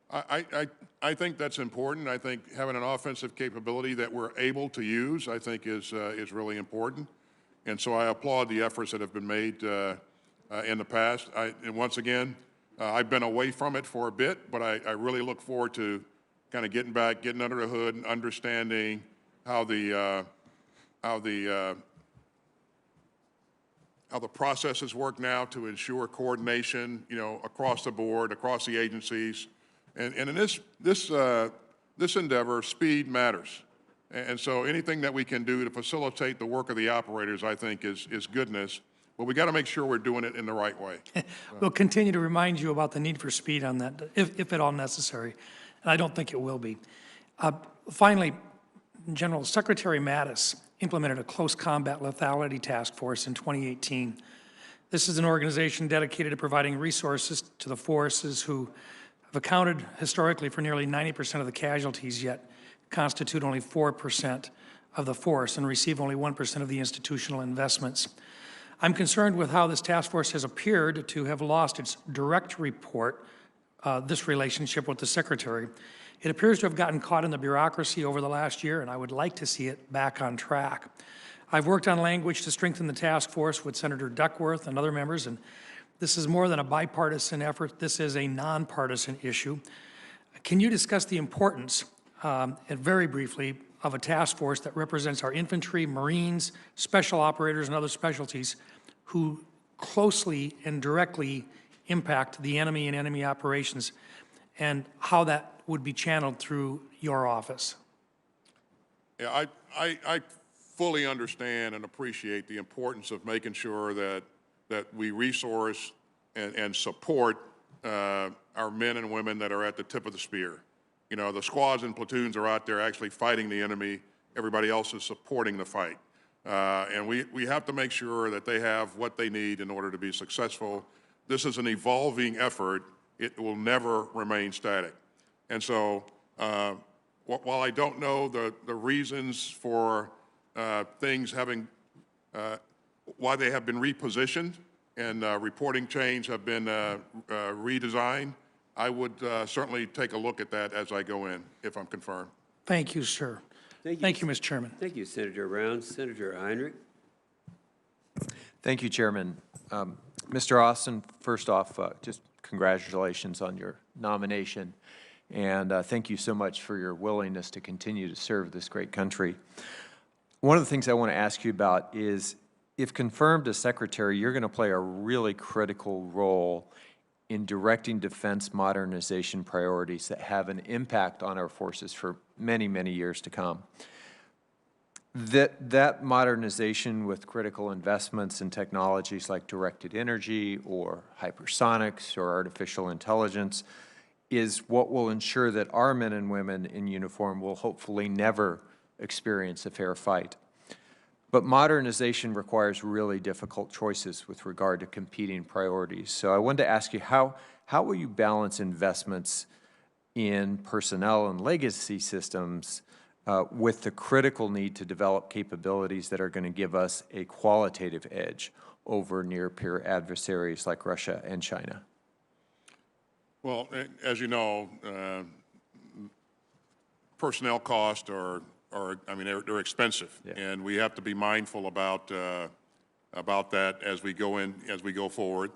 I think that's important. I think having an offensive capability that we're able to use, I think, is really important. And so I applaud the efforts that have been made in the past. And once again, I've been away from it for a bit, but I really look forward to kind of getting back, getting under the hood, and understanding how the processes work now to ensure coordination, across the board, across the agencies. And in this endeavor, speed matters. And so anything that we can do to facilitate the work of the operators, I think, is goodness. But we got to make sure we're doing it in the right way. We'll continue to remind you about the need for speed on that, if at all necessary. And I don't think it will be. Finally, General Secretary Mattis implemented a close combat lethality task force in 2018. This is an organization dedicated to providing resources to the forces who have accounted historically for nearly 90% of the casualties, yet constitute only 4% of the force and receive only 1% of the institutional investments. I'm concerned with how this task force has appeared to have lost its direct report, this relationship with the Secretary. It appears to have gotten caught in the bureaucracy over the last year, and I would like to see it back on track. I've worked on language to strengthen the task force with Senator Duckworth and other members, and this is more than a bipartisan effort. This is a nonpartisan issue. Can you discuss the importance, and very briefly, of a task force that represents our infantry, Marines, special operators, and other specialties who closely and directly impact the enemy and enemy operations, and how that would be channeled through your office? Yeah, I fully understand and appreciate the importance of making sure that we resource and support our men and women that are at the tip of the spear. You know, the squads and platoons are out there actually fighting the enemy. Everybody else is supporting the fight. And we have to make sure that they have what they need in order to be successful. This is an evolving effort. It will never remain static. And so while I don't know the reasons for things having, why they have been repositioned and reporting chains have been redesigned, I would certainly take a look at that as I go in, if I'm confirmed. Thank you, sir. Thank you, Mr. Chairman. Thank you, Senator Rounds. Senator Heinrich. Thank you, Chairman. Mr. Austin, first off, just congratulations on your nomination, and thank you so much for your willingness to continue to serve this great country. One of the things I want to ask you about is, if confirmed as Secretary, you're going to play a really critical role in directing defense modernization priorities that have an impact on our forces for many, many years to come. That modernization with critical investments in technologies like directed energy or hypersonics or artificial intelligence is what will ensure that our men and women in uniform will hopefully never experience a fair fight. But modernization requires really difficult choices with regard to competing priorities. So I wanted to ask you, how will you balance investments in personnel and legacy systems with the critical need to develop capabilities that are going to give us a qualitative edge over near-peer adversaries like Russia and China? Well, as you know, personnel costs I mean, they're expensive, yeah. And we have to be mindful about that as we go forward,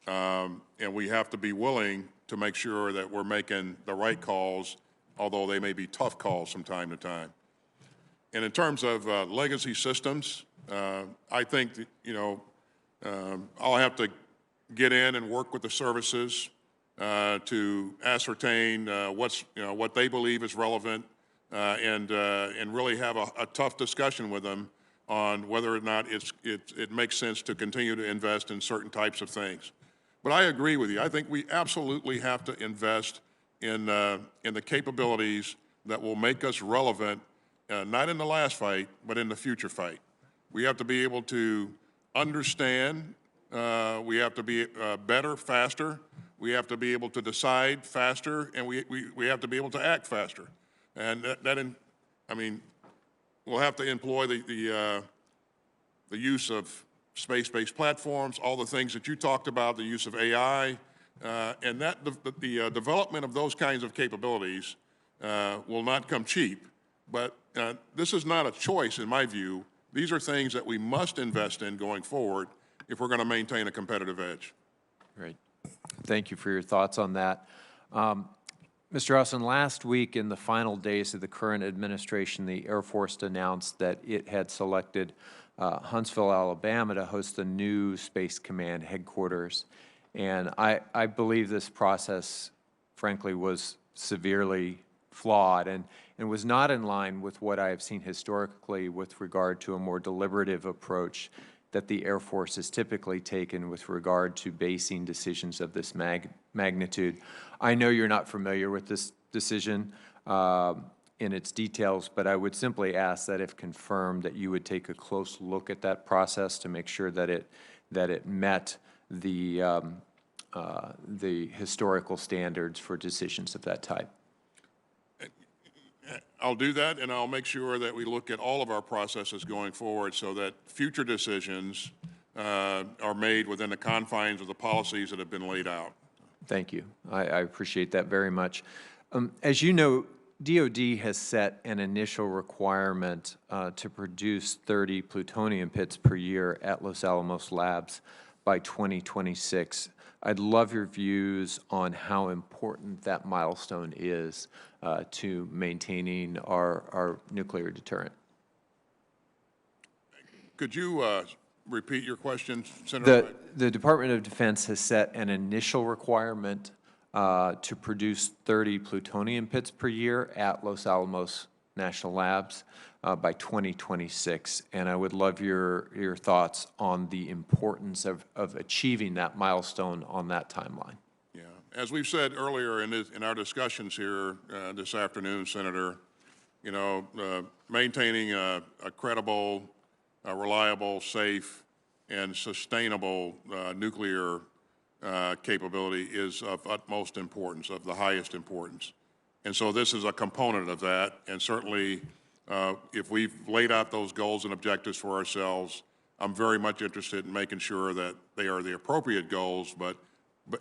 and we have to be willing to make sure that we're making the right calls, although they may be tough calls from time to time. And in terms of legacy systems, I think that, you know, I'll have to get in and work with the services to ascertain what they believe is relevant. And really have a tough discussion with them on whether or not it makes sense to continue to invest in certain types of things. But I agree with you. I think we absolutely have to invest in the capabilities that will make us relevant, not in the last fight, but in the future fight. We have to be able to understand. We have to be better, faster. We have to be able to decide faster, and we have to be able to act faster. And I mean, we'll have to employ the use of space-based platforms, all the things that you talked about, the use of AI, and the development of those kinds of capabilities will not come cheap. But this is not a choice, in my view. These are things that we must invest in going forward if we're going to maintain a competitive edge. Great. Thank you for your thoughts on that. Mr. Austin, last week in the final days of the current administration, the Air Force announced that it had selected Huntsville, Alabama to host the new Space Command headquarters. And I believe this process, frankly, was severely flawed and was not in line with what I have seen historically with regard to a more deliberative approach that the Air Force has typically taken with regard to basing decisions of this magnitude. I know you're not familiar with this decision in its details, but I would simply ask that if confirmed that you would take a close look at that process to make sure that it met the the historical standards for decisions of that type. I'll do that, and I'll make sure that we look at all of our processes going forward so that future decisions are made within the confines of the policies that have been laid out. Thank you. I appreciate that very much. As you know, DOD has set an initial requirement to produce 30 plutonium pits per year at Los Alamos Labs by 2026. I'd love your views on how important that milestone is to maintaining our nuclear deterrent. Could you repeat your question, Senator? The Department of Defense has set an initial requirement to produce 30 plutonium pits per year at Los Alamos National Labs by 2026, and I would love your thoughts on the importance of achieving that milestone on that timeline. Yeah, as we've said earlier in our discussions here this afternoon, Senator, you know, maintaining a credible, reliable, safe, and sustainable nuclear capability is of utmost importance, of the highest importance. And so this is a component of that, and certainly if we've laid out those goals and objectives for ourselves, I'm very much interested in making sure that they are the appropriate goals,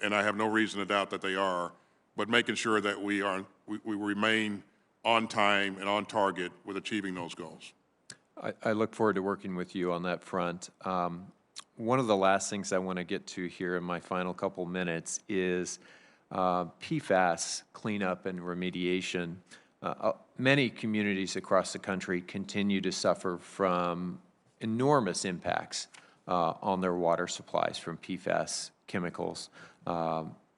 and I have no reason to doubt that they are, but making sure that we remain on time and on target with achieving those goals. I look forward to working with you on that front. One of the last things I want to get to here in my final couple minutes is PFAS cleanup and remediation. Many communities across the country continue to suffer from enormous impacts on their water supplies from PFAS chemicals,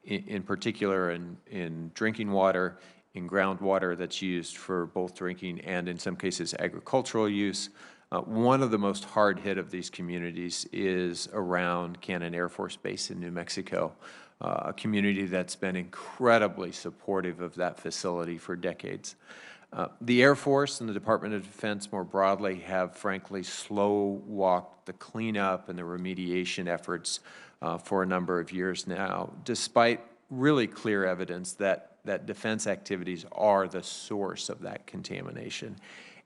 in particular in drinking water, in groundwater that's used for both drinking and in some cases agricultural use. One of the most hard hit of these communities is around Cannon Air Force Base in New Mexico, a community that's been incredibly supportive of that facility for decades. The Air Force and the Department of Defense more broadly have frankly slow-walked the cleanup and the remediation efforts for a number of years now, despite really clear evidence that defense activities are the source of that contamination.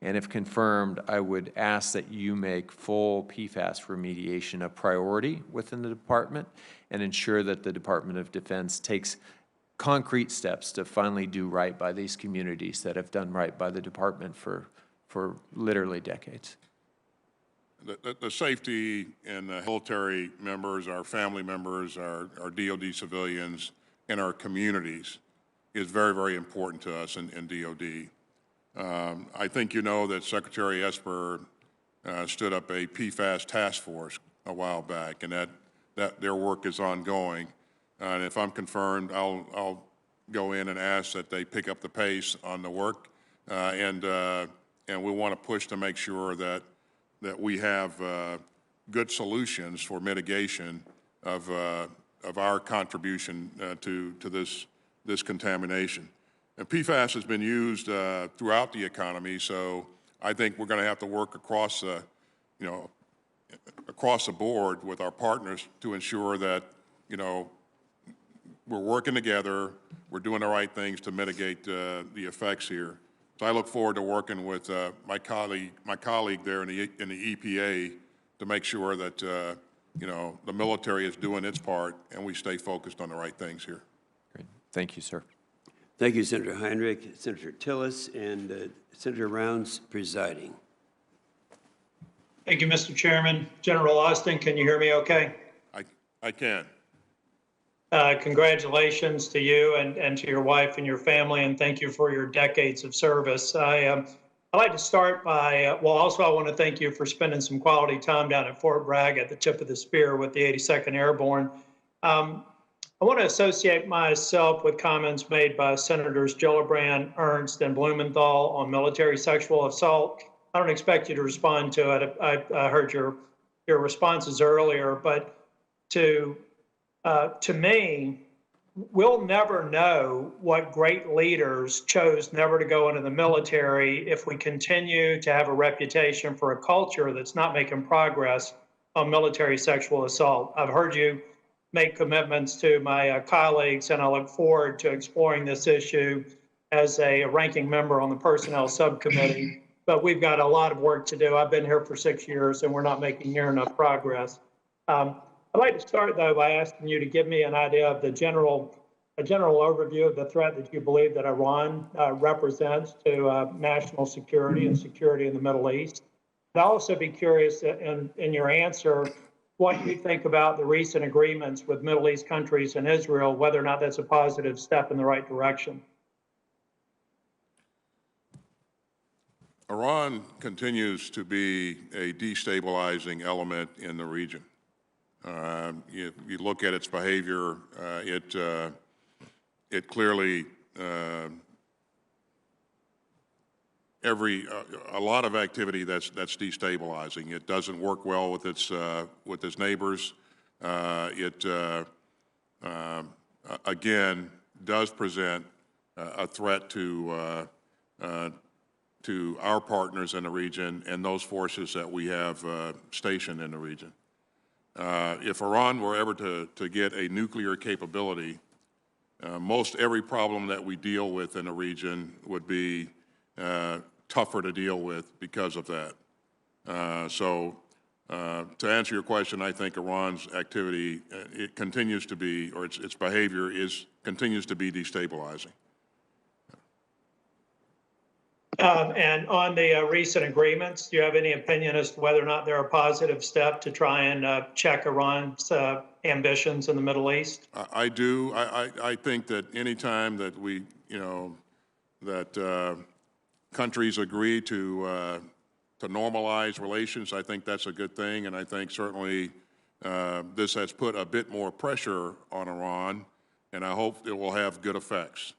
And if confirmed, I would ask that you make full PFAS remediation a priority within the department and ensure that the Department of Defense takes concrete steps to finally do right by these communities that have done right by the department for literally decades. The safety and the military members, our family members, our DOD civilians, and our communities is very, very important to us in DOD. I think you know that Secretary Esper stood up a PFAS task force a while back, and that their work is ongoing. And if I'm confirmed, I'll go in and ask that they pick up the pace on the work, and we want to push to make sure that we have good solutions for mitigation of our contribution to this contamination. And PFAS has been used throughout the economy, so I think we're going to have to work across the board with our partners to ensure that, you know, we're working together, we're doing the right things to mitigate the effects here. So I look forward to working with my colleague there in the EPA to make sure that you know, the military is doing its part and we stay focused on the right things here. Great. Thank you, sir. Thank you, Senator Heinrich, Senator Tillis, and Senator Rounds presiding. Thank you, Mr. Chairman. General Austin, can you hear me okay? I can. Congratulations to you and to your wife and your family, and thank you for your decades of service. I'd like to start by, well, also I want to thank you for spending some quality time down at Fort Bragg at the tip of the spear with the 82nd Airborne. I want to associate myself with comments made by Senators Gillibrand, Ernst, and Blumenthal on military sexual assault. I don't expect you to respond to it. I heard your responses earlier, but to me, we'll never know what great leaders chose never to go into the military if we continue to have a reputation for a culture that's not making progress on military sexual assault. I've heard you make commitments to my colleagues, and I look forward to exploring this issue as a ranking member on the Personnel Subcommittee. But we've got a lot of work to do. I've been here for 6 years, and we're not making near enough progress. I'd like to start, though, by asking you to give me an idea of a general overview of the threat that you believe that Iran represents to national security and security in the Middle East. I'd also be curious in your answer what you think about the recent agreements with Middle East countries and Israel, whether or not that's a positive step in the right direction. Iran continues to be a destabilizing element in the region. You look at its behavior, it clearly a lot of activity that's destabilizing. It doesn't work well with its neighbors. It again does present a threat to our partners in the region and those forces that we have stationed in the region. If Iran were ever to get a nuclear capability, most every problem that we deal with in the region would be tougher to deal with because of that. To answer your question, I think Iran's activity, it continues to be, or its behavior continues to be destabilizing. And on the recent agreements, do you have any opinion as to whether or not they're a positive step to try and check Iran's ambitions in the Middle East? I do. I think that any time that that countries agree to normalize relations, I think that's a good thing, and I think certainly this has put a bit more pressure on Iran, and I hope it will have good effects.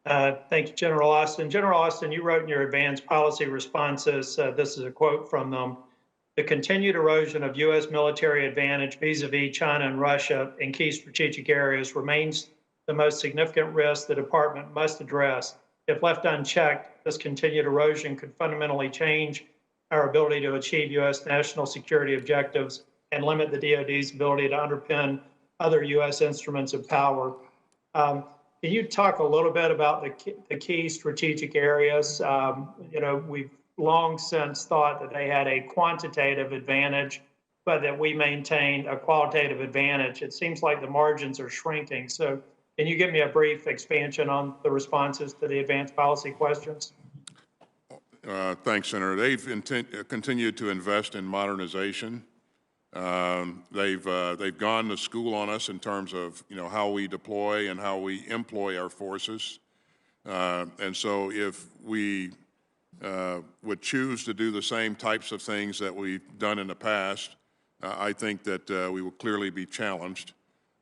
Thank you, General Austin. General Austin, you wrote in your advanced policy responses, this is a quote from them, "The continued erosion of U.S. military advantage vis-a-vis China and Russia in key strategic areas remains the most significant risk the department must address. If left unchecked, this continued erosion could fundamentally change our ability to achieve U.S. national security objectives and limit the DoD's ability to underpin other U.S. instruments of power." Can you talk a little bit about the key strategic areas? We've long since thought that they had a quantitative advantage, but that we maintained a qualitative advantage. It seems like the margins are shrinking. So can you give me a brief expansion on the responses to the advanced policy questions? Thanks, Senator. They've continued to invest in modernization. They've gone to school on us in terms of how we deploy and how we employ our forces. And so if we would choose to do the same types of things that we've done in the past, I think that we will clearly be challenged.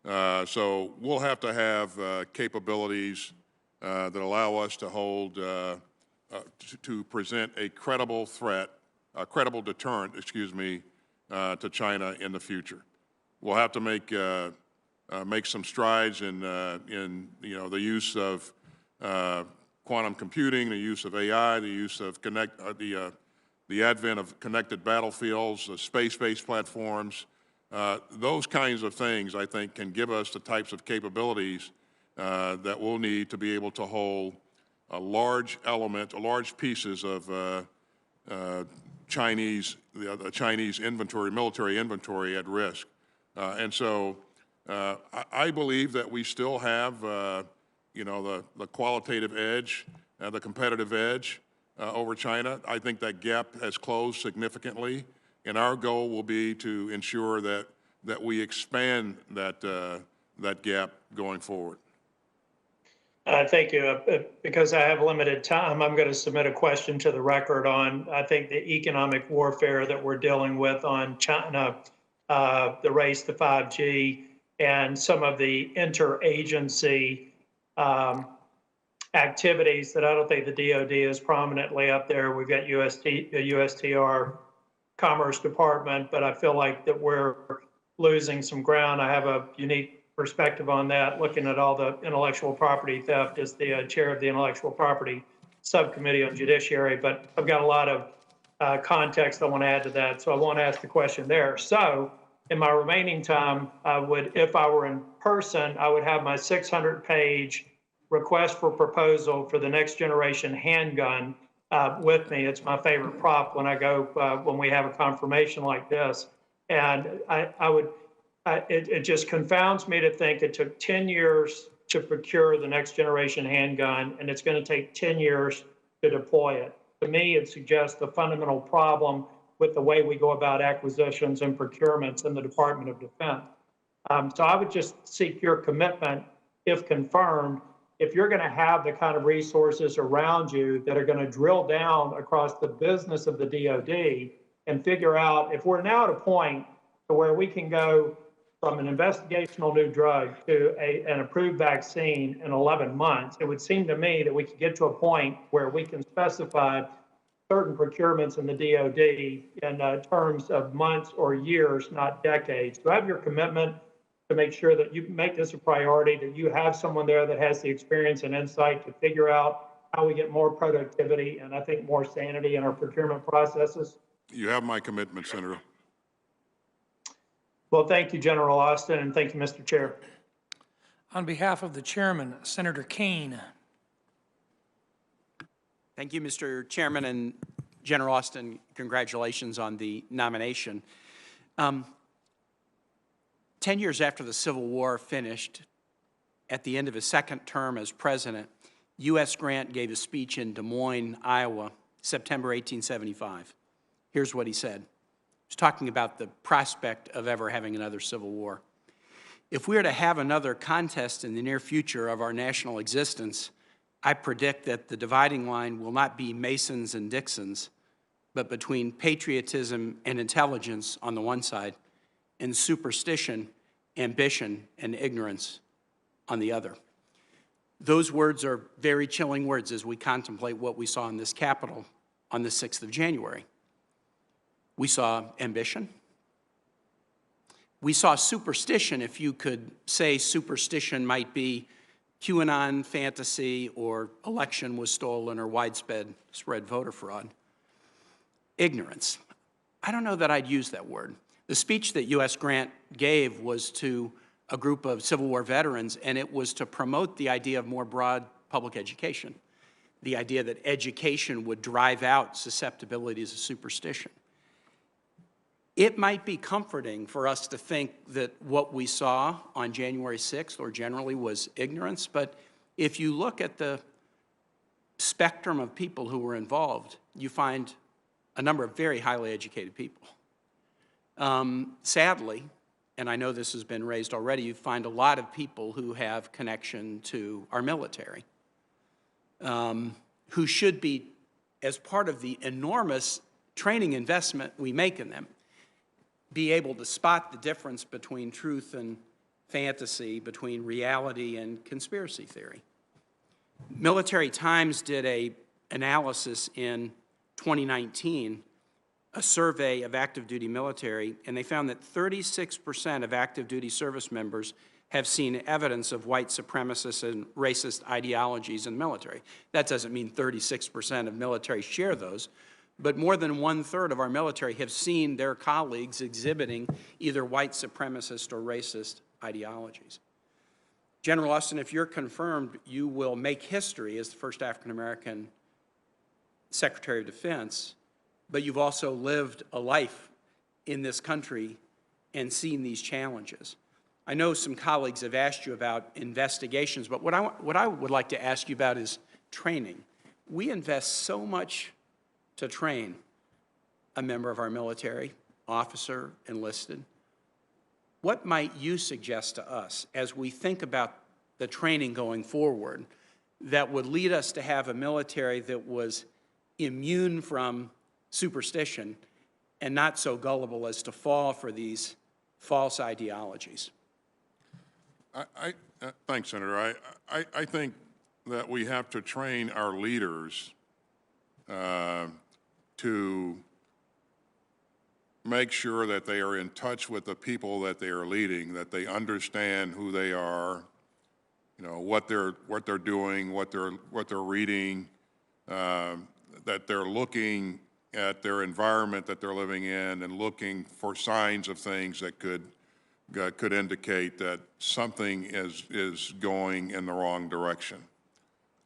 So we'll have to have capabilities that allow us to hold, to present a credible threat, a credible deterrent, to China in the future. We'll have to make some strides in the use of quantum computing, the use of AI, the use of the advent of connected battlefields, space-based platforms. Those kinds of things, I think, can give us the types of capabilities that we'll need to be able to hold a large pieces of Chinese inventory, military inventory at risk. And so I believe that we still have, the qualitative edge, the competitive edge over China. I think that gap has closed significantly, and our goal will be to ensure that we expand that gap going forward. Thank you. Because I have limited time, I'm going to submit a question to the record on, I think, the economic warfare that we're dealing with on China, the race to 5G, and some of the interagency activities that I don't think the DoD is prominently up there. We've got USTR, Commerce Department, but I feel like that we're losing some ground. I have a unique perspective on that, looking at all the intellectual property theft as the chair of the Intellectual Property Subcommittee on Judiciary, but I've got a lot of context I want to add to that, so I won't ask the question there. So in my remaining time, I would, if I were in person, I would have my 600-page request for proposal for the next generation handgun with me. It's my favorite prop when I go, when we have a confirmation like this. And it just confounds me to think it took 10 years to procure the next generation handgun, and it's going to take 10 years to deploy it. To me, it suggests the fundamental problem with the way we go about acquisitions and procurements in the Department of Defense. So I would just seek your commitment, if confirmed, if you're going to have the kind of resources around you that are going to drill down across the business of the DoD and figure out if we're now at a point to where we can go from an investigational new drug to an approved vaccine in 11 months, it would seem to me that we could get to a point where we can specify certain procurements in the DoD in terms of months or years, not decades. Do I have your commitment to make sure that you make this a priority, that you have someone there that has the experience and insight to figure out how we get more productivity and I think more sanity in our procurement processes? You have my commitment, Senator. Well, thank you, General Austin, and thank you, Mr. Chair. On behalf of the chairman, Senator Kane. Thank you, Mr. Chairman, and General Austin, congratulations on the nomination. 10 years after the Civil War finished, at the end of his second term as president, U.S. Grant gave a speech in Des Moines, Iowa, September 1875. Here's what he said. He was talking about the prospect of ever having another Civil War. If we are to have another contest in the near future of our national existence, I predict that the dividing line will not be Masons and Dixons, but between patriotism and intelligence on the one side and superstition, ambition, and ignorance on the other. Those words are very chilling words as we contemplate what we saw in this Capitol on the 6th of January. We saw ambition. We saw superstition, if you could say superstition might be QAnon fantasy or election was stolen or widespread voter fraud. Ignorance. I don't know that I'd use that word. The speech that U.S. Grant gave was to a group of Civil War veterans, and it was to promote the idea of more broad public education, the idea that education would drive out susceptibilities of superstition. It might be comforting for us to think that what we saw on January 6th, or generally, was ignorance, but if you look at the spectrum of people who were involved, you find a number of very highly educated people. Sadly, and I know this has been raised already, you find a lot of people who have connection to our military, who should be, as part of the enormous training investment we make in them, be able to spot the difference between truth and fantasy, between reality and conspiracy theory. Military Times did an analysis in 2019, a survey of active duty military, and they found that 36% of active duty service members have seen evidence of white supremacist and racist ideologies in the military. That doesn't mean 36% of military share those, but more than 1/3 of our military have seen their colleagues exhibiting either white supremacist or racist ideologies. General Austin, if you're confirmed, you will make history as the first African-American Secretary of Defense, but you've also lived a life in this country and seen these challenges. I know some colleagues have asked you about investigations, but what I would like to ask you about is training. We invest so much to train a member of our military, officer, enlisted. What might you suggest to us as we think about the training going forward that would lead us to have a military that was immune from superstition and not so gullible as to fall for these false ideologies? Thanks, Senator. I think that we have to train our leaders to make sure that they are in touch with the people that they are leading, that they understand who they are, you know, what they're doing, what they're reading, that they're looking at their environment that they're living in and looking for signs of things that could indicate that something is going in the wrong direction.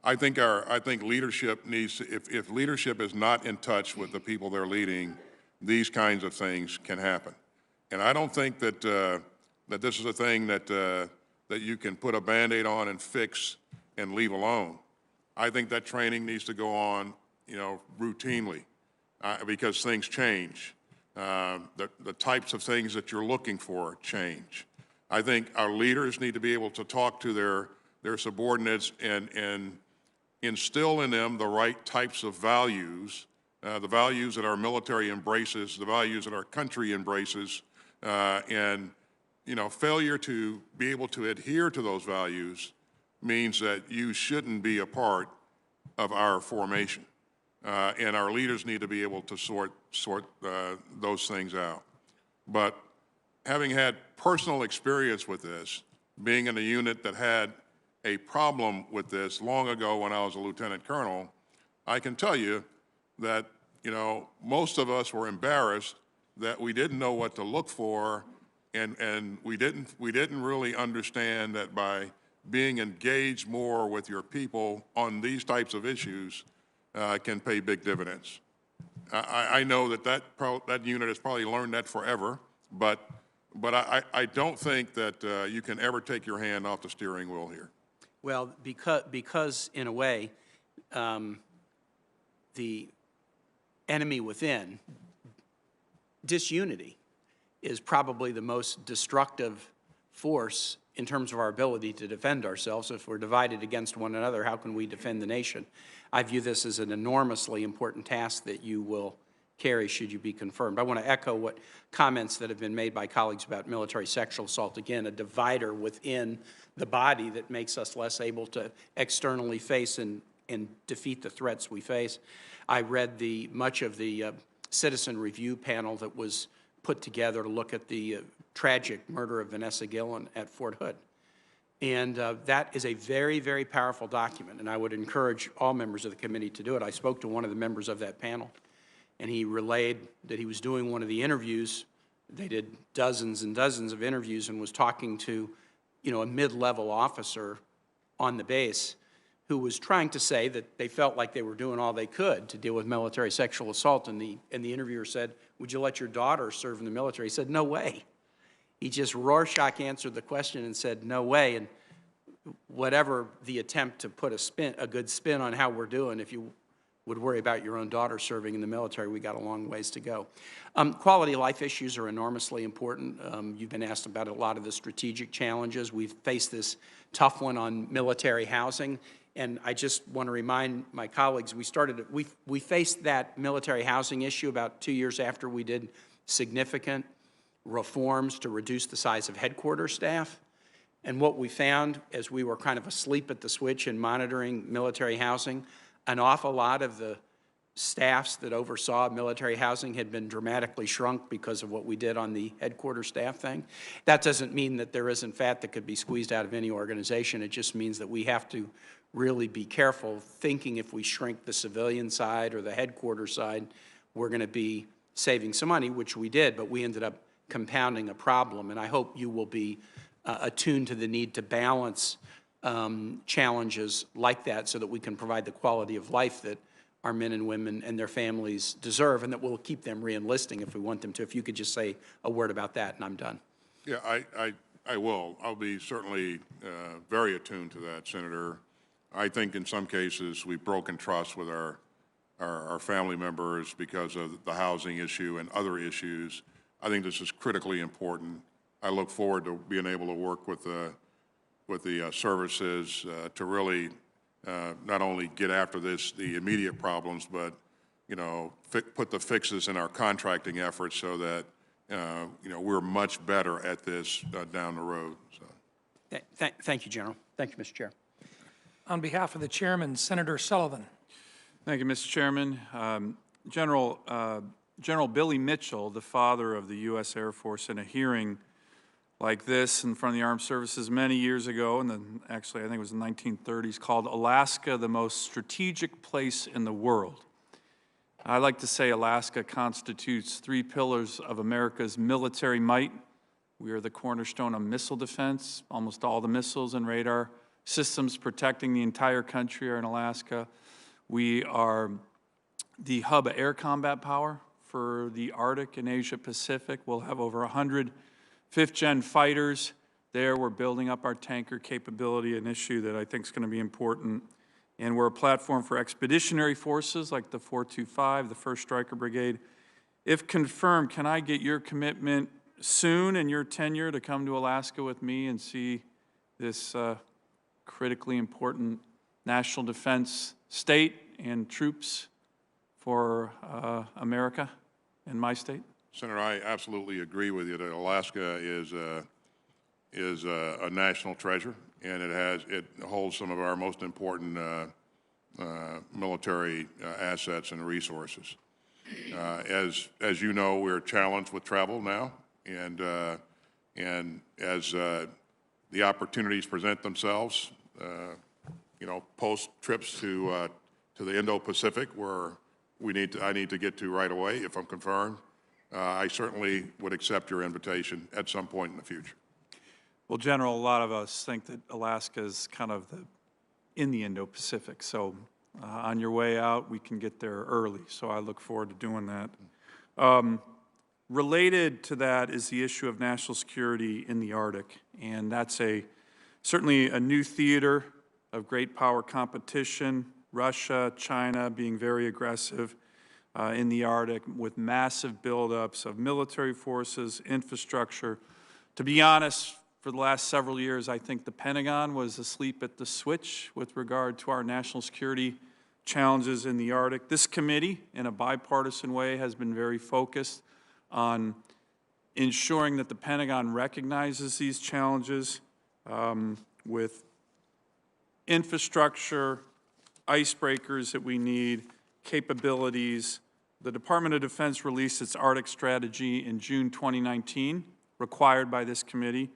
I think leadership needs to, if leadership is not in touch with the people they're leading, these kinds of things can happen. And I don't think that that this is a thing that that you can put a Band-Aid on and fix and leave alone. I think that training needs to go on, you know, routinely because things change. The types of things that you're looking for change. I think our leaders need to be able to talk to their subordinates and instill in them the right types of values, the values that our military embraces, the values that our country embraces, and you know, failure to be able to adhere to those values means that you shouldn't be a part of our formation. And our leaders need to be able to sort those things out. But having had personal experience with this, being in a unit that had a problem with this long ago when I was a lieutenant colonel, I can tell you that, you know, most of us were embarrassed that we didn't know what to look for, and we didn't really understand that by being engaged more with your people on these types of issues can pay big dividends. I know that unit has probably learned that forever, but I don't think that you can ever take your hand off the steering wheel here. Well, because in a way, the enemy within, disunity, is probably the most destructive force in terms of our ability to defend ourselves. If we're divided against one another, how can we defend the nation? I view this as an enormously important task that you will carry should you be confirmed. I want to echo what comments that have been made by colleagues about military sexual assault. Again, a divider within the body that makes us less able to externally face and defeat the threats we face. I read much of the citizen review panel that was put together to look at the tragic murder of Vanessa Gillen at Fort Hood. And that is a very, very powerful document, and I would encourage all members of the committee to do it. I spoke to one of the members of that panel, and he relayed that he was doing one of the interviews. They did dozens and dozens of interviews and was talking to, you know, a mid-level officer on the base who was trying to say that they felt like they were doing all they could to deal with military sexual assault. And the interviewer said, "Would you let your daughter serve in the military?" He said, "No way." He just Rorschach answered the question and said, "No way." And whatever the attempt to put a good spin on how we're doing, if you would worry about your own daughter serving in the military, we got a long ways to go. Quality of life issues are enormously important. You've been asked about a lot of the strategic challenges. We've faced this tough one on military housing. And I just want to remind my colleagues, we faced that military housing issue about 2 years after we did significant reforms to reduce the size of headquarters staff. And what we found as we were kind of asleep at the switch in monitoring military housing, an awful lot of the staffs that oversaw military housing had been dramatically shrunk because of what we did on the headquarters staff thing. That doesn't mean that there isn't fat that could be squeezed out of any organization. It just means that we have to really be careful thinking if we shrink the civilian side or the headquarters side, we're going to be saving some money, which we did, but we ended up compounding a problem. And I hope you will be attuned to the need to balance challenges like that so that we can provide the quality of life that our men and women and their families deserve, and that will keep them re-enlisting if we want them to. If you could just say a word about that, and I'm done. Yeah, I will. I'll be certainly very attuned to that, Senator. I think in some cases we've broken trust with our family members because of the housing issue and other issues. I think this is critically important. I look forward to being able to work with the services to really not only get after the immediate problems, but you know, put the fixes in our contracting efforts so that you know, we're much better at this down the road. So. Thank you, General. Thank you, Mr. Chair. On behalf of the chairman, Senator Sullivan. Thank you, Mr. Chairman. General Billy Mitchell, the father of the U.S. Air Force, in a hearing like this in front of the Armed Services many years ago, and actually I think it was in the 1930s, called Alaska the most strategic place in the world. I like to say Alaska constitutes 3 pillars of America's military might. We are the cornerstone of missile defense. Almost all the missiles and radar systems protecting the entire country are in Alaska. We are the hub of air combat power for the Arctic and Asia Pacific. We'll have over 100 5th-gen fighters there. We're building up our tanker capability, an issue that I think is going to be important. And we're a platform for expeditionary forces like the 425, the 1st Stryker Brigade. If confirmed, can I get your commitment soon in your tenure to come to Alaska with me and see this critically important national defense state and troops for America and my state? Senator, I absolutely agree with you that Alaska is a national treasure, and it holds some of our most important military assets and resources. As you know, we're challenged with travel now, and as the opportunities present themselves, you know, post trips to the Indo-Pacific, where I need to get to right away if I'm confirmed, I certainly would accept your invitation at some point in the future. Well, General, a lot of us think that Alaska is kind of in the Indo-Pacific, so on your way out, we can get there early, so I look forward to doing that. Related to that is the issue of national security in the Arctic, and that's certainly a new theater of great power competition, Russia, China being very aggressive in the Arctic with massive buildups of military forces, infrastructure. To be honest, for the last several years, I think the Pentagon was asleep at the switch with regard to our national security challenges in the Arctic. This committee, in a bipartisan way, has been very focused on ensuring that the Pentagon recognizes these challenges with infrastructure, icebreakers that we need, capabilities. The Department of Defense released its Arctic strategy in June 2019, required by this committee.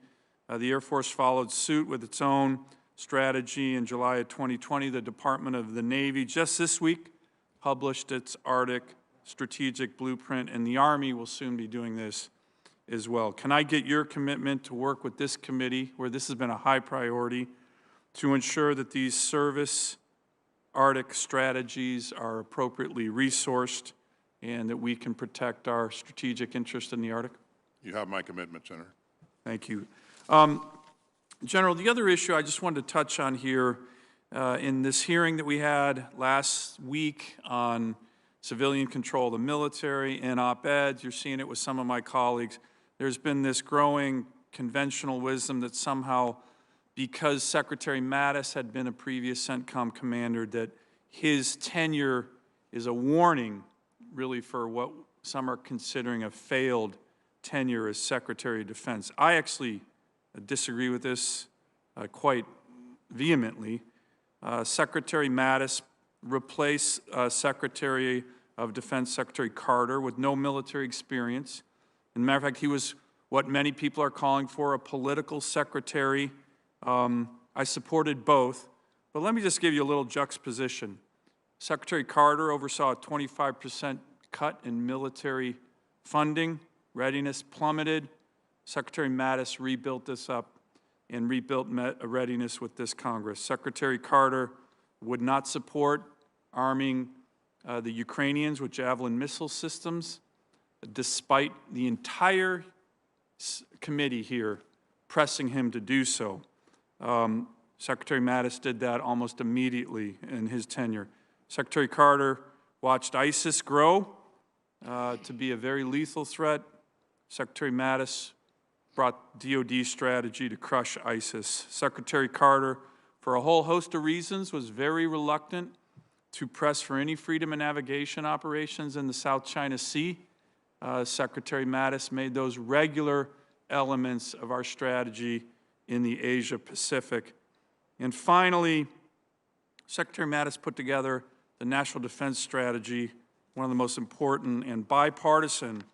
The Air Force followed suit with its own strategy in July of 2020. The Department of the Navy just this week published its Arctic strategic blueprint, and the Army will soon be doing this as well. Can I get your commitment to work with this committee, where this has been a high priority, to ensure that these service Arctic strategies are appropriately resourced and that we can protect our strategic interest in the Arctic? You have my commitment, Senator. Thank you. General, the other issue I just wanted to touch on here in this hearing that we had last week on civilian control of the military and op-eds, you're seeing it with some of my colleagues, there's been this growing conventional wisdom that somehow because Secretary Mattis had been a previous CENTCOM commander, that his tenure is a warning really for what some are considering a failed tenure as Secretary of Defense. I actually disagree with this quite vehemently. Secretary Mattis replaced Secretary of Defense Secretary Carter with no military experience. As a matter of fact, he was what many people are calling for, a political secretary. I supported both, but let me just give you a little juxtaposition. Secretary Carter oversaw a 25% cut in military funding. Readiness plummeted. Secretary Mattis rebuilt this up and rebuilt readiness with this Congress. Secretary Carter would not support arming the Ukrainians with Javelin missile systems, despite the entire committee here pressing him to do so. Secretary Mattis did that almost immediately in his tenure. Secretary Carter watched ISIS grow to be a very lethal threat. Secretary Mattis brought DOD strategy to crush ISIS. Secretary Carter, for a whole host of reasons, was very reluctant to press for any freedom of navigation operations in the South China Sea. Secretary Mattis made those regular elements of our strategy in the Asia Pacific. And finally, Secretary Mattis put together the National Defense Strategy, one of the most important and bipartisan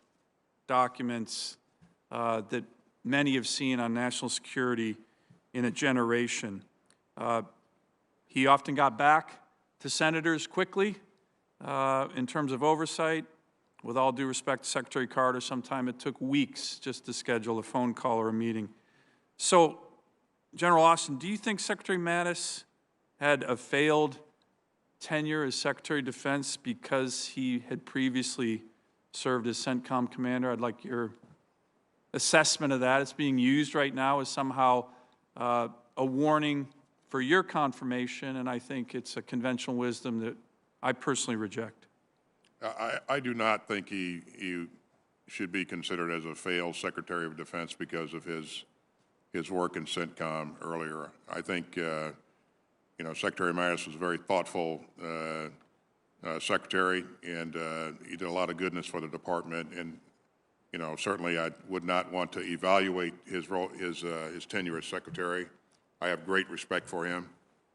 documents that many have seen on national security in a generation. He often got back to senators quickly, in terms of oversight. With all due respect to Secretary Carter, sometime it took weeks just to schedule a phone call or a meeting. So, General Austin, do you think Secretary Mattis had a failed tenure as Secretary of Defense because he had previously served as CENTCOM commander? I'd like your assessment of that. It's being used right now as somehow a warning for your confirmation, and I think it's a conventional wisdom that I personally reject. I do not think he should be considered as a failed Secretary of Defense because of his work in CENTCOM earlier. I think you know, Secretary Mattis was a very thoughtful secretary, and he did a lot of goodness for the department. And you know, certainly I would not want to evaluate his role, his tenure as secretary. I have great respect for him.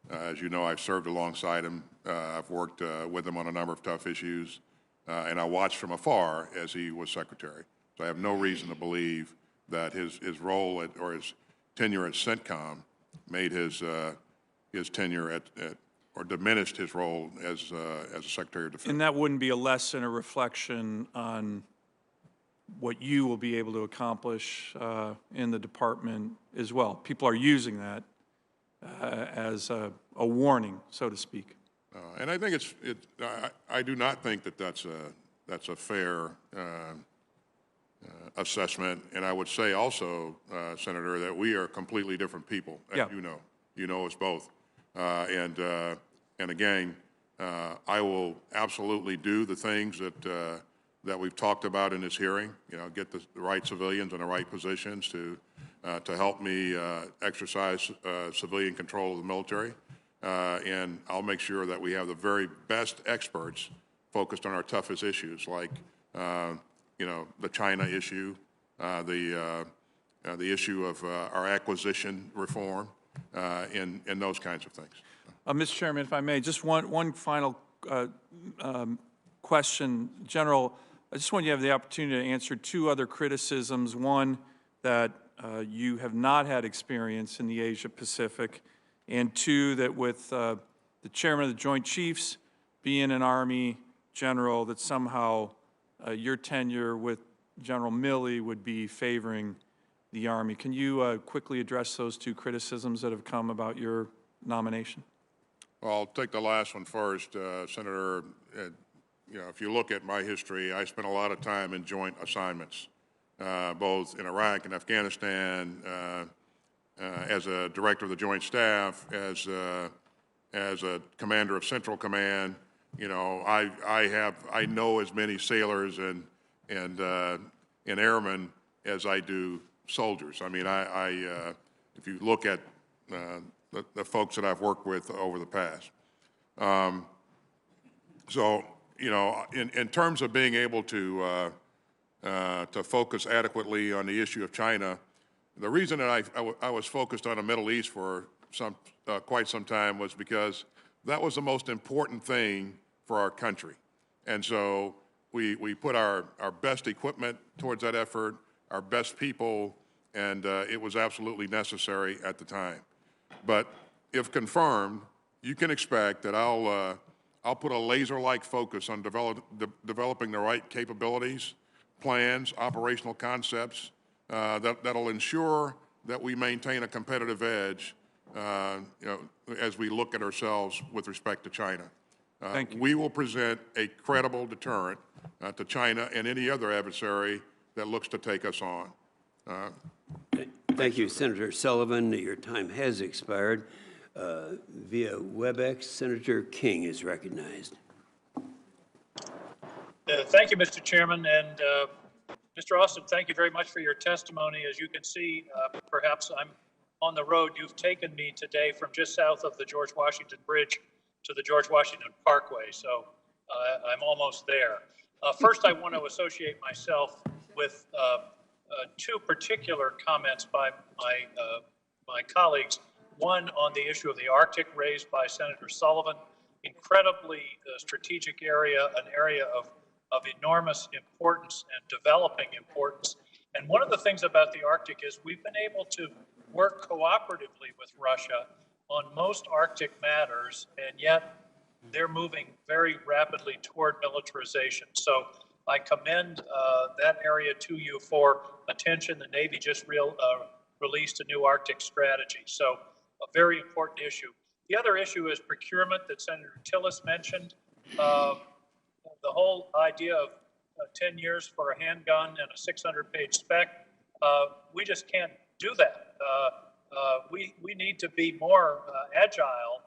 As you know, I've served alongside him. I've worked with him on a number of tough issues, and I watched from afar as he was secretary. So I have no reason to believe that his role or his tenure at CENTCOM made his tenure or diminished his role as a Secretary of Defense. And that wouldn't be a lesson or reflection on what you will be able to accomplish in the department as well. People are using that as a warning, so to speak. And I think I do not think that that's a fair assessment. And I would say also, Senator, that we are completely different people, as yeah. you know. You know us both. And again, I will absolutely do the things that we've talked about in this hearing. You know, get the right civilians in the right positions to help me exercise civilian control of the military. And I'll make sure that we have the very best experts focused on our toughest issues, like you know, the China issue, the issue of our acquisition reform, and those kinds of things. Mr. Chairman, if I may, just one final question. General, I just want you to have the opportunity to answer two other criticisms. One, that you have not had experience in the Asia Pacific, and two, that with the chairman of the Joint Chiefs being an Army general, that somehow your tenure with General Milley would be favoring the Army. Can you quickly address those two criticisms that have come about your nomination? Well, I'll take the last one first, Senator. You know, if you look at my history, I spent a lot of time in joint assignments, both in Iraq and Afghanistan, as a director of the Joint Staff, as a commander of Central Command. You know, I know as many sailors and airmen as I do soldiers. I mean, if you look at the folks that I've worked with over the past. So, you know, in terms of being able to focus adequately on the issue of China, the reason that I was focused on the Middle East for quite some time was because that was the most important thing for our country. And so we put our best equipment towards that effort, our best people, and it was absolutely necessary at the time. But if confirmed, you can expect that I'll put a laser-like focus on developing the right capabilities, plans, operational concepts that'll ensure that we maintain a competitive edge, you know, as we look at ourselves with respect to China. Thank you. We will present a credible deterrent to China and any other adversary that looks to take us on. Thank you, Senator Sullivan. Your time has expired. Via WebEx, Senator King is recognized. Thank you, Mr. Chairman. And Mr. Austin, thank you very much for your testimony. As you can see, perhaps I'm on the road. You've taken me today from just south of the George Washington Bridge to the George Washington Parkway. So I'm almost there. First, I want to associate myself with two particular comments by my colleagues. One on the issue of the Arctic raised by Senator Sullivan, incredibly strategic area, an area of enormous importance and developing importance. And one of the things about the Arctic is we've been able to work cooperatively with Russia on most Arctic matters, and yet they're moving very rapidly toward militarization. So I commend that area to you for attention. The Navy just released a new Arctic strategy. So a very important issue. The other issue is procurement that Senator Tillis mentioned. The whole idea of 10 years for a handgun and a 600-page spec, we just can't do that. We need to be more agile,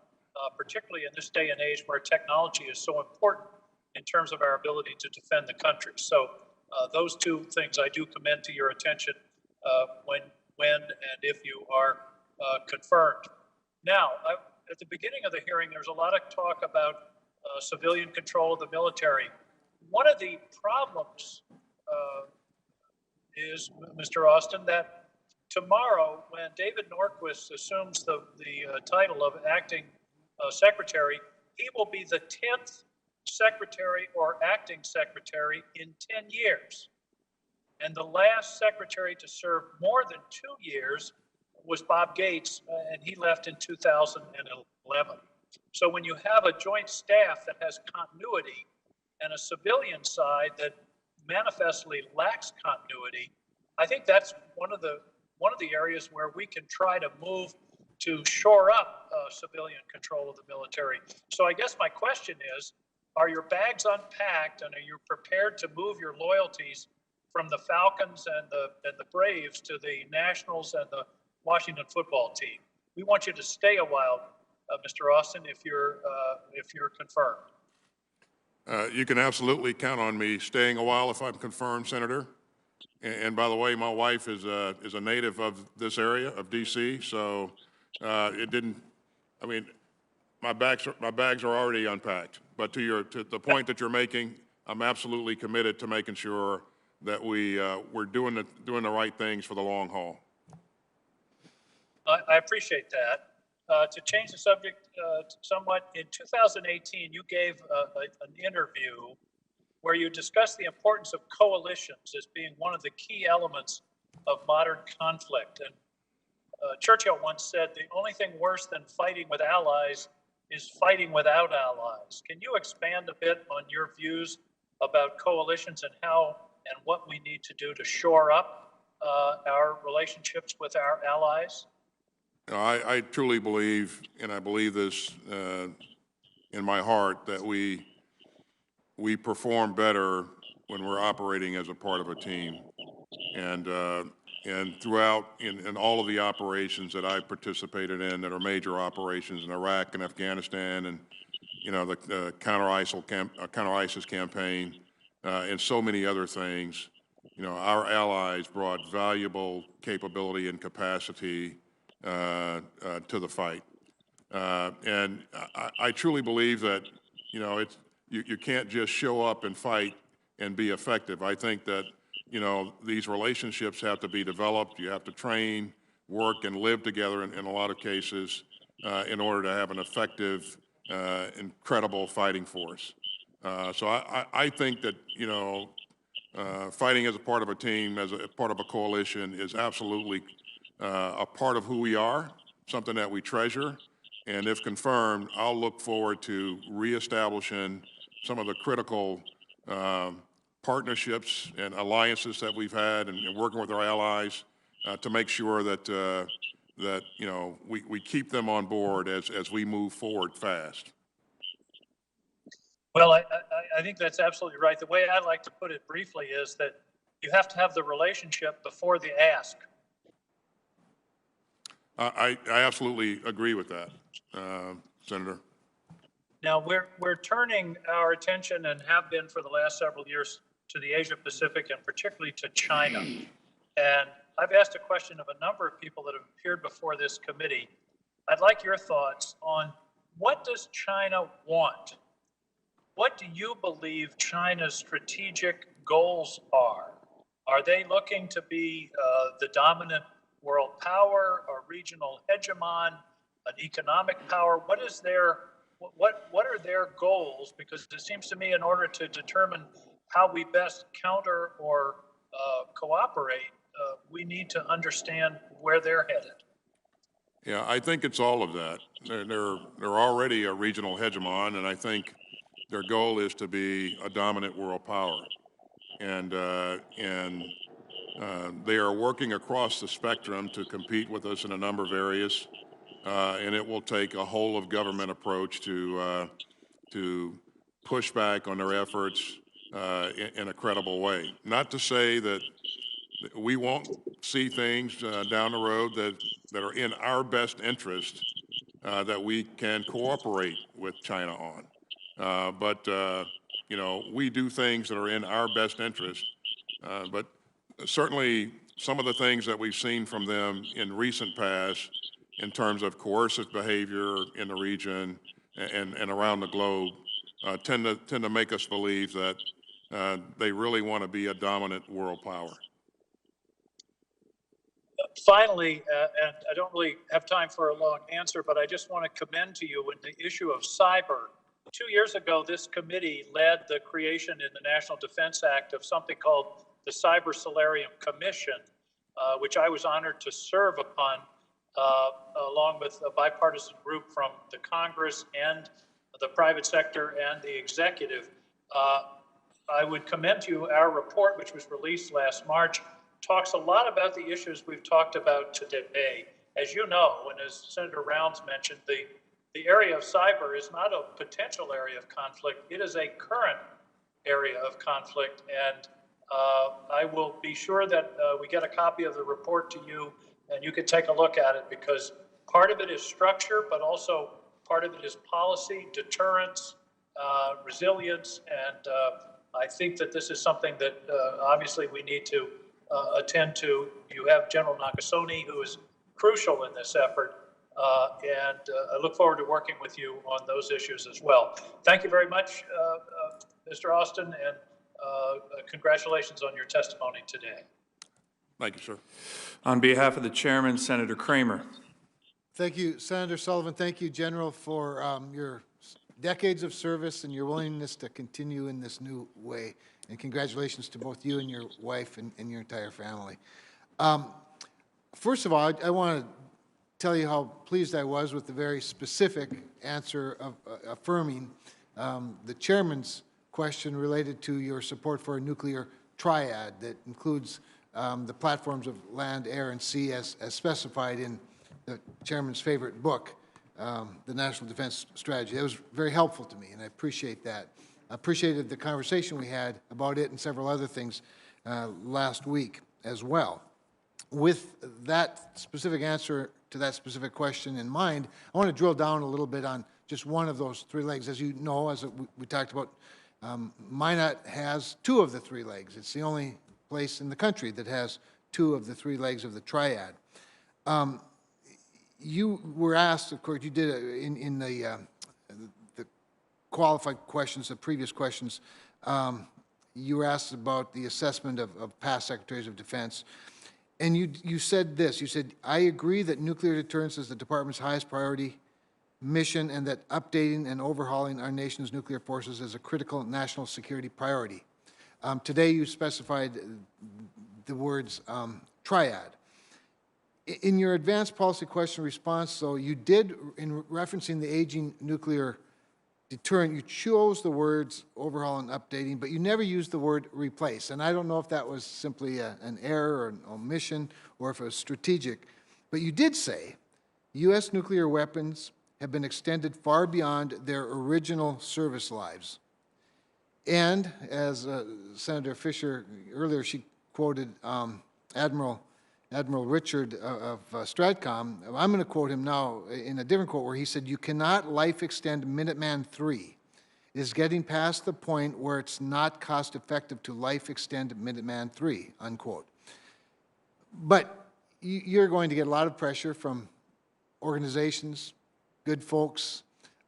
particularly in this day and age where technology is so important in terms of our ability to defend the country. So those two things I do commend to your attention when and if you are confirmed. Now, at the beginning of the hearing, there's a lot of talk about civilian control of the military. One of the problems is, Mr. Austin, that tomorrow, when David Norquist assumes the title of acting secretary, he will be the 10th secretary or acting secretary in 10 years. And the last secretary to serve more than 2 years was Bob Gates, and he left in 2011. So when you have a joint staff that has continuity and a civilian side that manifestly lacks continuity, I think that's one of the areas where we can try to move to shore up civilian control of the military. So I guess my question is, are your bags unpacked and are you prepared to move your loyalties from the Falcons and the Braves to the Nationals and the Washington football team? We want you to stay a while, Mr. Austin, if you're confirmed. You can absolutely count on me staying a while if I'm confirmed, Senator. And by the way, my wife is a native of this area of D.C., so it didn't. I mean, my bags are already unpacked. But to the point that you're making, I'm absolutely committed to making sure that we're doing the right things for the long haul. I appreciate that. To change the subject somewhat, in 2018, you gave an interview where you discussed the importance of coalitions as being one of the key elements of modern conflict. And Churchill once said, the only thing worse than fighting with allies is fighting without allies. Can you expand a bit on your views about coalitions and how and what we need to do to shore up our relationships with our allies? I truly believe, and I believe this in my heart, that we perform better when we're operating as a part of a team. And throughout, in all of the operations that I've participated in that are major operations in Iraq and Afghanistan, and the counter-ISIS campaign, and so many other things, our allies brought valuable capability and capacity to the fight. And I truly believe that, you can't just show up and fight and be effective. I think that, these relationships have to be developed. You have to train, work, and live together in a lot of cases in order to have an effective, incredible fighting force. So I think that, fighting as a part of a team, as a part of a coalition is absolutely a part of who we are, something that we treasure. And if confirmed, I'll look forward to reestablishing some of the critical partnerships and alliances that we've had, and working with our allies to make sure that we keep them on board as we move forward fast. Well, I think that's absolutely right. The way I like to put it briefly is that you have to have the relationship before the ask. I absolutely agree with that, Senator. Now, we're turning our attention, and have been for the last several years, to the Asia Pacific and particularly to China. And I've asked a question of a number of people that have appeared before this committee. I'd like your thoughts on, what does China want? What do you believe China's strategic goals are? Are they looking to be the dominant world power, a regional hegemon, an economic power? What are their goals? Because it seems to me, in order to determine how we best counter or cooperate, we need to understand where they're headed. Yeah, I think it's all of that. They're already a regional hegemon, and I think their goal is to be a dominant world power. And they are working across the spectrum to compete with us in a number of areas, and it will take a whole of government approach to push back on their efforts in a credible way. Not to say that we won't see things down the road that are in our best interest that we can cooperate with China on. But you know, we do things that are in our best interest. But certainly some of the things that we've seen from them in recent past in terms of coercive behavior in the region and around the globe tend to make us believe that they really want to be a dominant world power. Finally, and I don't really have time for a long answer, but I just want to commend to you with the issue of cyber. 2 years ago, this committee led the creation in the National Defense Act of something called the Cyber Solarium Commission, which I was honored to serve upon, along with a bipartisan group from the Congress and the private sector and the executive. I would commend to you our report, which was released last March, talks a lot about the issues we've talked about today. As you know, and as Senator Rounds mentioned, the area of cyber is not a potential area of conflict. It is a current area of conflict. And I will be sure that we get a copy of the report to you and you can take a look at it, because part of it is structure, but also part of it is policy, deterrence, resilience. And I think that this is something that obviously we need to attend to. You have General Nakasone, who is crucial in this effort, and I look forward to working with you on those issues as well. Thank you very much, Mr. Austin, and congratulations on your testimony today. Thank you, sir. On behalf of the chairman, Senator Kramer. Thank you, Senator Sullivan. Thank you, General, for your decades of service and your willingness to continue in this new way. And congratulations to both you and your wife and your entire family. First of all, I want to tell you how pleased I was with the very specific answer of affirming the chairman's question related to your support for a nuclear triad that includes the platforms of land, air, and sea as specified in the chairman's favorite book, the National Defense Strategy. That was very helpful to me, and I appreciate that. I appreciated the conversation we had about it and several other things last week as well. With that specific answer to that specific question in mind, I want to drill down a little bit on just one of those three legs. As you know, as we talked about, Minot has two of the three legs. It's the only place in the country that has two of the three legs of the triad. You were asked, of course, you did in the qualified questions, the previous questions, you were asked about the assessment of past secretaries of defense. And you said this, you said, I agree that nuclear deterrence is the department's highest priority mission and that updating and overhauling our nation's nuclear forces is a critical national security priority. Today you specified the words triad. In your advanced policy question response, though, you did, in referencing the aging nuclear deterrent, you chose the words overhaul and updating, but you never used the word replace. And I don't know if that was simply an error or an omission or if it was strategic. But you did say U.S. nuclear weapons have been extended far beyond their original service lives. And as Senator Fisher earlier, she quoted Admiral Richard of Stratcom. I'm going to quote him now in a different quote where he said, you cannot life extend Minuteman III. It is getting past the point where it's not cost effective to life extend Minuteman III, unquote. But you're going to get a lot of pressure from organizations, good folks,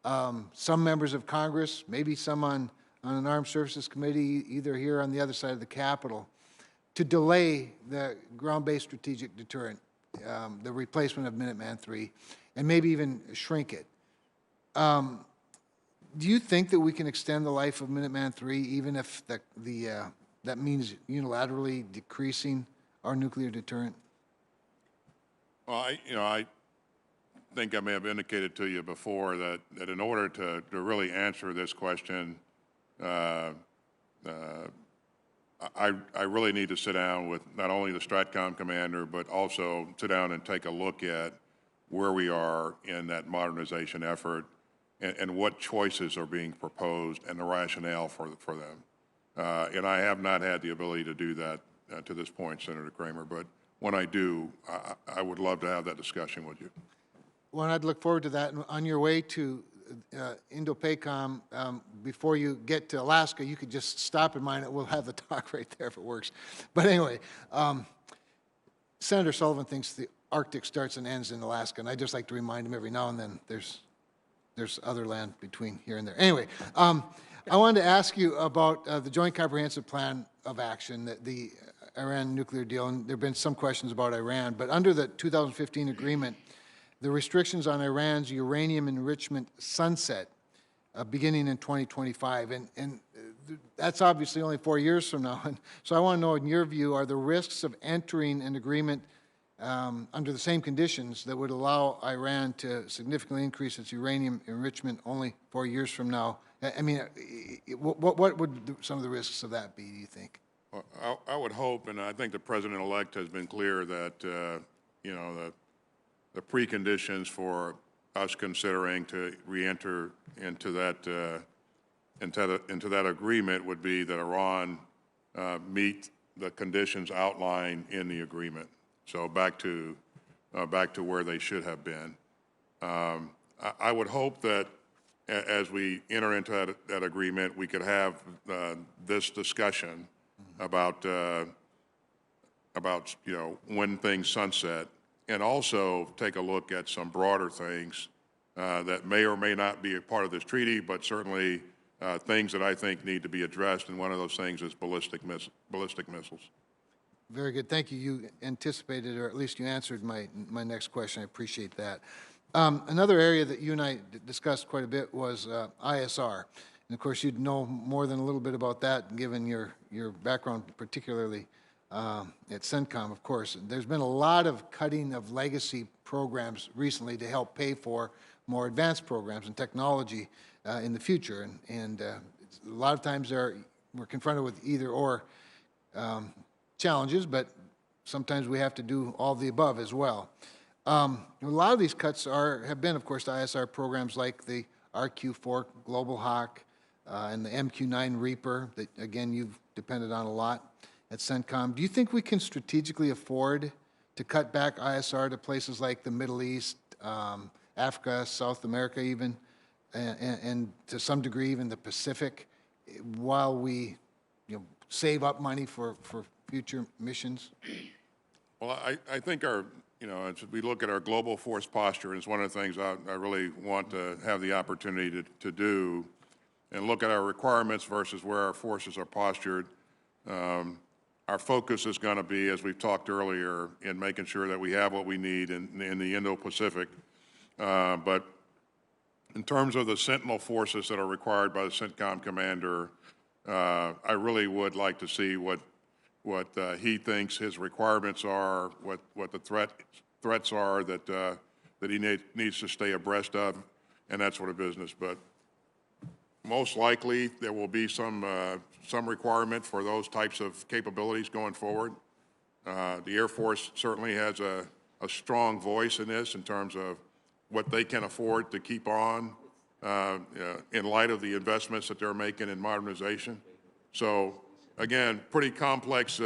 some members of Congress, maybe some on an Armed Services Committee, either here or on the other side of the Capitol, to delay the ground-based strategic deterrent, the replacement of Minuteman III, and maybe even shrink it. Do you think that we can extend the life of Minuteman III, even if that means unilaterally decreasing our nuclear deterrent? Well, think I may have indicated to you before that in order to really answer this question, I really need to sit down with not only the STRATCOM commander, but also sit down and take a look at where we are in that modernization effort and what choices are being proposed and the rationale for them. And I have not had the ability to do that to this point, Senator Kramer, but when I do, I would love to have that discussion with you. Well, I'd look forward to that. And on your way to Indo-PACOM, before you get to Alaska, you could just stop in mine. We'll have the talk right there if it works. But anyway, Senator Sullivan thinks the Arctic starts and ends in Alaska, and I just like to remind him every now and then there's other land between here and there. Anyway, I wanted to ask you about the Joint Comprehensive Plan of Action, the Iran nuclear deal, and there have been some questions about Iran, but under the 2015 agreement, the restrictions on Iran's uranium enrichment sunset beginning in 2025, and that's obviously only 4 years from now. And so I want to know, in your view, are the risks of entering an agreement under the same conditions that would allow Iran to significantly increase its uranium enrichment only 4 years from now? I mean, what would some of the risks of that be, do you think? Well, I would hope, and I think the President-elect has been clear that, you know, the preconditions for us considering to re-enter into that agreement would be that Iran meet the conditions outlined in the agreement. So back to where they should have been. I would hope that as we enter into that agreement, we could have this discussion about you know, when things sunset, and also take a look at some broader things that may or may not be a part of this treaty, but certainly things that I think need to be addressed, and one of those things is ballistic missiles. Very good. Thank you. You anticipated, or at least you answered my next question. I appreciate that. Another area that you and I discussed quite a bit was ISR. And of course, you'd know more than a little bit about that, given your background, particularly at CENTCOM, of course. There's been a lot of cutting of legacy programs recently to help pay for more advanced programs and technology in the future. And a lot of times we're confronted with either or challenges, but sometimes we have to do all the above as well. A lot of these cuts have been, of course, to ISR programs like the RQ-4 Global Hawk and the MQ-9 Reaper that, again, you've depended on a lot at CENTCOM. Do you think we can strategically afford to cut back ISR to places like the Middle East, Africa, South America even, and to some degree even the Pacific, while we save up money for future missions? Well, I think as we look at our global force posture, and it's one of the things I really want to have the opportunity to do, and look at our requirements versus where our forces are postured. Our focus is going to be, as we've talked earlier, in making sure that we have what we need in the Indo-Pacific. But in terms of the Sentinel forces that are required by the CENTCOM commander, I really would like to see what he thinks his requirements are, what the threats are that he needs to stay abreast of, and that sort of business. But most likely there will be some requirement for those types of capabilities going forward. The Air Force certainly has a strong voice in this in terms of what they can afford to keep on in light of the investments that they're making in modernization. So again, pretty complex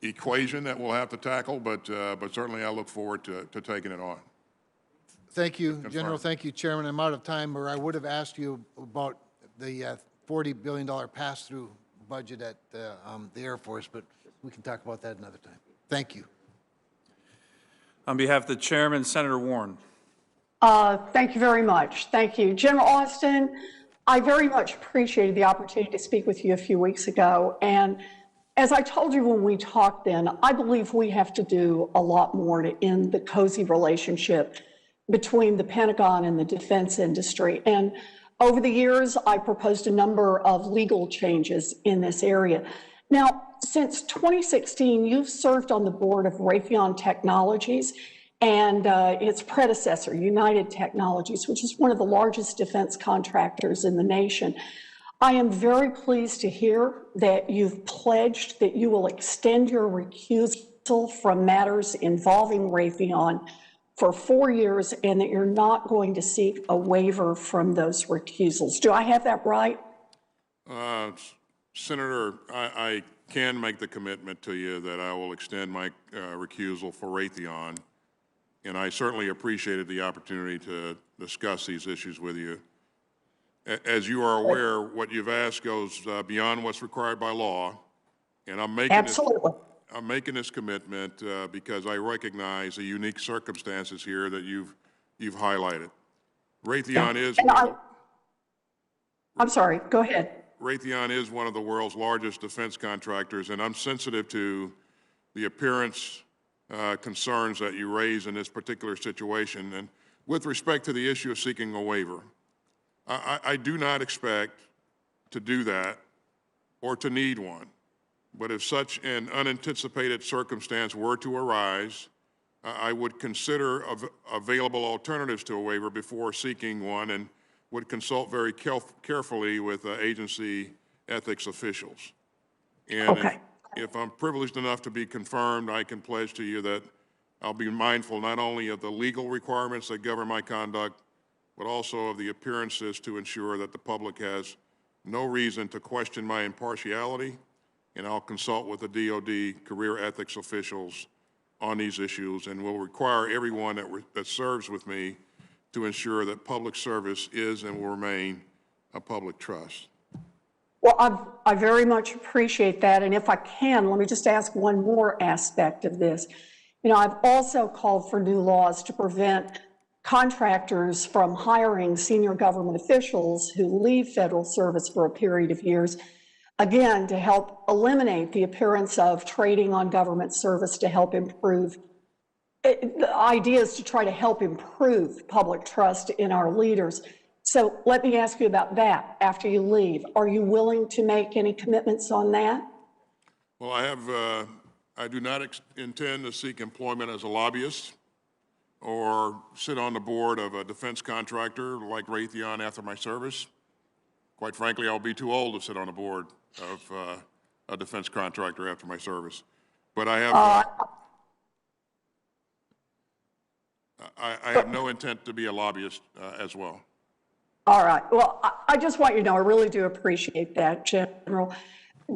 equation that we'll have to tackle, but certainly I look forward to taking it on. Thank you, General. Thank you, Chairman. I'm out of time, or I would have asked you about the $40 billion pass-through budget at the Air Force, but we can talk about that another time. Thank you. On behalf of the Chairman, Senator Warren. Thank you very much. Thank you. General Austin, I very much appreciated the opportunity to speak with you a few weeks ago. And as I told you when we talked then, I believe we have to do a lot more to end the cozy relationship between the Pentagon and the defense industry. And over the years, I proposed a number of legal changes in this area. Now, since 2016, you've served on the board of Raytheon Technologies, and its predecessor, United Technologies, which is one of the largest defense contractors in the nation. I am very pleased to hear that you've pledged that you will extend your recusal from matters involving Raytheon for 4 years and that you're not going to seek a waiver from those recusals. Do I have that right? Senator, I can make the commitment to you that I will extend my recusal for Raytheon, and I certainly appreciated the opportunity to discuss these issues with you. As you are aware, what you've asked goes beyond what's required by law, and I'm making this commitment because I recognize the unique circumstances here that you've highlighted. Raytheon is. I'm sorry. Go ahead. Raytheon is one of the world's largest defense contractors, and I'm sensitive to the appearance concerns that you raise in this particular situation. And with respect to the issue of seeking a waiver, I do not expect to do that or to need one. But if such an unanticipated circumstance were to arise, I would consider available alternatives to a waiver before seeking one, and would consult very carefully with agency ethics officials. And if I'm privileged enough to be confirmed, I can pledge to you that I'll be mindful not only of the legal requirements that govern my conduct, but also of the appearances to ensure that the public has no reason to question my impartiality, and I'll consult with the DoD career ethics officials on these issues, and will require everyone that serves with me to ensure that public service is and will remain a public trust. Well, I very much appreciate that, and if I can, let me just ask one more aspect of this. You know, I've also called for new laws to prevent contractors from hiring senior government officials who leave federal service for a period of years, again, to help eliminate the appearance of trading on government service to help improve. The idea is to try to help improve public trust in our leaders. So let me ask you about that after you leave. Are you willing to make any commitments on that? Well, I do not intend to seek employment as a lobbyist or sit on the board of a defense contractor like Raytheon after my service. Quite frankly, I'll be too old to sit on the board of a defense contractor after my service. But I have no intent to be a lobbyist as well. All right. Well, I just want you to know I really do appreciate that, General.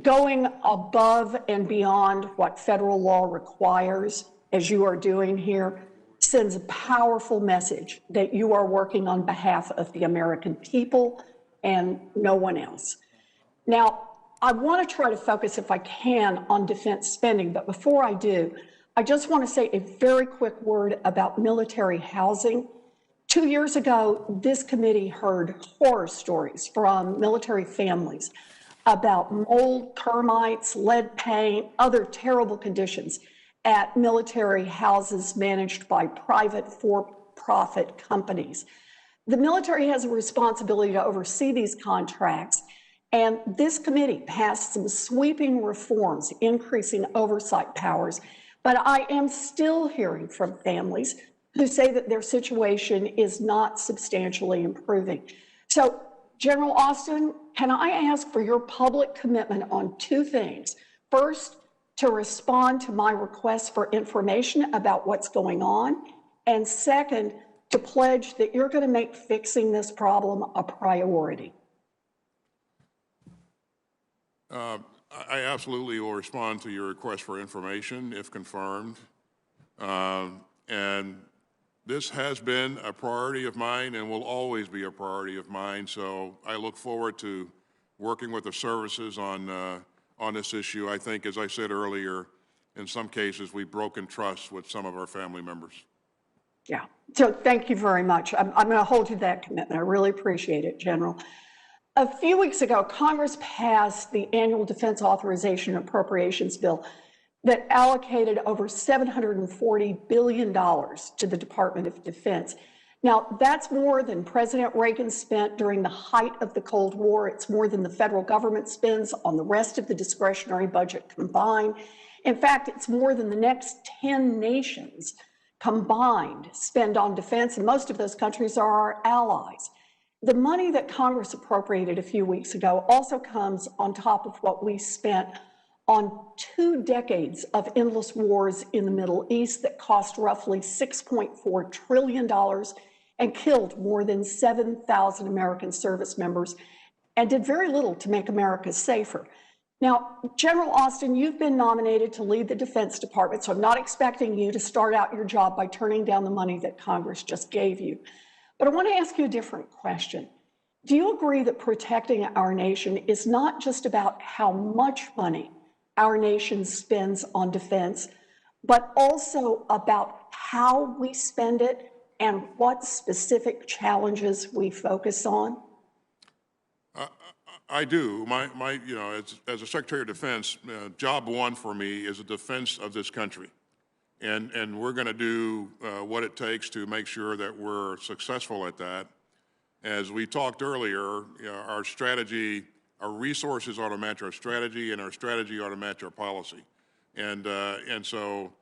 Going above and beyond what federal law requires, as you are doing here, sends a powerful message that you are working on behalf of the American people and no one else. Now, I want to try to focus, if I can, on defense spending, but before I do, I just want to say a very quick word about military housing. 2 years ago, this committee heard horror stories from military families about mold, termites, lead paint, other terrible conditions at military houses managed by private for-profit companies. The military has a responsibility to oversee these contracts, and this committee passed some sweeping reforms, increasing oversight powers. But I am still hearing from families who say that their situation is not substantially improving. So, General Austin, can I ask for your public commitment on two things? First, to respond to my request for information about what's going on, and second, to pledge that you're going to make fixing this problem a priority. I absolutely will respond to your request for information if confirmed. And this has been a priority of mine and will always be a priority of mine. So I look forward to working with the services on this issue. I think, as I said earlier, in some cases we've broken trust with some of our family members. Yeah, so thank you very much. I'm going to hold you to that commitment. I really appreciate it, General. A few weeks ago, Congress passed the annual Defense Authorization and Appropriations Bill that allocated over $740 billion to the Department of Defense. Now, that's more than President Reagan spent during the height of the Cold War. It's more than the federal government spends on the rest of the discretionary budget combined. In fact, it's more than the next 10 nations combined spend on defense, and most of those countries are our allies. The money that Congress appropriated a few weeks ago also comes on top of what we spent on 2 decades of endless wars in the Middle East that cost roughly $6.4 trillion and killed more than 7,000 American service members and did very little to make America safer. Now, General Austin, you've been nominated to lead the Defense Department, so I'm not expecting you to start out your job by turning down the money that Congress just gave you. But I want to ask you a different question. Do you agree that protecting our nation is not just about how much money our nation spends on defense, but also about how we spend it and what specific challenges we focus on? I do. You know, as a Secretary of Defense, job one for me is the defense of this country. And we're going to do what it takes to make sure that we're successful at that. As we talked earlier, you know, our strategy, our resources ought to match our strategy, and our strategy ought to match our policy. And so,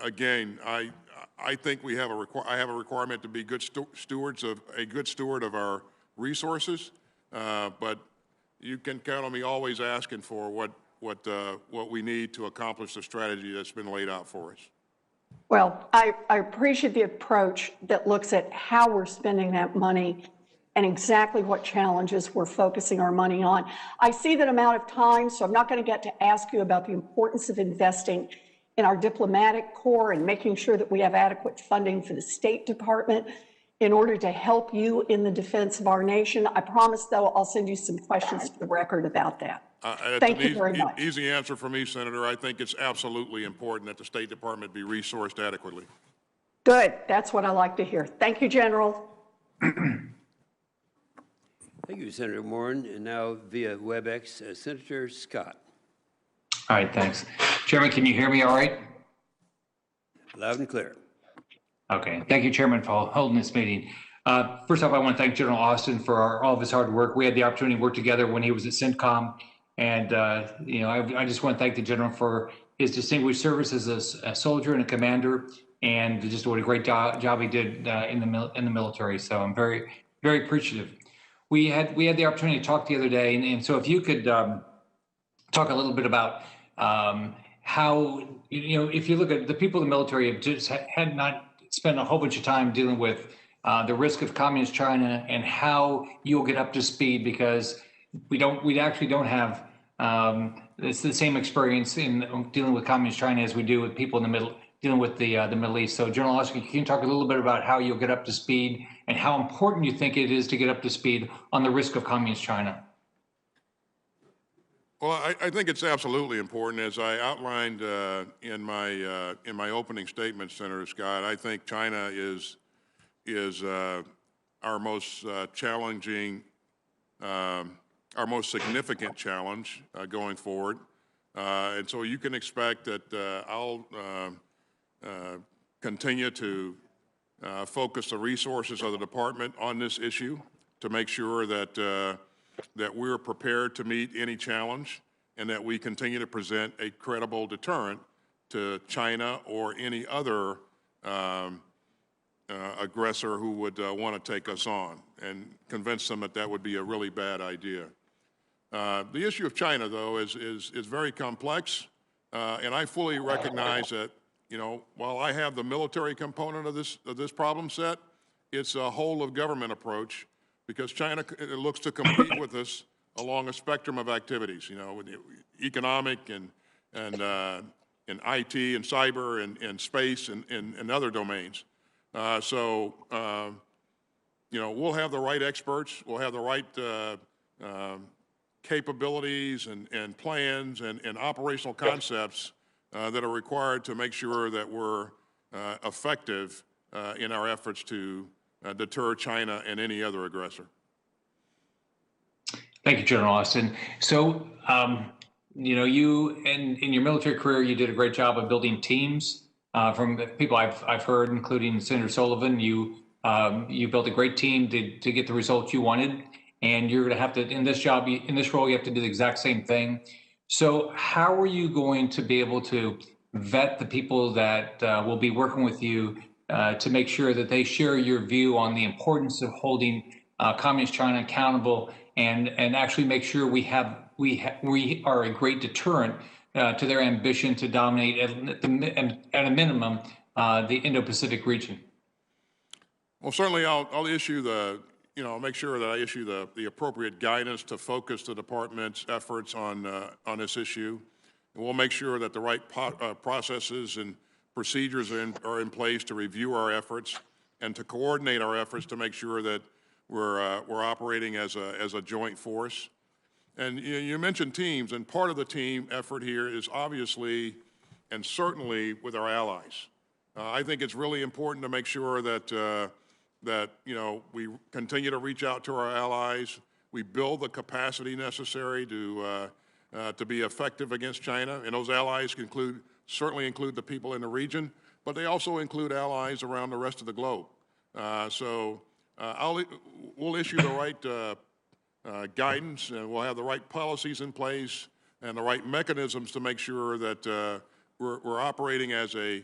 again, I think we have I have a requirement to be good stewards of a good steward of our resources. But you can count on me always asking for what we need to accomplish the strategy that's been laid out for us. Well, I appreciate the approach that looks at how we're spending that money and exactly what challenges we're focusing our money on. I see that I'm out of time, so I'm not going to get to ask you about the importance of investing in our diplomatic corps and making sure that we have adequate funding for the State Department in order to help you in the defense of our nation. I promise, though, I'll send you some questions for the record about that. Thank you very much. Easy answer for me, Senator. I think it's absolutely important that the State Department be resourced adequately. Good. That's what I like to hear. Thank you, General. Thank you, Senator Moran. And now via WebEx, Senator Scott. All right, thanks. Chairman, can you hear me all right? Loud and clear. Okay, thank you, Chairman, for holding this meeting. First off, I want to thank General Austin for all of his hard work. We had the opportunity to work together when he was at CENTCOM, and you know, I just want to thank the General for his distinguished service as a soldier and a commander, and just what a great job he did in the military. So I'm very, very appreciative. We had the opportunity to talk the other day, and so if you could talk a little bit about how, you know, if you look at the people in the military have just had not spent a whole bunch of time dealing with the risk of communist China and how you'll get up to speed, because we actually don't have it's the same experience in dealing with communist China as we do with people in the middle, dealing with the Middle East. So General Austin, can you talk a little bit about how you'll get up to speed and how important you think it is to get up to speed on the risk of communist China? Well, I think it's absolutely important. As I outlined in my opening statement, Senator Scott, I think China is our most challenging, our most significant challenge going forward. And so you can expect that I'll continue to focus the resources of the department on this issue to make sure that that we're prepared to meet any challenge and that we continue to present a credible deterrent to China or any other aggressor who would want to take us on, and convince them that that would be a really bad idea. The issue of China, though, is very complex, and I fully recognize that, you know, while I have the military component of this problem set, it's a whole of government approach, because China looks to compete with us along a spectrum of activities, you know, with economic and IT and cyber and space and other domains. So, you know, we'll have the right experts, we'll have the right capabilities and plans and operational concepts that are required to make sure that we're effective in our efforts to deter China and any other aggressor. Thank you, General Austin. So, you know, you in your military career, you did a great job of building teams. From the people I've heard, including Senator Sullivan, you built a great team to get the results you wanted, and you're going to have to, in this role, you have to do the exact same thing. So how are you going to be able to vet the people that will be working with you to make sure that they share your view on the importance of holding Communist China accountable, and actually make sure we are a great deterrent to their ambition to dominate at a minimum the Indo-Pacific region? Well, certainly I'll issue I'll make sure that I issue the appropriate guidance to focus the department's efforts on this issue. And we'll make sure that the right processes and procedures are in place to review our efforts and to coordinate our efforts to make sure that we're operating as a joint force. And you mentioned teams, and part of the team effort here is obviously and certainly with our allies. I think it's really important to make sure that we continue to reach out to our allies. We build the capacity necessary to be effective against China, and those allies certainly include the people in the region, but they also include allies around the rest of the globe. We'll issue the right guidance, and we'll have the right policies in place and the right mechanisms to make sure that we're operating as a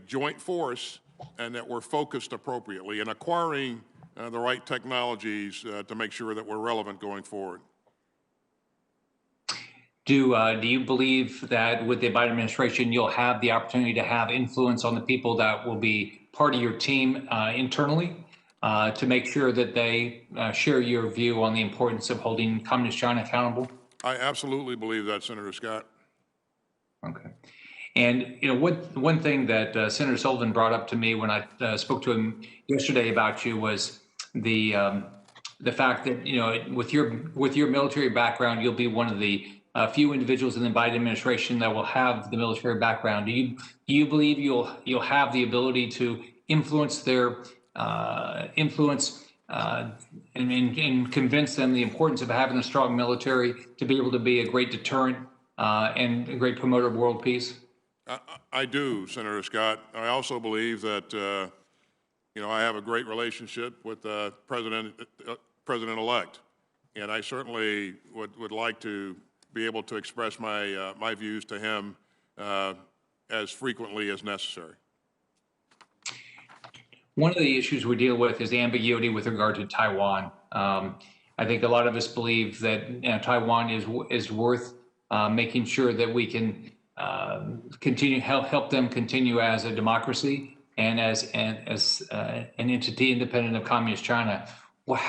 joint force, and that we're focused appropriately and acquiring the right technologies to make sure that we're relevant going forward. Do you believe that with the Biden administration, you'll have the opportunity to have influence on the people that will be part of your team internally to make sure that they share your view on the importance of holding Communist China accountable? I absolutely believe that, Senator Scott. Okay. And one thing that Senator Sullivan brought up to me when I spoke to him yesterday about you was the fact that with your military background, you'll be one of the few individuals in the Biden administration that will have the military background. Do you believe you'll have the ability to influence their and convince them the importance of having a strong military to be able to be a great deterrent and a great promoter of world peace? I do, Senator Scott. I also believe that I have a great relationship with the President-elect, and I certainly would like to be able to express my views to him as frequently as necessary. One of the issues we deal with is the ambiguity with regard to Taiwan. I think a lot of us believe that Taiwan is worth making sure that we can help them continue as a democracy and as an entity independent of Communist China. Well,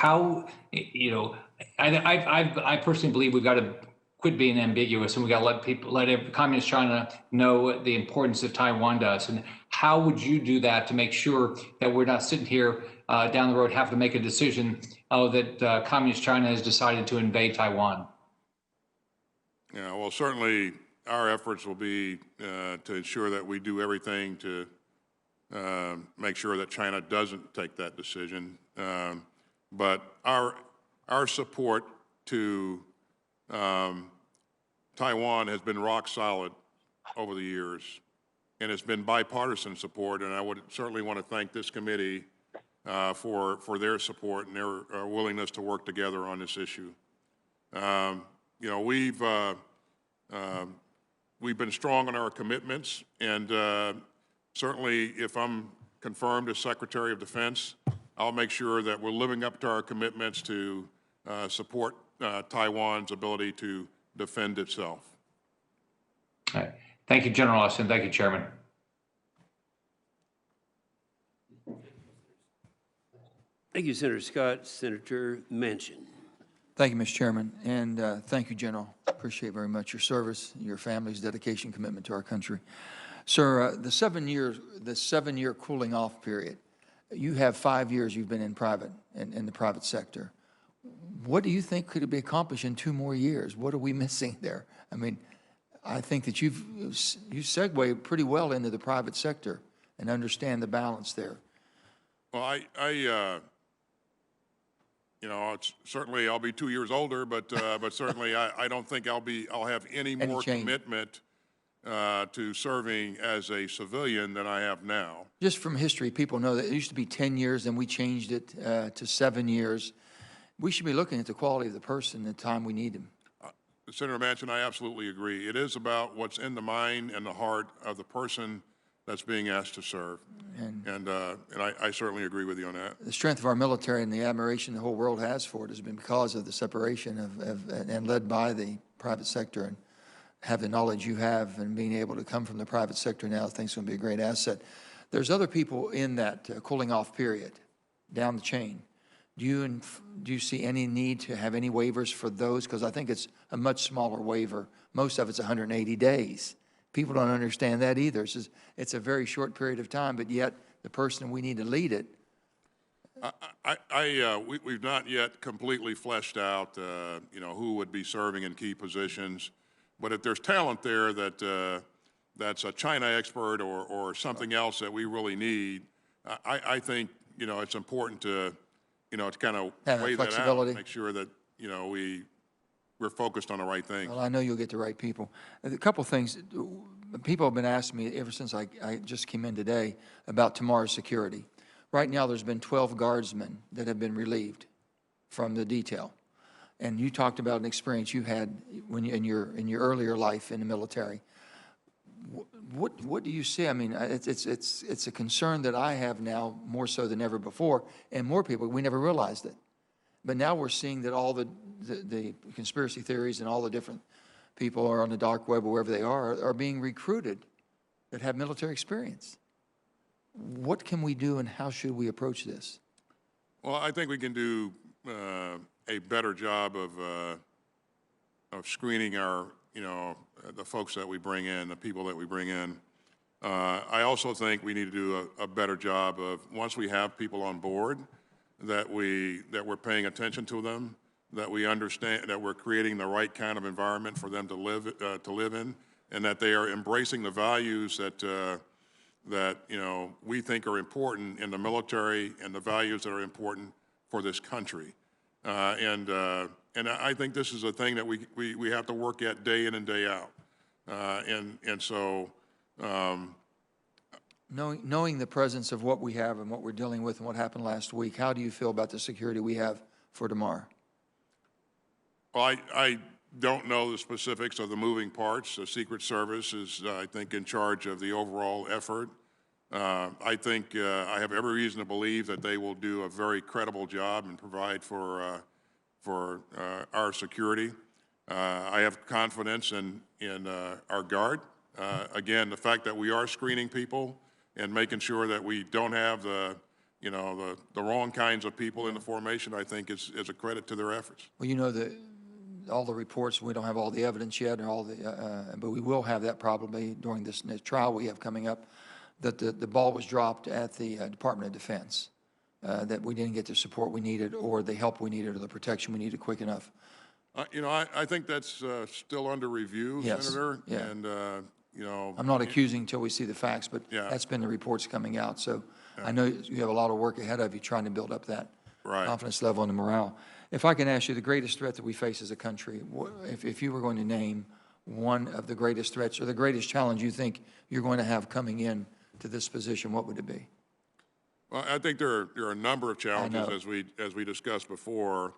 I personally believe we've got to quit being ambiguous, and we got to let Communist China know the importance of Taiwan to us. And how would you do that to make sure that we're not sitting here down the road having to make a decision that Communist China has decided to invade Taiwan? Yeah, well, certainly our efforts will be to ensure that we do everything to make sure that China doesn't take that decision. But our support to Taiwan has been rock solid over the years, and it's been bipartisan support, and I would certainly want to thank this committee for their support and their willingness to work together on this issue. We've been strong on our commitments, and certainly if I'm confirmed as Secretary of Defense, I'll make sure that we're living up to our commitments to support Taiwan's ability to defend itself. All right. Thank you, General Austin. Thank you, Chairman. Thank you, Senator Scott. Senator Manchin. Thank you, Mr. Chairman, and thank you, General. Appreciate very much your service, your family's dedication, commitment to our country. Sir, the 7-year cooling off period, you have 5 years you've been in the private sector. What do you think could be accomplished in 2 more years? What are we missing there? I mean, I think that you segue pretty well into the private sector and understand the balance there. Well, certainly I'll be 2 years older, but certainly I don't think I'll have any more commitment to serving as a civilian than I have now. Just from history, people know that it used to be 10 years, and we changed it to 7 years. We should be looking at the quality of the person the time we need him. Senator Manchin, I absolutely agree. It is about what's in the mind and the heart of the person that's being asked to serve. And I certainly agree with you on that. The strength of our military and the admiration the whole world has for it has been because of the separation and led by the private sector, and have the knowledge you have and being able to come from the private sector now, I think is going to be a great asset. There's other people in that cooling off period down the chain. Do you see any need to have any waivers for those? Because I think it's a much smaller waiver. Most of it's 180 days. People don't understand that either. It's a very short period of time, but yet the person we need to lead it. We've not yet completely fleshed out, who would be serving in key positions. But if there's talent there that's a China expert or something else that we really need, I think, it's important to kind of weigh that out and make sure that, we're focused on the right thing. Well, I know you'll get the right people. A couple of things. People have been asking me ever since I just came in today about tomorrow's security. Right now, there's been 12 guardsmen that have been relieved from the detail. And you talked about an experience you had when in your earlier life in the military. What do you see? I mean, it's a concern that I have now more so than ever before, and more people, we never realized it. But now we're seeing that all the conspiracy theories and all the different people are on the dark web or wherever they are being recruited that have military experience. What can we do, and how should we approach this? Well, I think we can do a better job of screening our, the folks that we bring in, the people that we bring in. I also think we need to do a better job of, once we have people on board, that we're paying attention to them, that we understand that we're creating the right kind of environment for them to live in, and that they are embracing the values that we think are important in the military and the values that are important for this country. And I think this is a thing that we have to work at day in and day out. Knowing the presence of what we have and what we're dealing with and what happened last week, how do you feel about the security we have for tomorrow? Well, I don't know the specifics of the moving parts. The Secret Service is, I think, in charge of the overall effort. I think I have every reason to believe that they will do a very credible job and provide for our security. I have confidence in our Guard. Again, the fact that we are screening people and making sure that we don't have the wrong kinds of people in the formation, I think is a credit to their efforts. Well, all the reports, we don't have all the evidence yet, but we will have that probably during this trial we have coming up, that the ball was dropped at the Department of Defense, that we didn't get the support we needed or the help we needed or the protection we needed quick enough. I think that's still under review, yes. Senator. Yeah. And, I'm not accusing until we see the facts, but yeah. That's been the reports coming out. So I know you have a lot of work ahead of you trying to build up that confidence level and the morale. If I can ask you, the greatest threat that we face as a country, if you were going to name one of the greatest threats or the greatest challenge you think you're going to have coming in to this position, what would it be? Well, I think there are a number of challenges as we discussed before.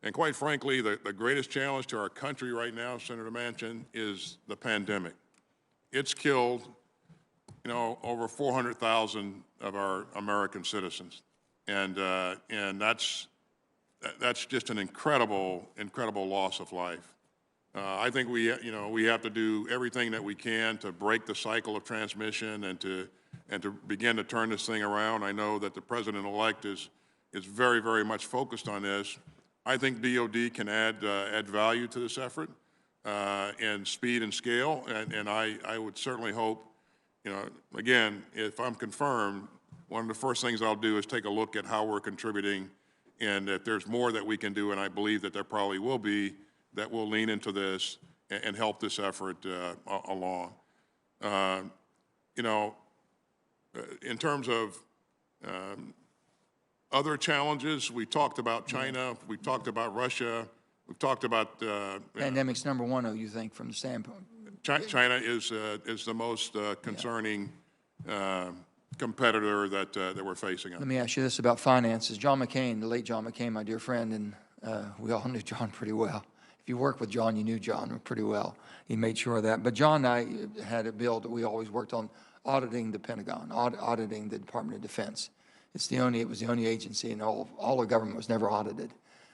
And quite frankly, the greatest challenge to our country right now, Senator Manchin, is the pandemic. It's killed, over 400,000 of our American citizens. And that's just an incredible loss of life. I think we have to do everything that we can to break the cycle of transmission and to begin to turn this thing around. I know that the President-elect is very, very much focused on this. I think DOD can add value to this effort and speed and scale, and I would certainly hope, again, if I'm confirmed, one of the first things I'll do is take a look at how we're contributing, and if there's more that we can do, and I believe that there probably will be, that will lean into this and help this effort along. In terms of other challenges, we talked about China, we talked about Russia, we've talked about... Pandemic's number one, you think, from the standpoint? China is the most concerning competitor that we're facing. Let me ask you this about finances. John McCain, the late John McCain, my dear friend, and we all knew John pretty well. If you worked with John, you knew John pretty well. He made sure of that. But John and I had a bill that we always worked on, auditing the Pentagon, auditing the Department of Defense. It was the only agency in all of government was never audited.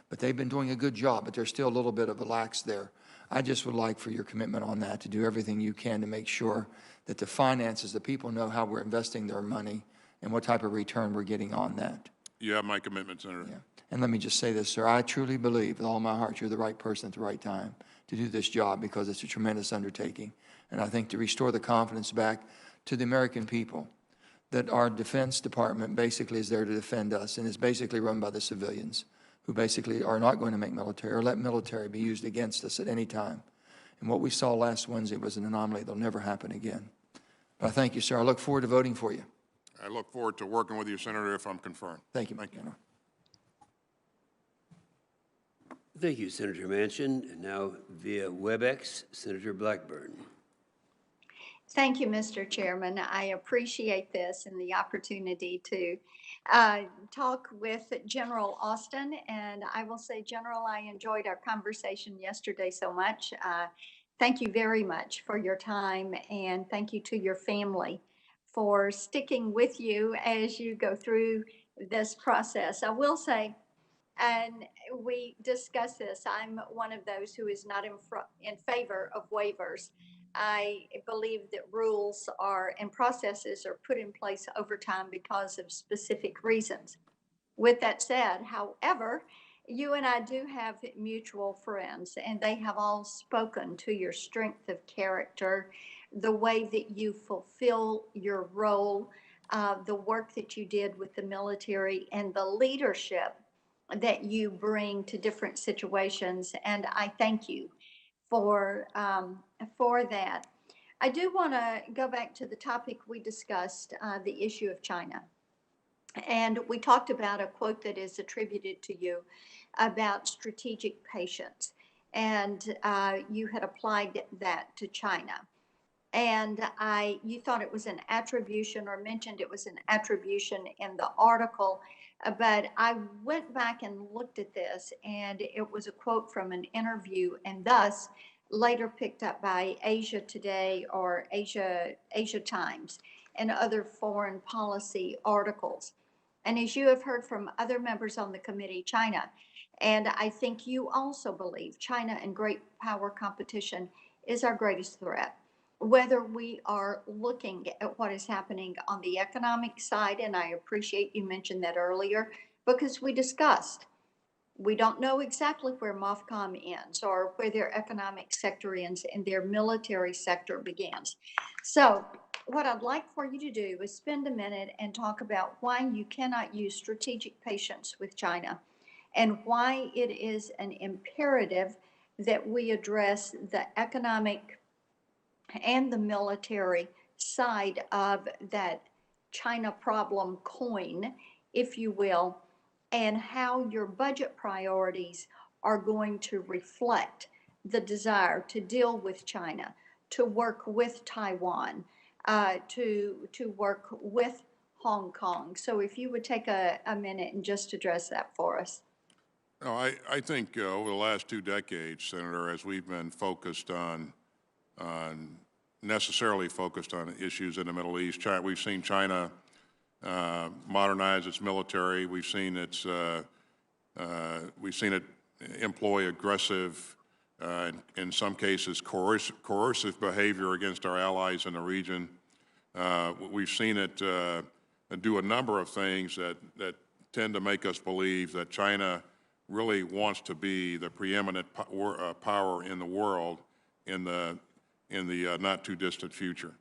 But they've been doing a good job, but there's still a little bit of a lax there. I just would like for your commitment on that, to do everything you can to make sure that the finances, the people know how we're investing their money and what type of return we're getting on that. You have my commitment, Senator. Yeah. And let me just say this, sir. I truly believe with all my heart you're the right person at the right time to do this job, because it's a tremendous undertaking. And I think to restore the confidence back to the American people that our Defense Department basically is there to defend us and is basically run by the civilians, who basically are not going to make military or let military be used against us at any time. And what we saw last Wednesday was an anomaly that'll never happen again. But I thank you, sir. I look forward to voting for you. I look forward to working with you, Senator, if I'm confirmed. Thank you. Thank you. Thank you, Senator Manchin. And now via WebEx, Senator Blackburn. Thank you, Mr. Chairman. I appreciate this and the opportunity to talk with General Austin. And I will say, General, I enjoyed our conversation yesterday so much. Thank you very much for your time, and thank you to your family for sticking with you as you go through this process. I will say, and we discussed this, I'm one of those who is not in favor of waivers. I believe that rules and processes are put in place over time because of specific reasons. With that said, however, you and I do have mutual friends, and they have all spoken to your strength of character, the way that you fulfill your role, the work that you did with the military, and the leadership that you bring to different situations. And I thank you for that. I do want to go back to the topic we discussed, the issue of China. And we talked about a quote that is attributed to you about strategic patience. And you had applied that to China. And you thought it was an attribution, or mentioned it was an attribution in the article. But I went back and looked at this, and it was a quote from an interview, and thus later picked up by Asia Today or Asia Times and other foreign policy articles. And as you have heard from other members on the committee, China, and I think you also believe China and great power competition is our greatest threat. Whether we are looking at what is happening on the economic side, and I appreciate you mentioned that earlier, because we discussed, we don't know exactly where MOFCOM ends or where their economic sector ends and their military sector begins. So what I'd like for you to do is spend a minute and talk about why you cannot use strategic patience with China, and why it is an imperative that we address the economic and the military side of that China problem coin, if you will, and how your budget priorities are going to reflect the desire to deal with China, to work with Taiwan, to work with Hong Kong. So if you would take a minute and just address that for us. No, I think over the last 2 decades, Senator, as we've been focused necessarily focused on issues in the Middle East, we've seen China modernize its military. We've seen it employ aggressive, in some cases, coercive behavior against our allies in the region. We've seen it do a number of things that tend to make us believe that China really wants to be the preeminent power in the world in the not too distant future.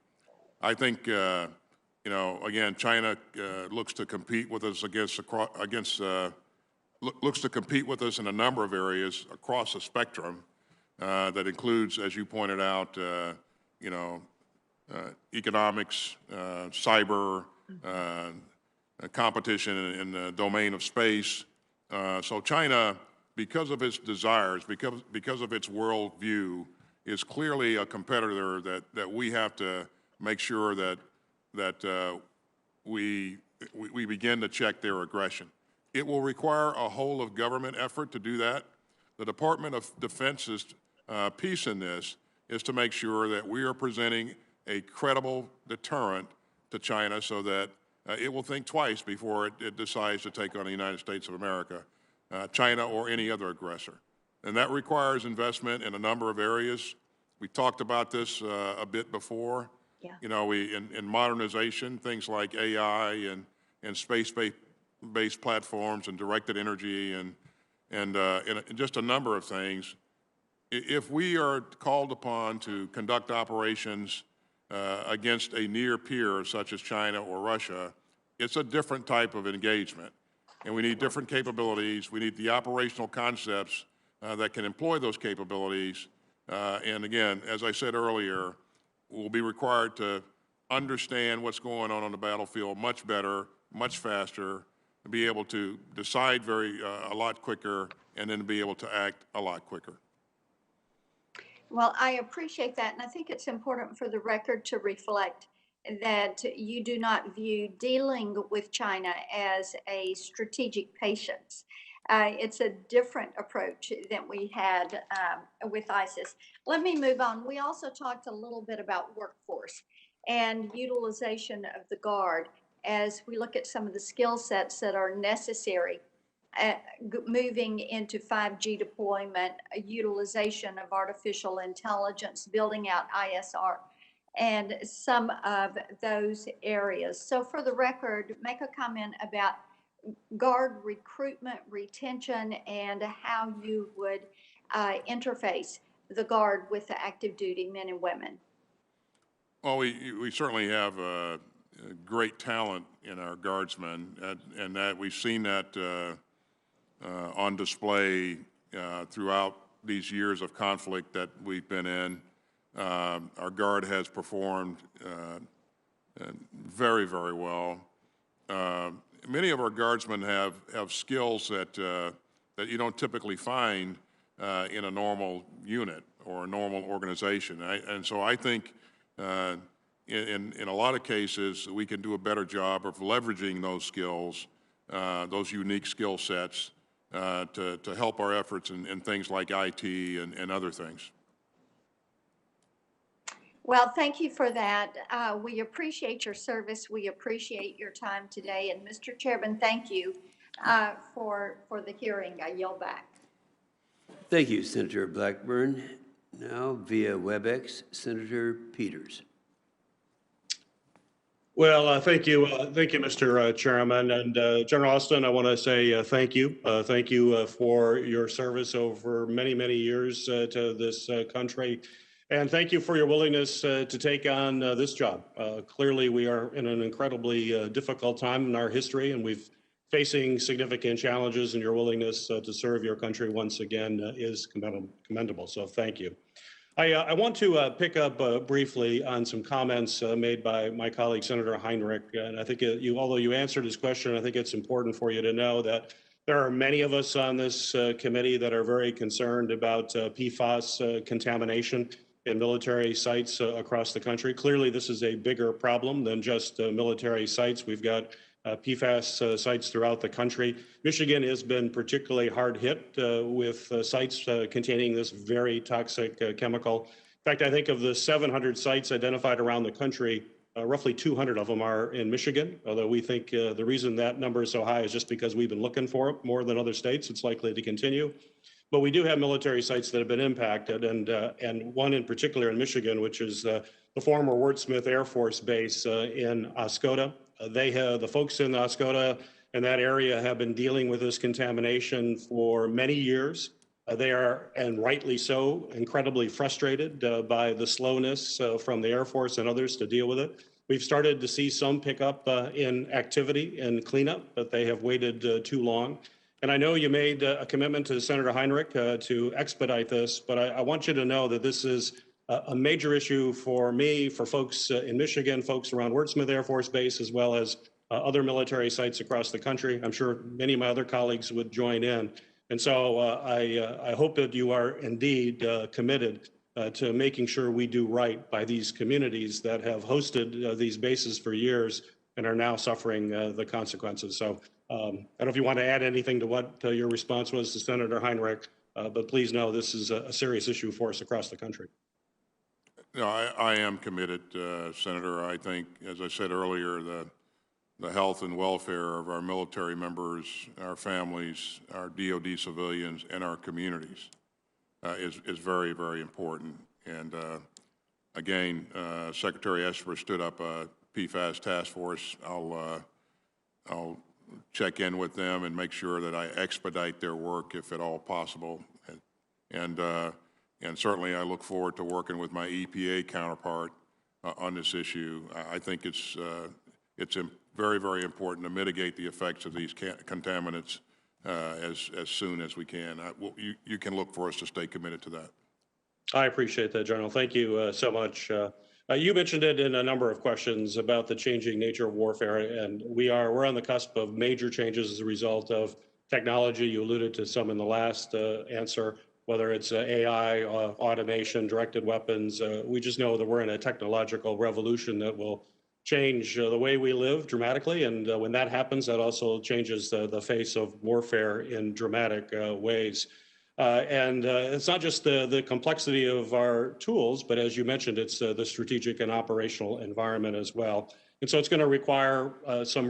I think, again, China looks to compete with us looks to compete with us in a number of areas across the spectrum. That includes, as you pointed out, economics, cyber, competition in the domain of space. So China, because of its desires, because of its worldview, is clearly a competitor that we have to make sure that we begin to check their aggression. It will require a whole of government effort to do that. The Department of Defense's piece in this is to make sure that we are presenting a credible deterrent to China so that it will think twice before it decides to take on the United States of America, China, or any other aggressor. And that requires investment in a number of areas. We talked about this a bit before. Yeah. You know, in modernization, things like AI and space-based platforms and directed energy and just a number of things. If we are called upon to conduct operations against a near peer such as China or Russia, it's a different type of engagement. And we need different capabilities. We need the operational concepts that can employ those capabilities. And again, as I said earlier, we'll be required to understand what's going on the battlefield much better, much faster, and be able to decide a lot quicker, and then be able to act a lot quicker. Well, I appreciate that, and I think it's important for the record to reflect that you do not view dealing with China as a strategic patience. It's a different approach than we had with ISIS. Let me move on. We also talked a little bit about workforce and utilization of the Guard as we look at some of the skill sets that are necessary moving into 5G deployment, utilization of artificial intelligence, building out ISR, and some of those areas. So for the record, make a comment about Guard recruitment, retention, and how you would interface the Guard with the active duty men and women. Well, we certainly have great talent in our Guardsmen, and that we've seen that on display throughout these years of conflict that we've been in. Our Guard has performed very, very well. Many of our Guardsmen have skills that you don't typically find in a normal unit or a normal organization. And so I think in a lot of cases, we can do a better job of leveraging those skills, those unique skill sets, to help our efforts in things like IT and other things. Well, thank you for that. We appreciate your service. We appreciate your time today. And Mr. Chairman, thank you for the hearing. I yield back. Thank you, Senator Blackburn. Now, via WebEx, Senator Peters. Well, thank you, Mr. Chairman. And General Austin, I want to say thank you. Thank you for your service over many, many years to this country. And thank you for your willingness to take on this job. Clearly, we are in an incredibly difficult time in our history, and we're facing significant challenges, and your willingness to serve your country once again is commendable. So thank you. I want to pick up briefly on some comments made by my colleague, Senator Heinrich. And I think although you answered his question, I think it's important for you to know that there are many of us on this committee that are very concerned about PFAS contamination in military sites across the country. Clearly, this is a bigger problem than just military sites. We've got PFAS sites throughout the country. Michigan has been particularly hard hit with sites containing this very toxic chemical. In fact, I think of the 700 sites identified around the country, roughly 200 of them are in Michigan, although we think the reason that number is so high is just because we've been looking for it more than other states. It's likely to continue. But we do have military sites that have been impacted, and one in particular in Michigan, which is the former Wurtsmith Air Force Base in Oscoda. The folks in Oscoda and that area have been dealing with this contamination for many years. They are, and rightly so, incredibly frustrated by the slowness from the Air Force and others to deal with it. We've started to see some pickup in activity and cleanup, but they have waited too long. And I know you made a commitment to Senator Heinrich to expedite this, but I want you to know that this is a major issue for me, for folks in Michigan, folks around Wurtsmith Air Force Base, as well as other military sites across the country. I'm sure many of my other colleagues would join in. And so I hope that you are indeed committed to making sure we do right by these communities that have hosted these bases for years and are now suffering the consequences. So I don't know if you want to add anything to what your response was to Senator Heinrich, But please know this is a serious issue for us across the country. No, I am committed, Senator. I think, as I said earlier, the health and welfare of our military members, our families, our DOD civilians, and our communities is very, very important. And again, Secretary Esper stood up a PFAS task force. I'll check in with them and make sure that I expedite their work if at all possible. And certainly I look forward to working with my EPA counterpart on this issue. I think it's very, very important to mitigate the effects of these contaminants as soon as we can. You can look for us to stay committed to that. I appreciate that, General. Thank you so much. You mentioned it in a number of questions about the changing nature of warfare, and we're on the cusp of major changes as a result of technology. You alluded to some in the last answer, whether it's AI, automation, directed weapons. We just know that we're in a technological revolution that will change the way we live dramatically, and when that happens, that also changes the face of warfare in dramatic ways. And it's not just the complexity of our tools, but as you mentioned, it's the strategic and operational environment as well. And so it's going to require some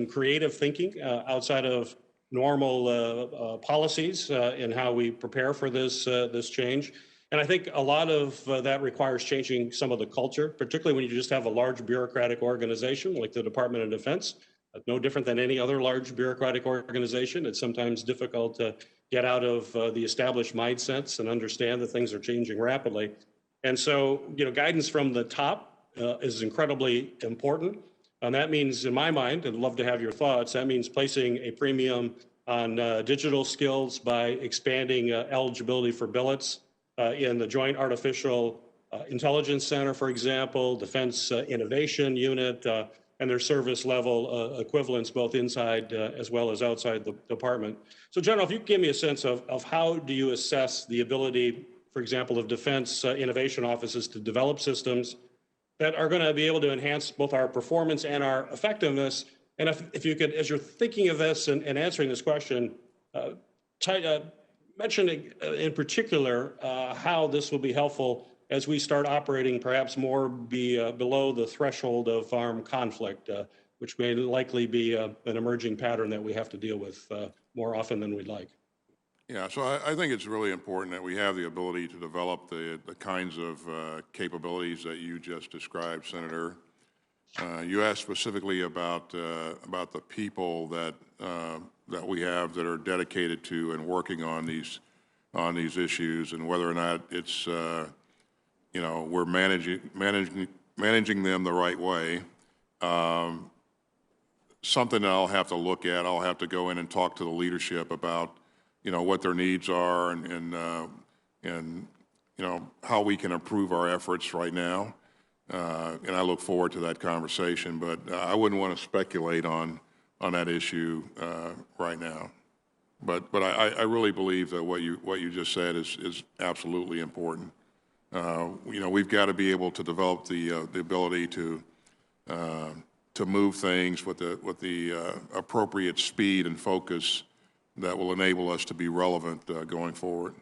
creative thinking outside of normal policies in how we prepare for this change. And I think a lot of that requires changing some of the culture, particularly when you just have a large bureaucratic organization like the Department of Defense. No different than any other large bureaucratic organization. It's sometimes difficult to get out of the established mindsets and understand that things are changing rapidly. And so, guidance from the top is incredibly important. And that means, in my mind, I'd love to have your thoughts, that means placing a premium on digital skills by expanding eligibility for billets in the Joint Artificial Intelligence Center, for example, Defense Innovation Unit, and their service level equivalents both inside as well as outside the department. So General, if you could give me a sense of how do you assess the ability, for example, of defense innovation offices to develop systems that are going to be able to enhance both our performance and our effectiveness. And if you could, as you're thinking of this and answering this question, mention in particular how this will be helpful as we start operating perhaps more below the threshold of armed conflict, which may likely be an emerging pattern that we have to deal with more often than we'd like. Yeah, so I think it's really important that we have the ability to develop the kinds of capabilities that you just described, Senator. You asked specifically about the people that we have that are dedicated to and working on these issues, and whether or not it's we're managing them the right way. Something that I'll have to look at. I'll have to go in and talk to the leadership about what their needs are and how we can improve our efforts right now. And I look forward to that conversation. But I wouldn't want to speculate on that issue right now. But I really believe that what you just said is absolutely important. We've got to be able to develop the ability to move things with the appropriate speed and focus that will enable us to be relevant going forward.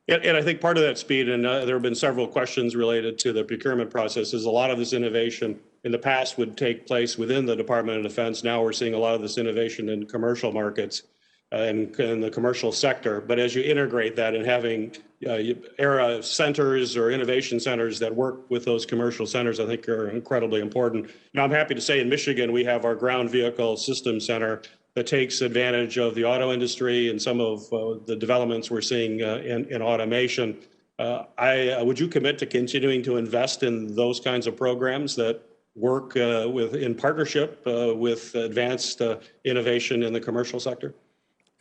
And I think part of that speed, and there have been several questions related to the procurement process, is a lot of this innovation in the past would take place within the Department of Defense. Now we're seeing a lot of this innovation in commercial markets and in the commercial sector. But as you integrate that and having era centers or innovation centers that work with those commercial centers, I think are incredibly important. Now, I'm happy to say in Michigan, we have our Ground Vehicle Systems Center that takes advantage of the auto industry and some of the developments we're seeing in automation. Would you commit to continuing to invest in those kinds of programs that work in partnership with advanced innovation in the commercial sector?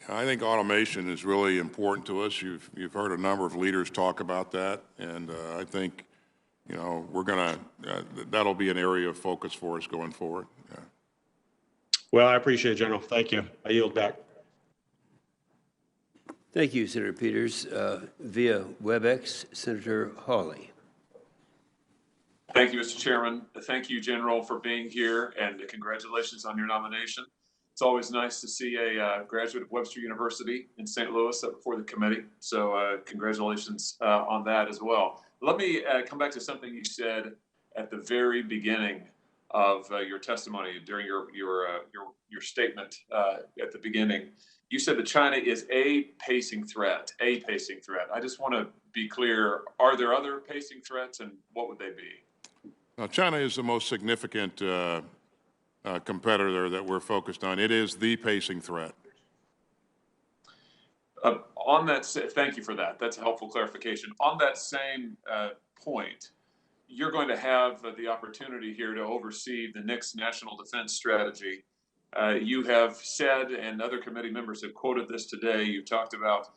I think automation is really important to us. You've heard a number of leaders talk about that, and I think we're gonna that'll be an area of focus for us going forward. Yeah. Well, I appreciate it, General. Thank you. I yield back. Thank you, Senator Peters. Via WebEx, Senator Hawley. Thank you, Mr. Chairman. Thank you, General, for being here, and congratulations on your nomination. It's always nice to see a graduate of Webster University in St. Louis up before the committee. So congratulations on that as well. Let me come back to something you said at the very beginning of your testimony during your statement at the beginning. You said that China is a pacing threat, I just want to be clear, are there other pacing threats, and what would they be? Now, China is the most significant competitor that we're focused on. It is the pacing threat. On that, thank you for that. That's a helpful clarification. On that same point, you're going to have the opportunity here to oversee the next national defense strategy. You have said, and other committee members have quoted this today, you've talked about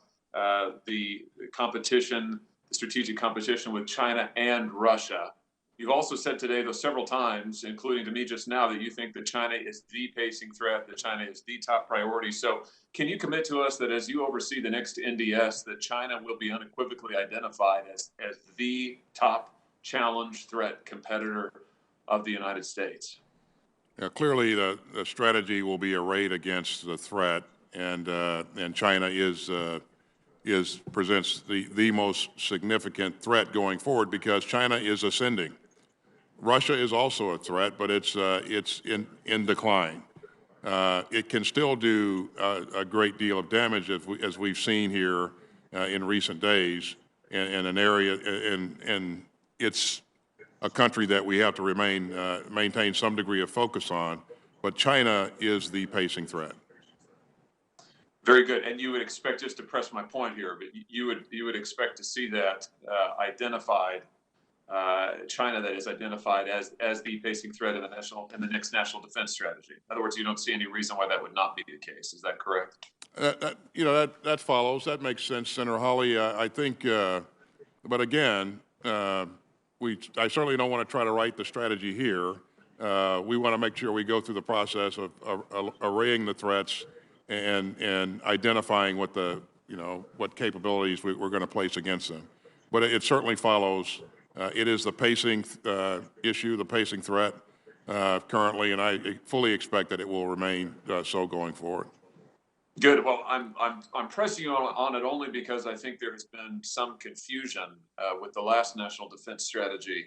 the competition, the strategic competition with China and Russia. You've also said today, though, several times, including to me just now, that you think that China is the pacing threat, that China is the top priority. So can you commit to us that as you oversee the next NDS, that China will be unequivocally identified as the top challenge, threat, competitor of the United States? Clearly, the strategy will be arrayed against the threat, and China presents the most significant threat going forward because China is ascending. Russia is also a threat, but it's in decline. It can still do a great deal of damage, as we've seen here in recent days, in an area, and it's a country that we have to maintain some degree of focus on. But China is the pacing threat. Very good. And you would expect, just to press my point here, but you would expect to see that identified, China that is identified as the pacing threat in the next national defense strategy. In other words, you don't see any reason why that would not be the case. Is that correct? That follows. That makes sense, Senator Hawley. I think, but again, I certainly don't want to try to write the strategy here. We want to make sure we go through the process of arraying the threats and identifying what what capabilities we're going to place against them. But it certainly follows. It is the pacing issue, the pacing threat currently, and I fully expect that it will remain so going forward. Good. Well, I'm pressing you on it only because I think there has been some confusion with the last national defense strategy,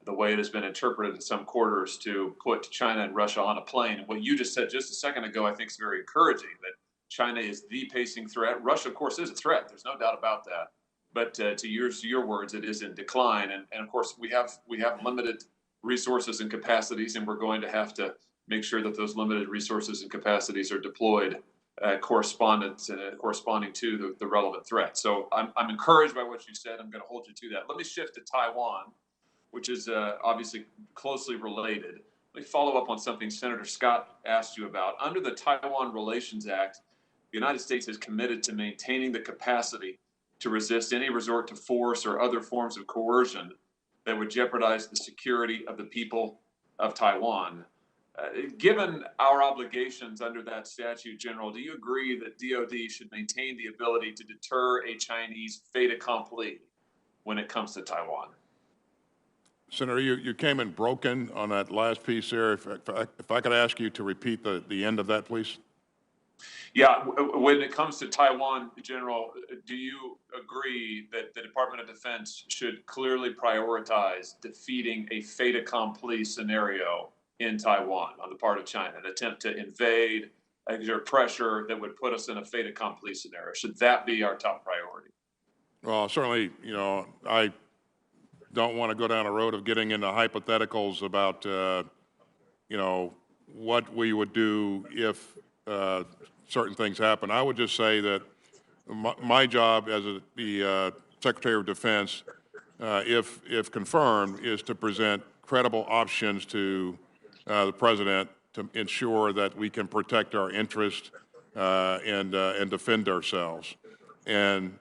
the way it has been interpreted in some quarters to put China and Russia on a plane. And what you just said just a second ago, I think is very encouraging, that China is the pacing threat. Russia, of course, is a threat. There's no doubt about that. But to use your words, it is in decline. And of course, we have limited resources and capacities, and we're going to have to make sure that those limited resources and capacities are deployed corresponding to the relevant threat. So I'm encouraged by what you said. I'm going to hold you to that. Let me shift to Taiwan, which is obviously closely related. Let me follow up on something Senator Scott asked you about. Under the Taiwan Relations Act, the United States is committed to maintaining the capacity to resist any resort to force or other forms of coercion that would jeopardize the security of the people of Taiwan. Given our obligations under that statute, General, do you agree that DOD should maintain the ability to deter a Chinese fait accompli when it comes to Taiwan? Senator, you came in broken on that last piece there. If I could ask you to repeat the end of that, please. Yeah, when it comes to Taiwan, General, do you agree that the Department of Defense should clearly prioritize defeating a fait accompli scenario in Taiwan on the part of China, an attempt to invade, exert pressure that would put us in a fait accompli scenario? Should that be our top priority? Well, certainly, I don't want to go down a road of getting into hypotheticals about, what we would do if certain things happen. I would just say that my job as the Secretary of Defense, if confirmed, is to present credible options to the President to ensure that we can protect our interests and defend ourselves. And,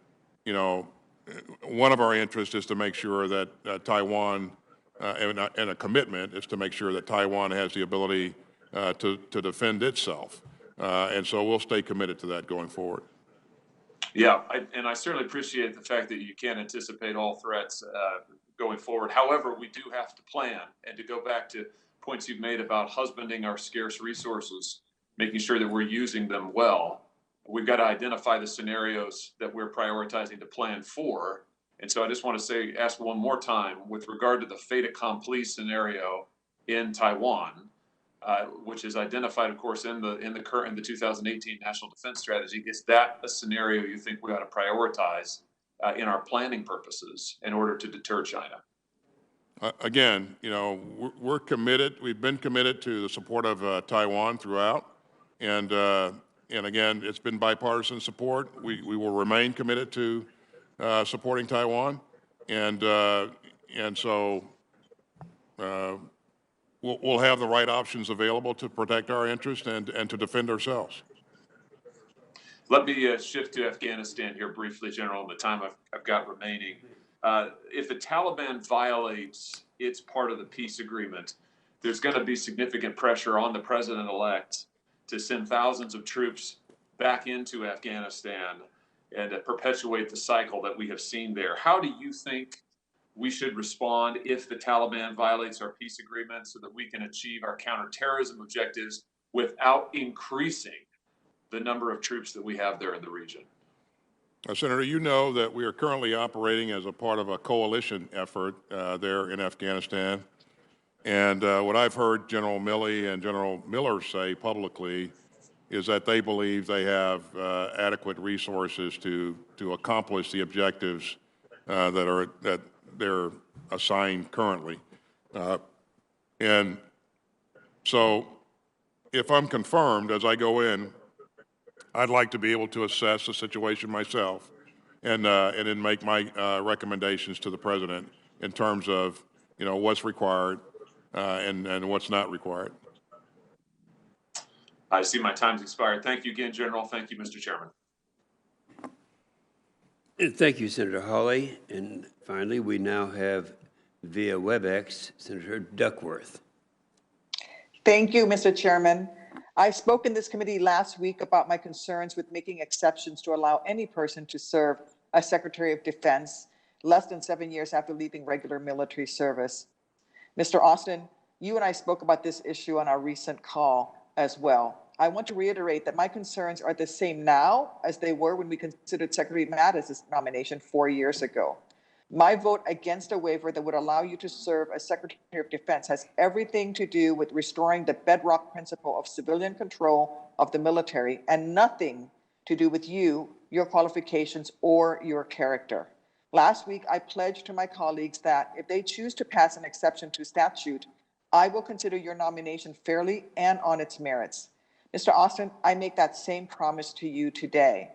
one of our interests is to make sure that Taiwan, and a commitment is to make sure that Taiwan has the ability to defend itself. And so we'll stay committed to that going forward. Yeah, I certainly appreciate the fact that you can't anticipate all threats going forward. However, we do have to plan. And to go back to points you've made about husbanding our scarce resources, making sure that we're using them well. We've got to identify the scenarios that we're prioritizing to plan for. And so I just want to ask one more time with regard to the fait accompli scenario in Taiwan, which is identified, of course, in the 2018 National Defense Strategy. Is that a scenario you think we ought to prioritize in our planning purposes in order to deter China? Again, you know, we're committed. We've been committed to the support of Taiwan throughout, and again, it's been bipartisan support. We will remain committed to supporting Taiwan, and so we'll have the right options available to protect our interest and to defend ourselves. Let me shift to Afghanistan here briefly, General, in the time I've got remaining. If the Taliban violates its part of the peace agreement, there's going to be significant pressure on the president-elect to send thousands of troops back into Afghanistan and to perpetuate the cycle that we have seen there. How do you think we should respond if the Taliban violates our peace agreement so that we can achieve our counterterrorism objectives without increasing the number of troops that we have there in the region? Senator, you know that we are currently operating as a part of a coalition effort there in Afghanistan. And what I've heard General Milley and General Miller say publicly is that they believe they have adequate resources to accomplish the objectives that they're assigned currently. And so if I'm confirmed as I go in, I'd like to be able to assess the situation myself and then make my recommendations to the president in terms of, you know, what's required and what's not required. I see my time's expired. Thank you again, General. Thank you, Mr. Chairman. Thank you, Senator Hawley. And finally, we now have via WebEx, Senator Duckworth. Thank you, Mr. Chairman. I spoke in this committee last week about my concerns with making exceptions to allow any person to serve as Secretary of Defense less than 7 years after leaving regular military service. Mr. Austin, you and I spoke about this issue on our recent call as well. I want to reiterate that my concerns are the same now as they were when we considered Secretary Mattis's nomination 4 years ago. My vote against a waiver that would allow you to serve as Secretary of Defense has everything to do with restoring the bedrock principle of civilian control of the military and nothing to do with you, your qualifications, or your character. Last week, I pledged to my colleagues that if they choose to pass an exception to statute, I will consider your nomination fairly and on its merits. Mr. Austin, I make that same promise to you today.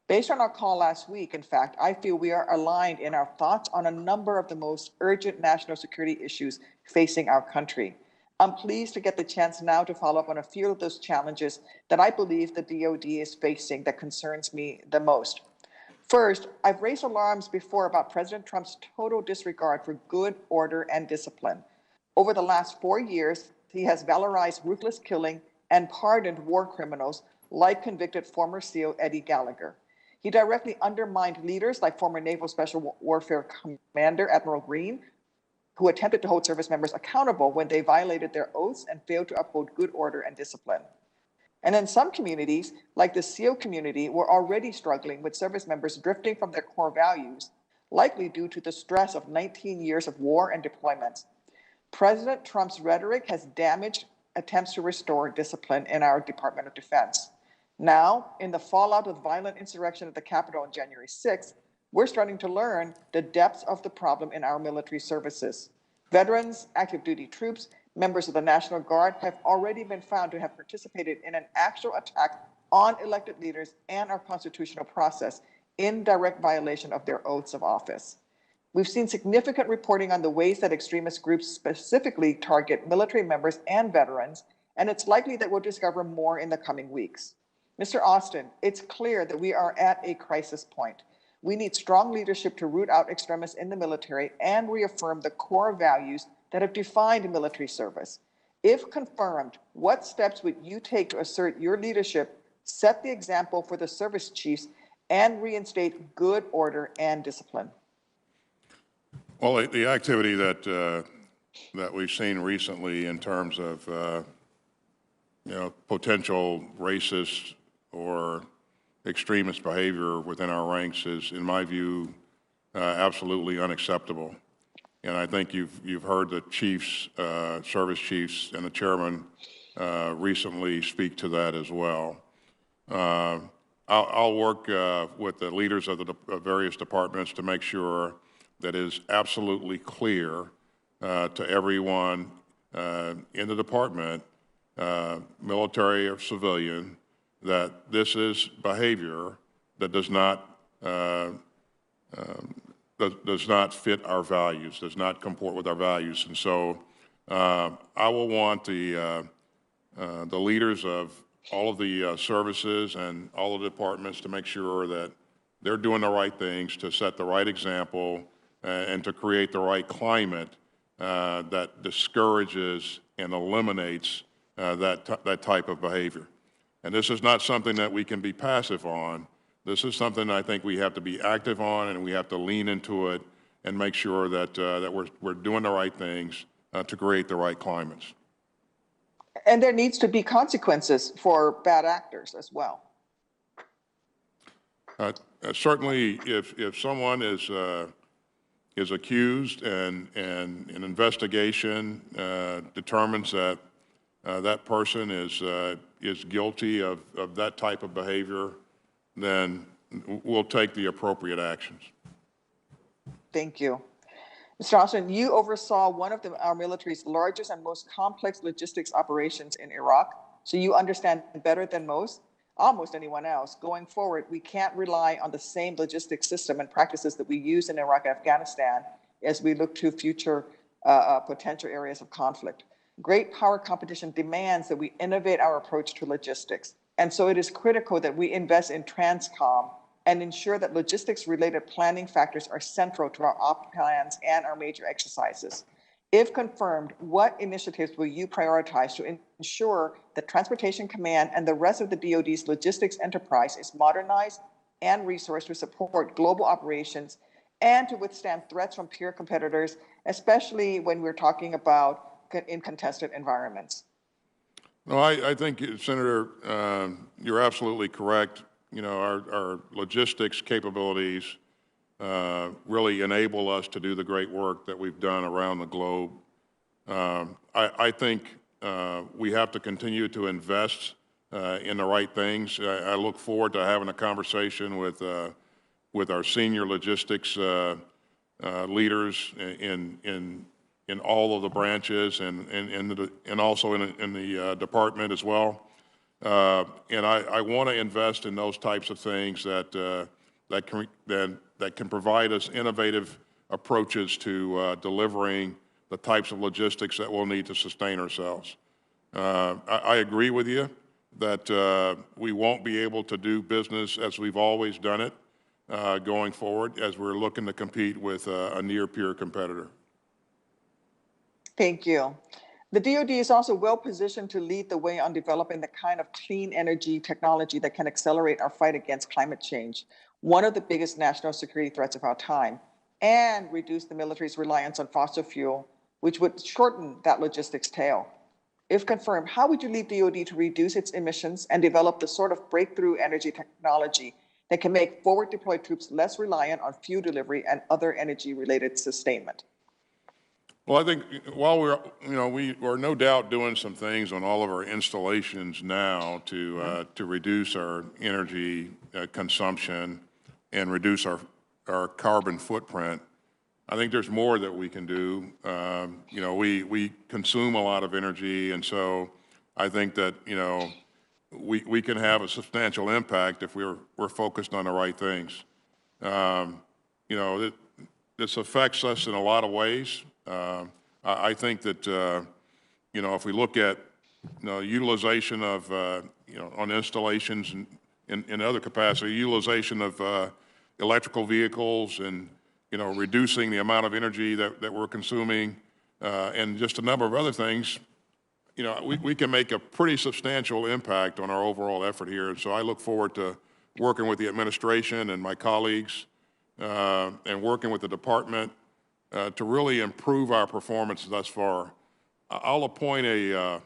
Based on our call last week, in fact, I feel we are aligned in our thoughts on a number of the most urgent national security issues facing our country. I'm pleased to get the chance now to follow up on a few of those challenges that I believe the DoD is facing that concerns me the most. First, I've raised alarms before about President Trump's total disregard for good order and discipline. Over the last 4 years, he has valorized ruthless killing and pardoned war criminals like convicted former SEAL Eddie Gallagher. He directly undermined leaders like former Naval Special Warfare Commander Admiral Green, who attempted to hold service members accountable when they violated their oaths and failed to uphold good order and discipline. And in some communities, like the SEAL community, we're already struggling with service members drifting from their core values, likely due to the stress of 19 years of war and deployments. President Trump's rhetoric has damaged attempts to restore discipline in our Department of Defense. Now, in the fallout of the violent insurrection at the Capitol on January 6th, we're starting to learn the depths of the problem in our military services. Veterans, active duty troops, members of the National Guard have already been found to have participated in an actual attack on elected leaders and our constitutional process in direct violation of their oaths of office. We've seen significant reporting on the ways that extremist groups specifically target military members and veterans, and it's likely that we'll discover more in the coming weeks. Mr. Austin, it's clear that we are at a crisis point. We need strong leadership to root out extremists in the military and reaffirm the core values that have defined military service. If confirmed, what steps would you take to assert your leadership, set the example for the service chiefs, and reinstate good order and discipline? Well, the activity that we've seen recently in terms of potential racist or extremist behavior within our ranks is, in my view, absolutely unacceptable. And I think you've heard the chiefs, service chiefs, and the chairman recently speak to that as well. I'll work with the leaders of the various departments to make sure that it is absolutely clear to everyone in the department, military or civilian, that this is behavior that does not fit our values, does not comport with our values. And so I will want the leaders of all of the services and all of the departments to make sure that they're doing the right things to set the right example and to create the right climate that discourages and eliminates that type of behavior. And this is not something that we can be passive on. This is something I think we have to be active on, and we have to lean into it and make sure that, that we're doing the right things to create the right climates. And there needs to be consequences for bad actors as well. Certainly, if someone is accused and an investigation determines that that person is guilty of that type of behavior, then we'll take the appropriate actions. Thank you. Mr. Austin, you oversaw one of our military's largest and most complex logistics operations in Iraq, so you understand better than almost anyone else. Going forward, we can't rely on the same logistics system and practices that we use in Iraq and Afghanistan as we look to future potential areas of conflict. Great power competition demands that we innovate our approach to logistics. And so it is critical that we invest in Transcom and ensure that logistics-related planning factors are central to our op plans and our major exercises. If confirmed, what initiatives will you prioritize to ensure that Transportation Command and the rest of the DoD's logistics enterprise is modernized and resourced to support global operations and to withstand threats from peer competitors, especially when we're talking about in contested environments? No, I think, Senator, you're absolutely correct. You know, our logistics capabilities really enable us to do the great work that we've done around the globe. I think we have to continue to invest in the right things. I look forward to having a conversation with our senior logistics leaders in all of the branches and also in the department as well. And I want to invest in those types of things that can provide us innovative approaches to delivering the types of logistics that we'll need to sustain ourselves. I agree with you that we won't be able to do business as we've always done it going forward as we're looking to compete with a near-peer competitor. Thank you. The DoD is also well positioned to lead the way on developing the kind of clean energy technology that can accelerate our fight against climate change, one of the biggest national security threats of our time, and reduce the military's reliance on fossil fuel, which would shorten that logistics tail. If confirmed, how would you lead DoD to reduce its emissions and develop the sort of breakthrough energy technology that can make forward deployed troops less reliant on fuel delivery and other energy-related sustainment? Well, I think while we're no doubt doing some things on all of our installations now to reduce our energy consumption and reduce our carbon footprint, I think there's more that we can do. We consume a lot of energy, and so I think that we can have a substantial impact if we're focused on the right things. This affects us in a lot of ways. I think that, if we look at, utilization of, on installations and in other capacity, utilization of electrical vehicles and, reducing the amount of energy that we're consuming and just a number of other things, we can make a pretty substantial impact on our overall effort here. And so I look forward to working with the administration and my colleagues and working with the department to really improve our performance thus far. I'll appoint a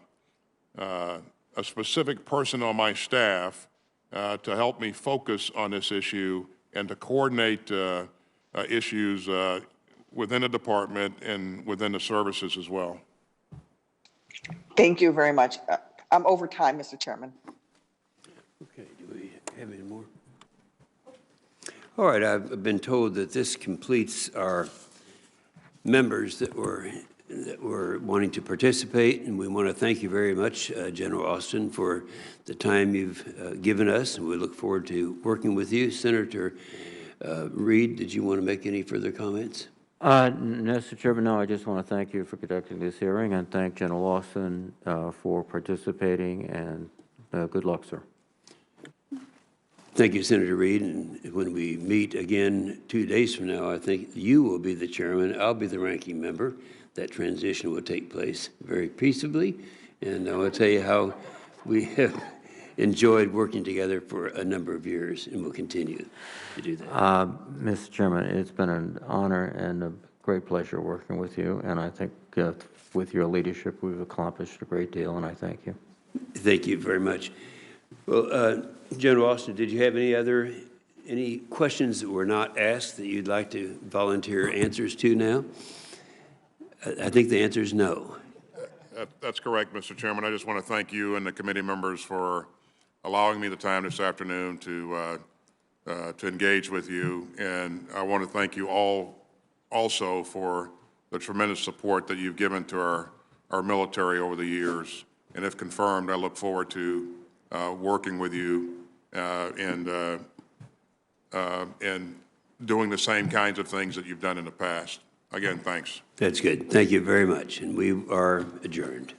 a specific person on my staff to help me focus on this issue and to coordinate issues within the department and within the services as well. Thank you very much. I'm over time, Mr. Chairman. Okay, do we have any more? All right, I've been told that this completes our members that were wanting to participate, and we want to thank you very much, General Austin, for the time you've given us, and we look forward to working with you. Senator Reed, did you want to make any further comments? Mr. Chairman, no, I just want to thank you for conducting this hearing and thank General Austin for participating, and good luck, sir. Thank you, Senator Reed. And when we meet again 2 days from now, I think you will be the chairman, I'll be the ranking member. That transition will take place very peaceably. And I will tell you how we have enjoyed working together for a number of years, and we'll continue to do that. Mr. Chairman, it's been an honor and a great pleasure working with you, and I think with your leadership, we've accomplished a great deal, and I thank you. Thank you very much. Well, General Austin, did you have any questions that were not asked that you'd like to volunteer answers to now? I think the answer is no. That's correct, Mr. Chairman. I just want to thank you and the committee members for allowing me the time this afternoon to engage with you. And I want to thank you all also for the tremendous support that you've given to our military over the years. And if confirmed, I look forward to working with you and doing the same kinds of things that you've done in the past. Again, thanks. That's good. Thank you very much. And we are adjourned.